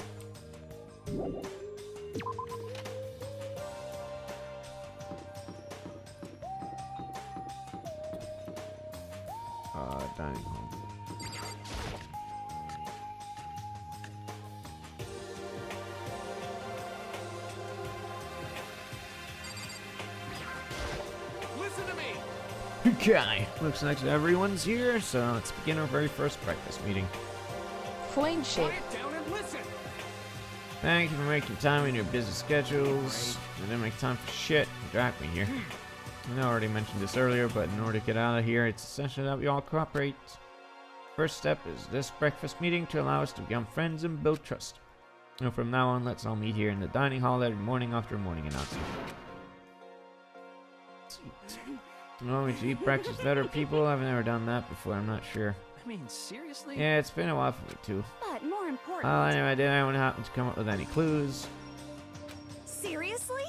Dining hall. Listen to me. Okay. Looks like everyone's here, so let's begin our very first breakfast meeting. Friendship. Quiet down and listen. Thank you for making time in your busy schedules. I didn't make time for shit. You dragged me here. I know I already mentioned this earlier, but in order to get out of here, it's essential that we all cooperate. First step is this breakfast meeting to allow us to become friends and build trust. And from now on, let's all meet here in the dining hall every morning after morning announcement. Want me to eat breakfast with other people? I've never done that before, I'm not sure. I mean, seriously? Yeah, it's been a while for me too. But more important... Anyway, did anyone happen to come up with any clues? Seriously?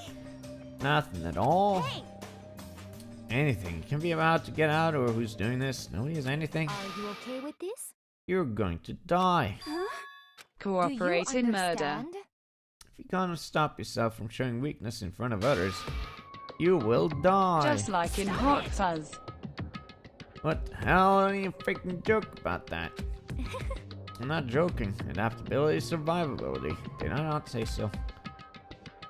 Nothing at all? Hey! Anything. Can be about to get out or who's doing this. Nobody has anything. Are you okay with this? You're going to die. Huh? Cooperate Do you in murder. understand? If you can't stop yourself from showing weakness in front of others, you will die. Just like in Hot Fuzz. What the hell are you freaking joke about that? I'm not joking. Adaptability, survivability. Did I not say so?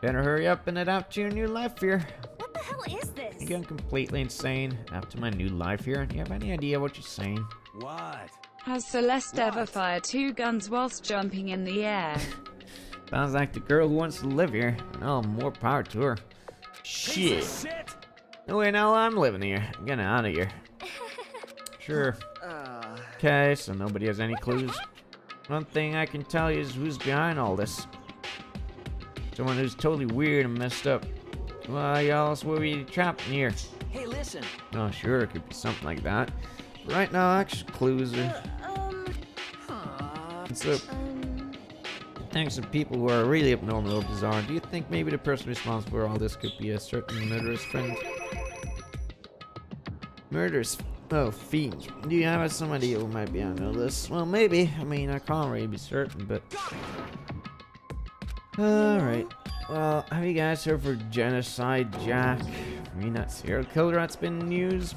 Better hurry up and adapt to your new life here. What the hell is this? You're going completely insane. Adapt to my new life here. Do you have any idea what you're saying? What? Has Celeste ever fired 2 guns whilst jumping in the air? Sounds like the girl who wants to live here. Oh, more power to her. Shit. No way, now I'm living here. I'm getting out of here. Sure. Okay, so nobody has any clues. One thing I can tell you is who's behind all this. Someone who's totally weird and messed up. Why else would we be trapped in here? Hey, listen. Oh, sure, it could be something like that. But right now, actual clues are... So, thanks to people who are really abnormal or bizarre, do you think maybe the person responsible for all this could be a certain murderous friend? Murderous... Oh, fiend. Do you have some idea who might be on all this? Well, maybe. I mean, I can't really be certain, but... Alright. Well, have you guys heard for Genocide Jack? I mean, that serial killer that's been in the news?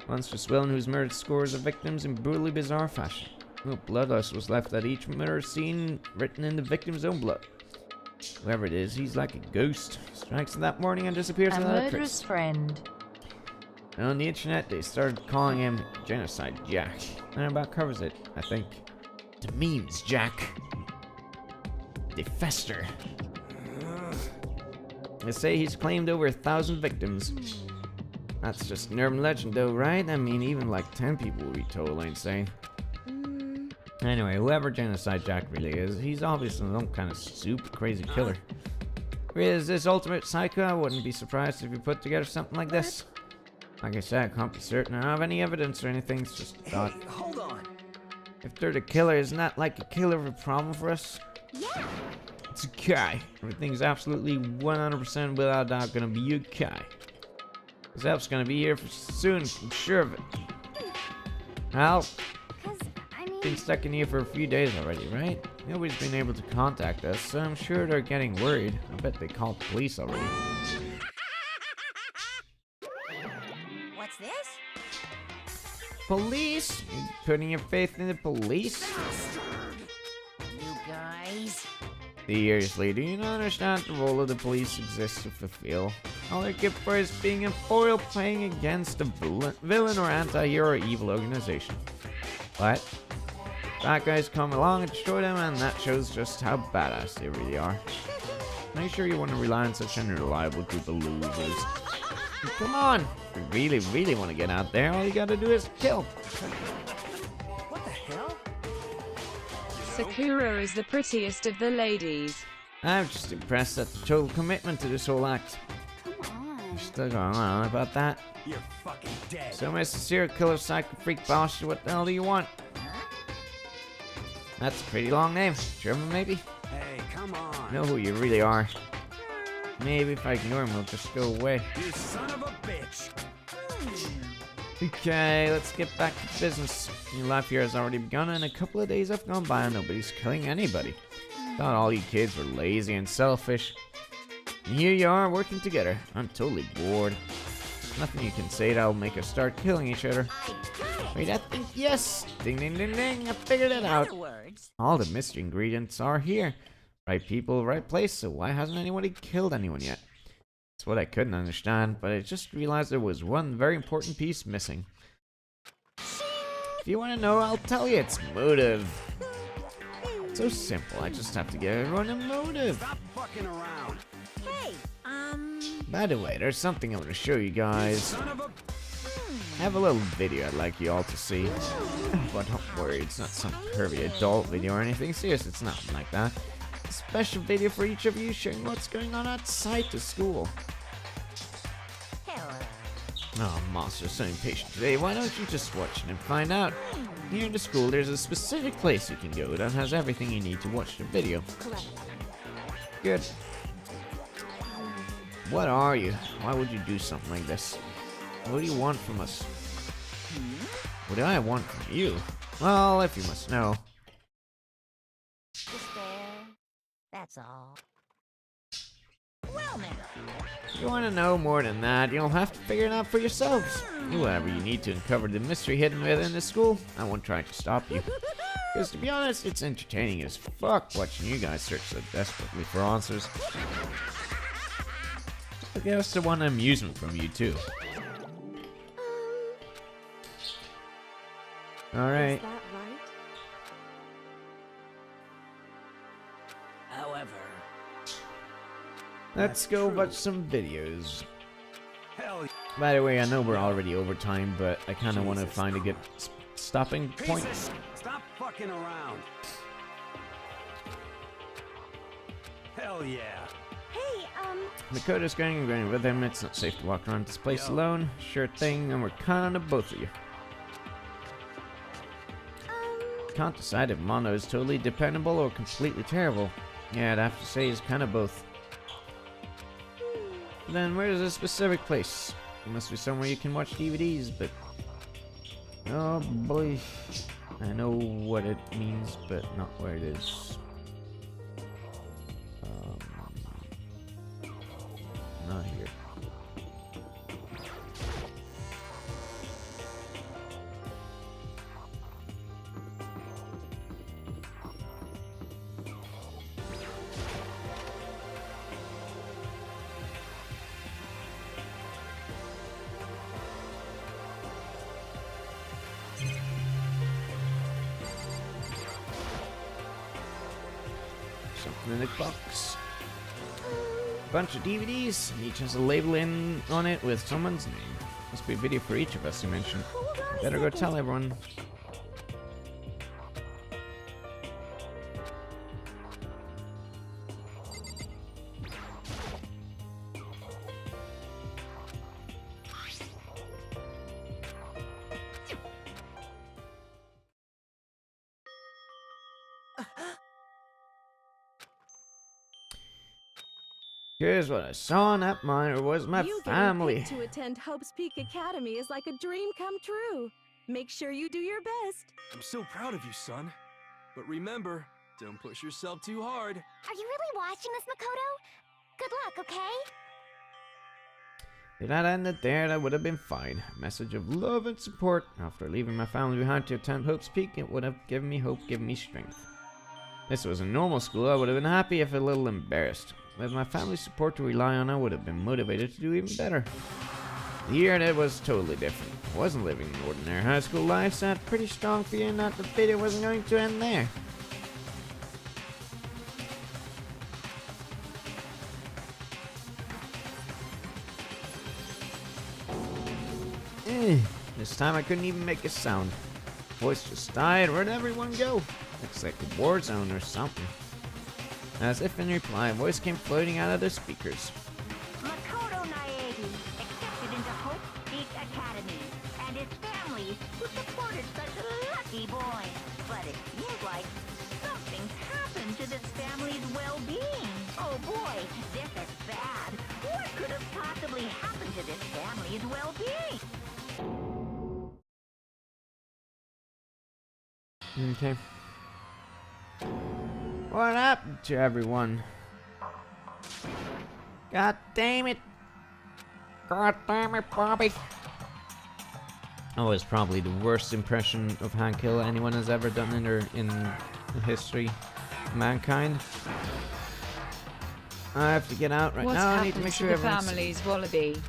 Monstrous villain who's murdered scores of victims in brutally bizarre fashion. No bloodlust was left at each murder scene, written in the victim's own blood. Whoever it is, he's like a ghost. Strikes that morning and disappears A without a murderous trace. friend. On the internet, they started calling him Genocide Jack. And about covers it, I think. The memes, Jack. They fester. They say he's claimed over 1,000 victims. That's just an urban legend though, right? I mean, even like 10 people would be totally insane. Anyway, whoever Genocide Jack really is, he's obviously some kind of super crazy killer. If he is this ultimate psycho, I wouldn't be surprised if he put together something like this. Like I said, I can't be certain I don't have any evidence or anything, it's just a thought. Hey, hold on. If they're the killer, isn't that like a killer of a problem for us? Yeah. It's okay. Everything's absolutely 100% without doubt gonna be okay. This help's gonna be here for soon, I'm sure of it. Well, been stuck in here for a few days already, right? Nobody's been able to contact us, so I'm sure they're getting worried. I bet they called the police already. What's this? Police? You putting your faith in the police? You guys? Seriously, do you not understand the role of the police exists to fulfill? All they're good for is being a foil playing against a villain or anti-hero or evil organization. But bad guys come along and destroy them, and that shows just how badass they really are. Make sure you want to rely on such an unreliable group of losers. Come on! If you really want to get out there, all you gotta do is kill. What the hell? Sakura is the prettiest of the ladies. I'm just impressed at the total commitment to this whole act. You're still going on about that? You're fucking dead. So, Mr. Serial Killer Psycho Freak Bastard, what the hell do you want? That's a pretty long name. German, maybe? Hey, come on. Know who you really are. Maybe if I ignore him, we'll just go away. You son of a bitch. Okay, let's get back to business. Your life here has already begun, and a couple of days have gone by and nobody's killing anybody. Thought all you kids were lazy and selfish. And here you are, working together. I'm totally bored. Nothing you can say that'll make us start killing each other. Wait, I think yes! Ding ding ding ding, I figured it out. All the mystery ingredients are here. Right people, right place, so why hasn't anybody killed anyone yet? That's what I couldn't understand, but I just realized there was one very important piece missing. If you want to know, I'll tell you, it's motive. It's so simple, I just have to give everyone a motive. Stop fucking around. Hey, By the way, there's something I want to show you guys. Son of a... I have a little video I'd like you all to see. But don't worry, it's not some pervy adult video or anything. Seriously, it's nothing like that. A special video for each of you showing what's going on outside the school. Oh, Monster's so impatient today. Why don't you just watch it and find out? Here in the school, there's a specific place you can go that has everything you need to watch the video. Good. What are you? Why would you do something like this? What do you want from us? What do I want from you? Well, if you must know. That's all. Well, now. If you want to know more than that, you'll have to figure it out for yourselves. Do whatever you need to uncover the mystery hidden within the school. I won't try to stop you. Because to be honest, it's entertaining as fuck watching you guys search so desperately for answers. I guess I want amusement from you too. Alright. Is that right? However, Let's go watch some videos. Hell, By the way, I know we're already over time, but I kind of want to find a good stopping point. piece of stop fucking around. Hell yeah. Hey, Makoto's going, I'm going with him. It's not safe to walk around this place alone. Sure thing, and we're counting on both of you. Can't decide if Mono is totally dependable or completely terrible. Yeah, I'd have to say he's kind of both. Then where's a specific place? There must be somewhere you can watch DVDs, but... Oh boy. I know what it means, but not where it is. Not here. Something in the box. Bunch of DVDs, and each has a label on it with someone's name. Must be a video for each of us, you mentioned. Better go tell everyone. Here's what I saw on that monitor was my family. To attend Hope's Peak Academy is like a dream come true. Make sure you do your best. I'm so proud of you, son. But remember, don't push yourself too hard. Are you really watching this, Makoto? Good luck, okay? If that ended there, that would have been fine. A message of love and support. After leaving my family behind to attend Hope's Peak, it would have given me hope, given me strength. If this was a normal school, I would have been happy if a little embarrassed. With my family's support to rely on, I would have been motivated to do even better. The year that was totally different. I wasn't living an ordinary high school life, so I had a pretty strong feeling that the video wasn't going to end there. This time I couldn't even make a sound. Voice just died. Where'd everyone go? Looks like a war zone or something. As if in reply, a voice came floating out of the speakers. Makoto Naegi, accepted into Hope Peak Academy, and his family, who supported such a lucky boy. But it seems like something's happened to this family's well-being. Oh boy, this is bad. What could have possibly happened to this family's well-being? Okay. What happened to everyone? God damn it! God damn it, Bobby! Oh, it's probably the worst impression of Hank Hill anyone has ever done in the history of mankind. I have to get out right now. I need to make sure the everyone's family's wallaby?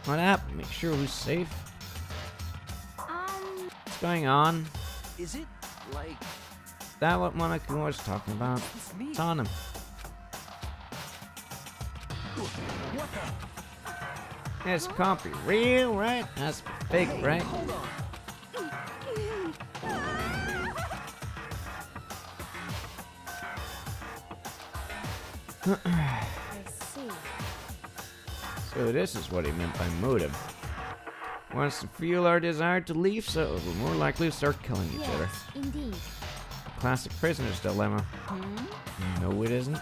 What happened? Make sure who's safe. What's going on? is it like Is that what Monica was talking about? It's on him. what the? This can't be real, right? That's fake, right? Hold on. I see. So this is what he meant by motive. Wants to fuel our desire to leave, so we're more likely to start killing each other. Yes, indeed. Classic prisoner's dilemma. No, it isn't.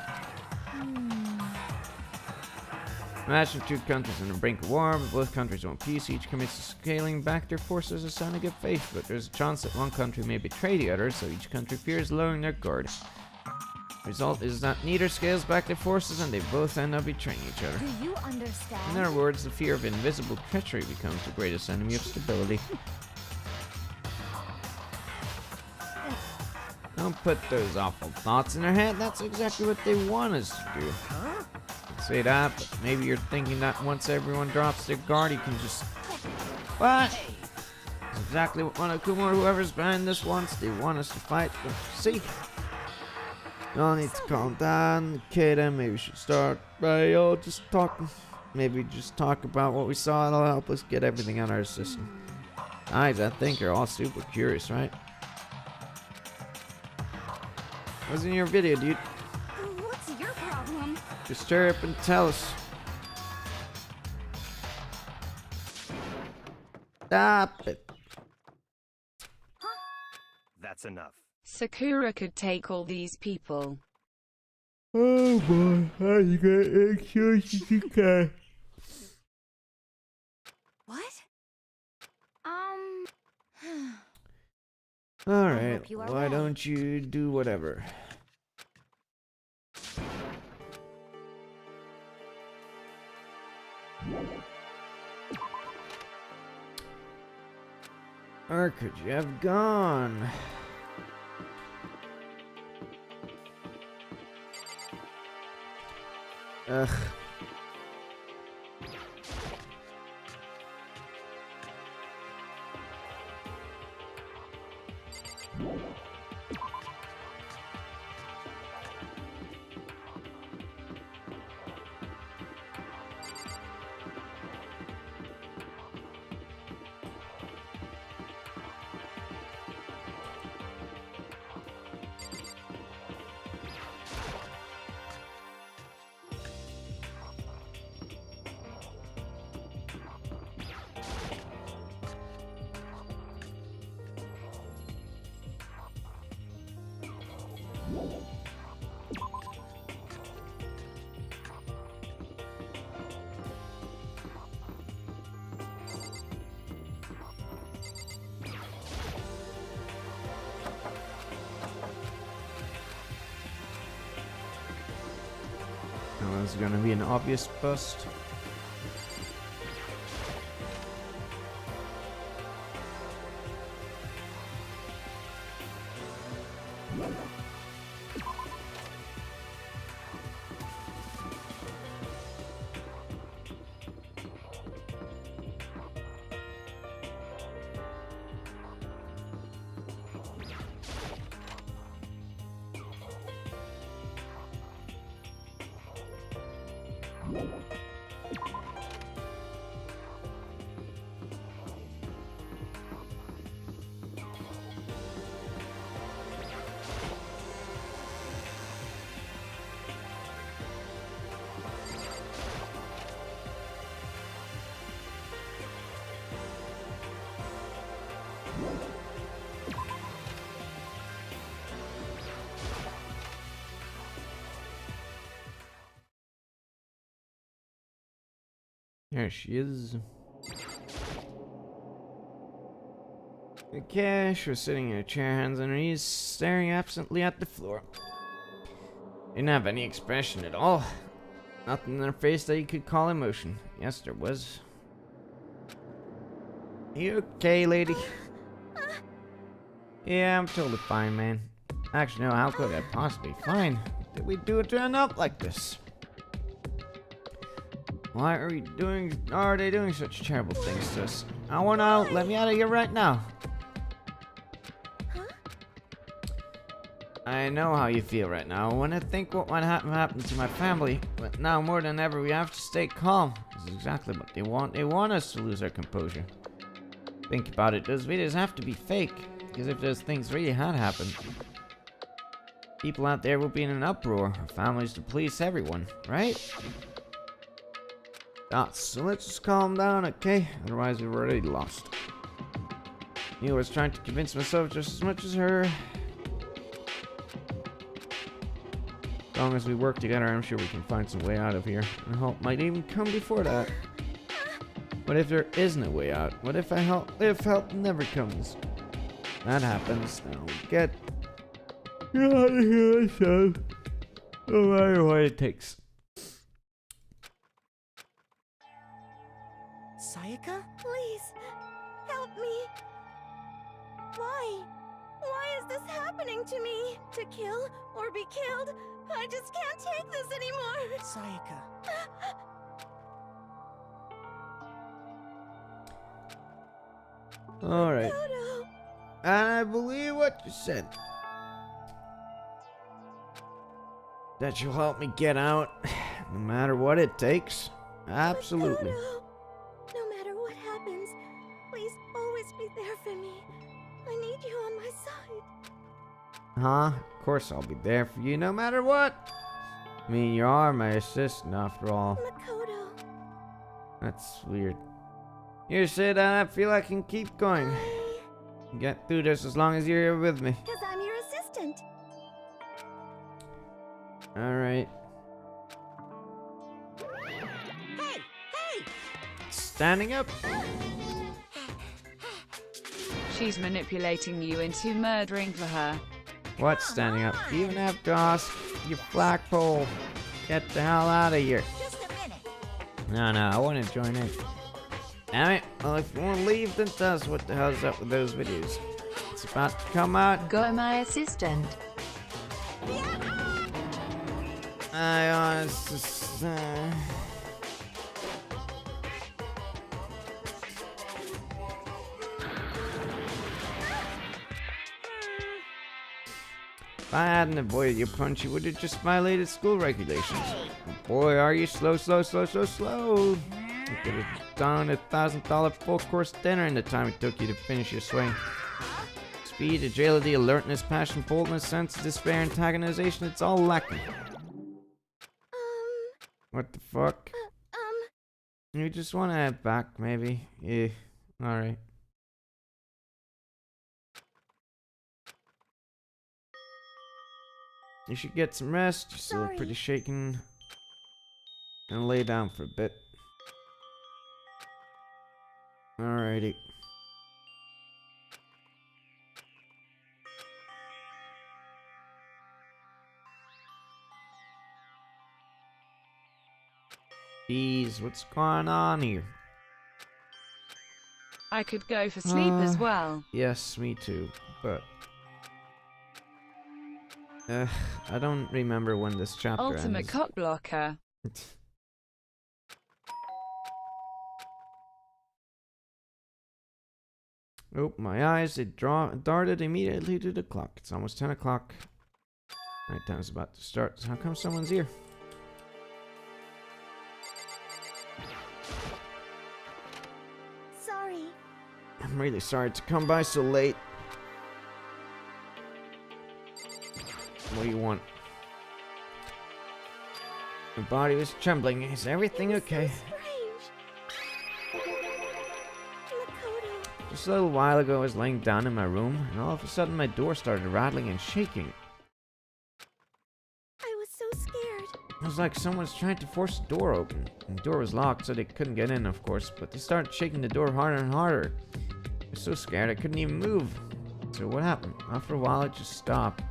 Imagine two countries on the brink of war, but both countries want peace. Each commits to scaling back their forces as a sign of good faith, but there's a chance that one country may betray the other, so each country fears lowering their guard. Result is that neither scales back their forces and they both end up betraying each other. Do you understand? In other words, the fear of invisible treachery becomes the greatest enemy of stability. Don't put those awful thoughts in their head. That's exactly what they want us to do. Say that, but maybe you're thinking that once everyone drops their guard, you can just... What? That's exactly what Monokuma or whoever's behind this wants. They want us to fight. But see? You all need to calm down. Okay, then maybe we should start by all just talking. Maybe just talk about what we saw. It'll help us get everything out of our system. Guys, I think you're all super curious, right? What's in your video, dude? What's your problem? Just hurry up and tell us. Stop it. That's enough. Sakura could take all these people. Oh boy, how you gonna make sure you can? What? Alright, you are why right. don't you do whatever? Or could you have gone? Ugh. Now, this is gonna be an obvious bust. There she is. Okay, she was sitting in a chair, hands on her knees, staring absently at the floor. Didn't have any expression at all. Nothing in her face that you could call emotion. Yes, there was. You okay, lady? Yeah, I'm totally fine, man. Actually, no, how could I possibly be fine? Did we do it to end up like this? Why are they doing such terrible things to us? I want out. Let me out of here right now. I know how you feel right now. When I think what might happen to my family, but now more than ever we have to stay calm. This is exactly what they want. They want us to lose our composure. Think about it. Those videos have to be fake. Because if those things really had happened, people out there will be in an uproar. Our families, the police, everyone, right? So let's just calm down, okay? Otherwise we've already lost. I was trying to convince myself just as much as her. As long as we work together, I'm sure we can find some way out of here. And help might even come before that. What if there isn't a way out? What if help never comes? That happens, then we'll get out of here ourselves. No matter what it takes. Sayaka? Please, help me. Why? Why is this happening to me? To kill or be killed? I just can't take this anymore. Sayaka. Alright. Makoto. And I believe what you said. That you'll help me get out, no matter what it takes. Absolutely. Makoto. No matter what happens, please always be there for me. I need you on my side. Huh? Of course I'll be there for you no matter what. I mean, you are my assistant after all. Makoto. That's weird. You said I feel I can keep going. Get through this as long as you're here with me. Because I'm your assistant. Alright. Hey! Hey! Standing up. She's manipulating you into murdering for her. What's standing up? You even have to ask your flagpole. Get the hell out of here. Just a minute. No, I want to join in. Damn it. Well, if you want to leave, then tell us what the hell's up with those videos. It's about to come out. Go, my assistant. I honestly... If I hadn't avoided your punch, you would have just violated school regulations. Boy, are you slow. You could have done a $1,000 full-course dinner in the time it took you to finish your swing. Speed, agility, alertness, passion, boldness, sense, despair, antagonization, it's all lacking. What the fuck? You just want to head back, maybe? Yeah, alright. You should get some rest. You still look pretty shaken. And lay down for a bit. Alrighty. Jeez, what's going on here? I could go for sleep as well. Yes, me too, but... I don't remember when this chapter Ultimate ends. cock blocker. Oh, my eyes, they darted immediately to the clock. It's almost 10 o'clock. Night time's about to start. So how come someone's here? Sorry. I'm really sorry to come by so late. What do you want? My body was trembling. Is everything okay? Just a little while ago I was laying down in my room, and all of a sudden my door started rattling and shaking. I was so scared. It was like someone was trying to force the door open. And the door was locked, so they couldn't get in, of course, but they started shaking the door harder and harder. I was so scared I couldn't even move. So what happened? After a while it just stopped.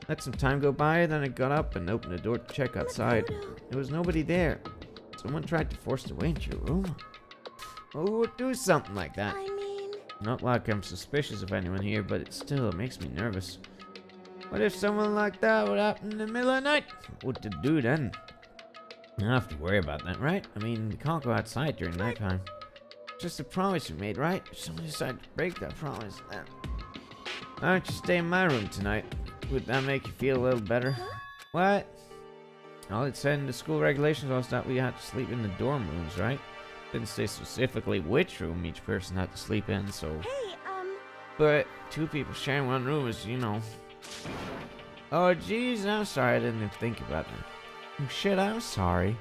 Let some time go by, then I got up and opened the door to check outside. There was nobody there. Someone tried to force their way into your room. Who would do something like that? I mean... Not like I'm suspicious of anyone here, but it still makes me nervous. What if someone like that would happen in the middle of the night? What to do then? I don't have to worry about that, right? I mean, we can't go outside during nighttime. Just a promise we made, right? If someone decided to break that promise, then... Why don't you stay in my room tonight? Would that make you feel a little better? What? All it said in the school regulations was that we had to sleep in the dorm rooms, right? Didn't say specifically which room each person had to sleep in, so... Hey, But two people sharing one room is, you know... Oh, jeez, I'm sorry I didn't even think about that. Oh, shit, I'm sorry.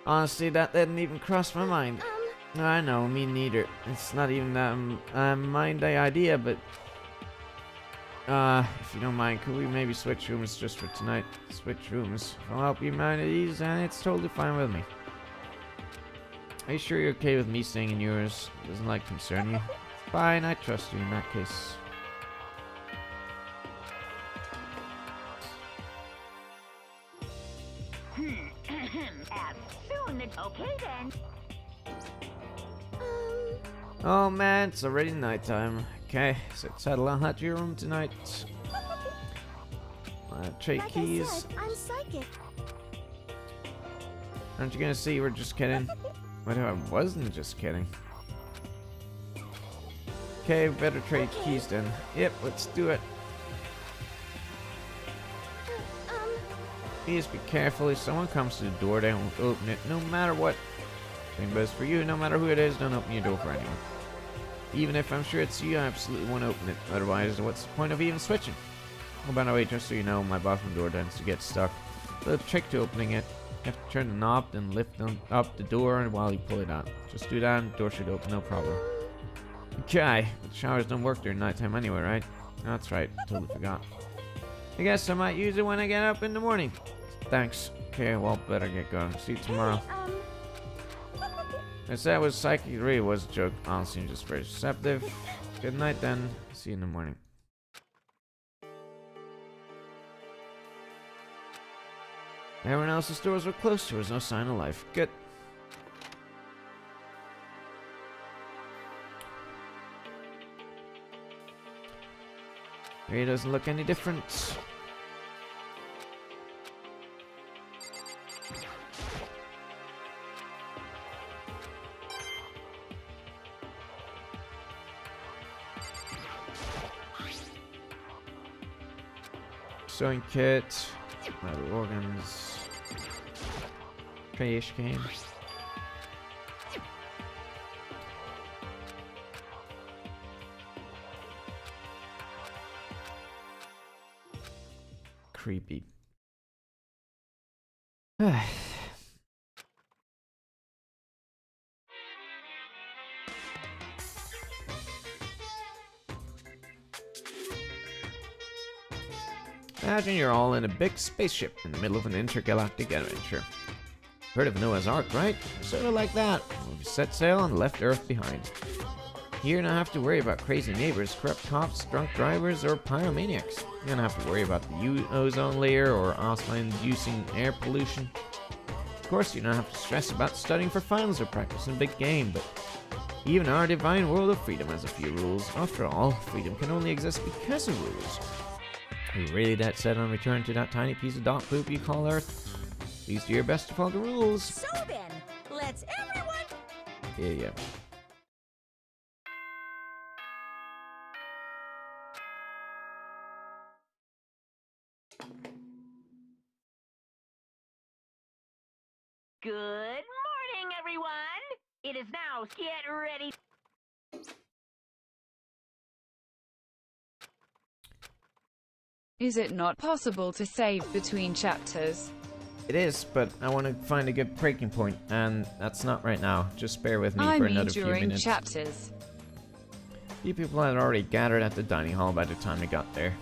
Honestly, that didn't even cross my mind. I know, me neither. It's not even that I mind the idea, but... if you don't mind, could we maybe switch rooms just for tonight? Switch rooms. If I'll help you mind at ease, and it's totally fine with me. Are you sure you're okay with me staying in yours? Doesn't like concern you? Fine, I trust you in that case. As soon as... Okay then. Oh man, it's already nighttime. Okay, so settle on at your room tonight. Trade Like keys. I said, I'm psychic. Aren't you gonna see we're just kidding? What if I wasn't just kidding? Okay, better trade keys then. Yep, let's do it. Please be careful. If someone comes to the door, don't open it, no matter what. Same goes for you. No matter who it is, don't open your door for anyone. Even if I'm sure it's you, I absolutely won't open it. Otherwise, what's the point of even switching? Oh, by the way, just so you know, my bathroom door tends to get stuck. The trick to opening it, you have to turn the knob and lift up the door while you pull it out. Just do that and the door should open, no problem. Okay, but showers don't work during nighttime anyway, right? That's right, totally forgot. I guess I might use it when I get up in the morning. Thanks. Okay, well, better get going. See you tomorrow. I said it was psychic, it really was a joke. Honestly, I'm just very receptive. Good night then. See you in the morning. Everyone else's doors were closed. There was no sign of life. Good. He doesn't look any different. Sewing kit, vital organs, trash can. Creepy. Imagine you're all in a big spaceship in the middle of an intergalactic adventure. Heard of Noah's Ark, right? Sort of like that. We set sail and left Earth behind. You don't have to worry about crazy neighbors, corrupt cops, drunk drivers, or pyromaniacs. You don't have to worry about the ozone layer or asthma-inducing air pollution. Of course, you don't have to stress about studying for finals or practicing big game, but even our divine world of freedom has a few rules. After all, freedom can only exist because of rules. Are you really that set on return to that tiny piece of dog poop you call Earth? Please do your best to follow the rules. So then, let's everyone... Yeah. Good morning, everyone! It is now get ready. Is it not possible to save between chapters? It is, but I want to find a good breaking point, and that's not right now. Just bear with me for another few during minutes. chapters. Few people had already gathered at the dining hall by the time we got there.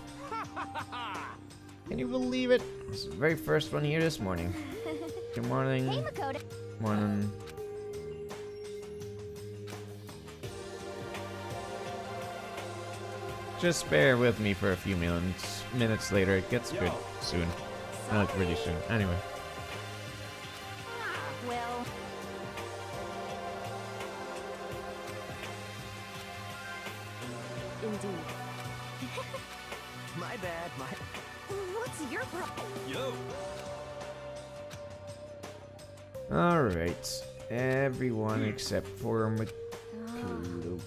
Can you believe it? It's the very first one here this morning. Good morning. Hey, Makoto. Morning. Just bear with me for a few minutes later. It gets good soon. Not really soon. Anyway. Well... Indeed. My bad, What's your problem? Yo! Alright. Everyone except for Makoto.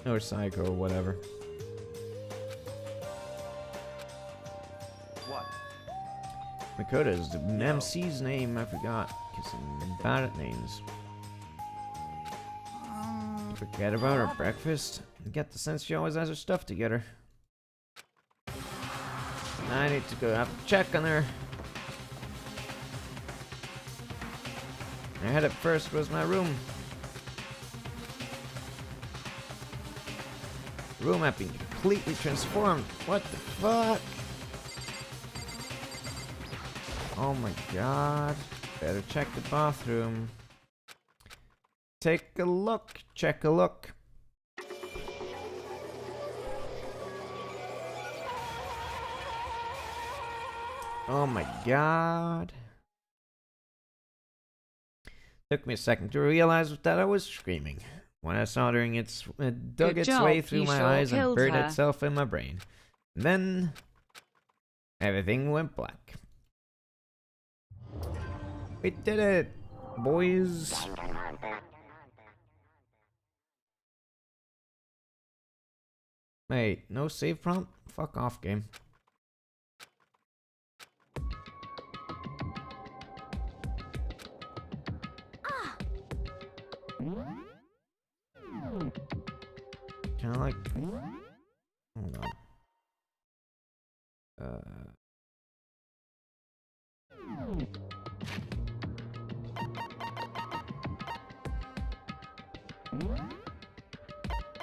Or Psycho or whatever. What? Makoto is the MC's name, I forgot. Because I'm bad at names. Forget about her breakfast. I get the sense she always has her stuff together. I need to go have a check on her. I had it first was my room. Room had been completely transformed. What the fuck? Oh my god. Better check the bathroom. Take a look. Check a look. Oh my god. Took me a second to realize that I was screaming. When I soldering, it dug Good its job, way through you my sure eyes and killed buried her. itself in my brain. And then everything went black. We did it, boys. Wait, no save prompt? Fuck off, game. Kinda like... Hold on.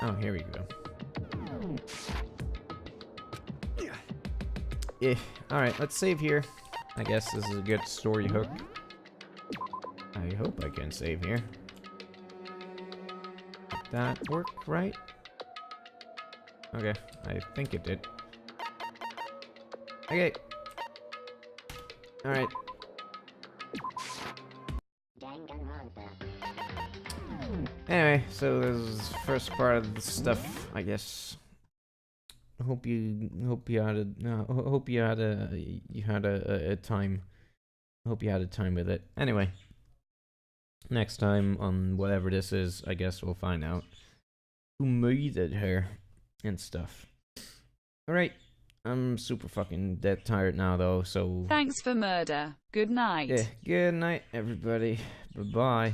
Oh, here we go. Yeah, alright, let's save here. I guess this is a good story hook. I hope I can save here. Did that work right? Okay, I think it did. Okay. Alright. Anyway, so this is the first part of the stuff, I guess. Hope you had a time. Hope you had a time with it. Anyway, next time on whatever this is, I guess we'll find out who murdered her and stuff. Alright, I'm super fucking dead tired now though, so... Thanks for murder. Good night. Yeah, good night everybody. Bye-bye.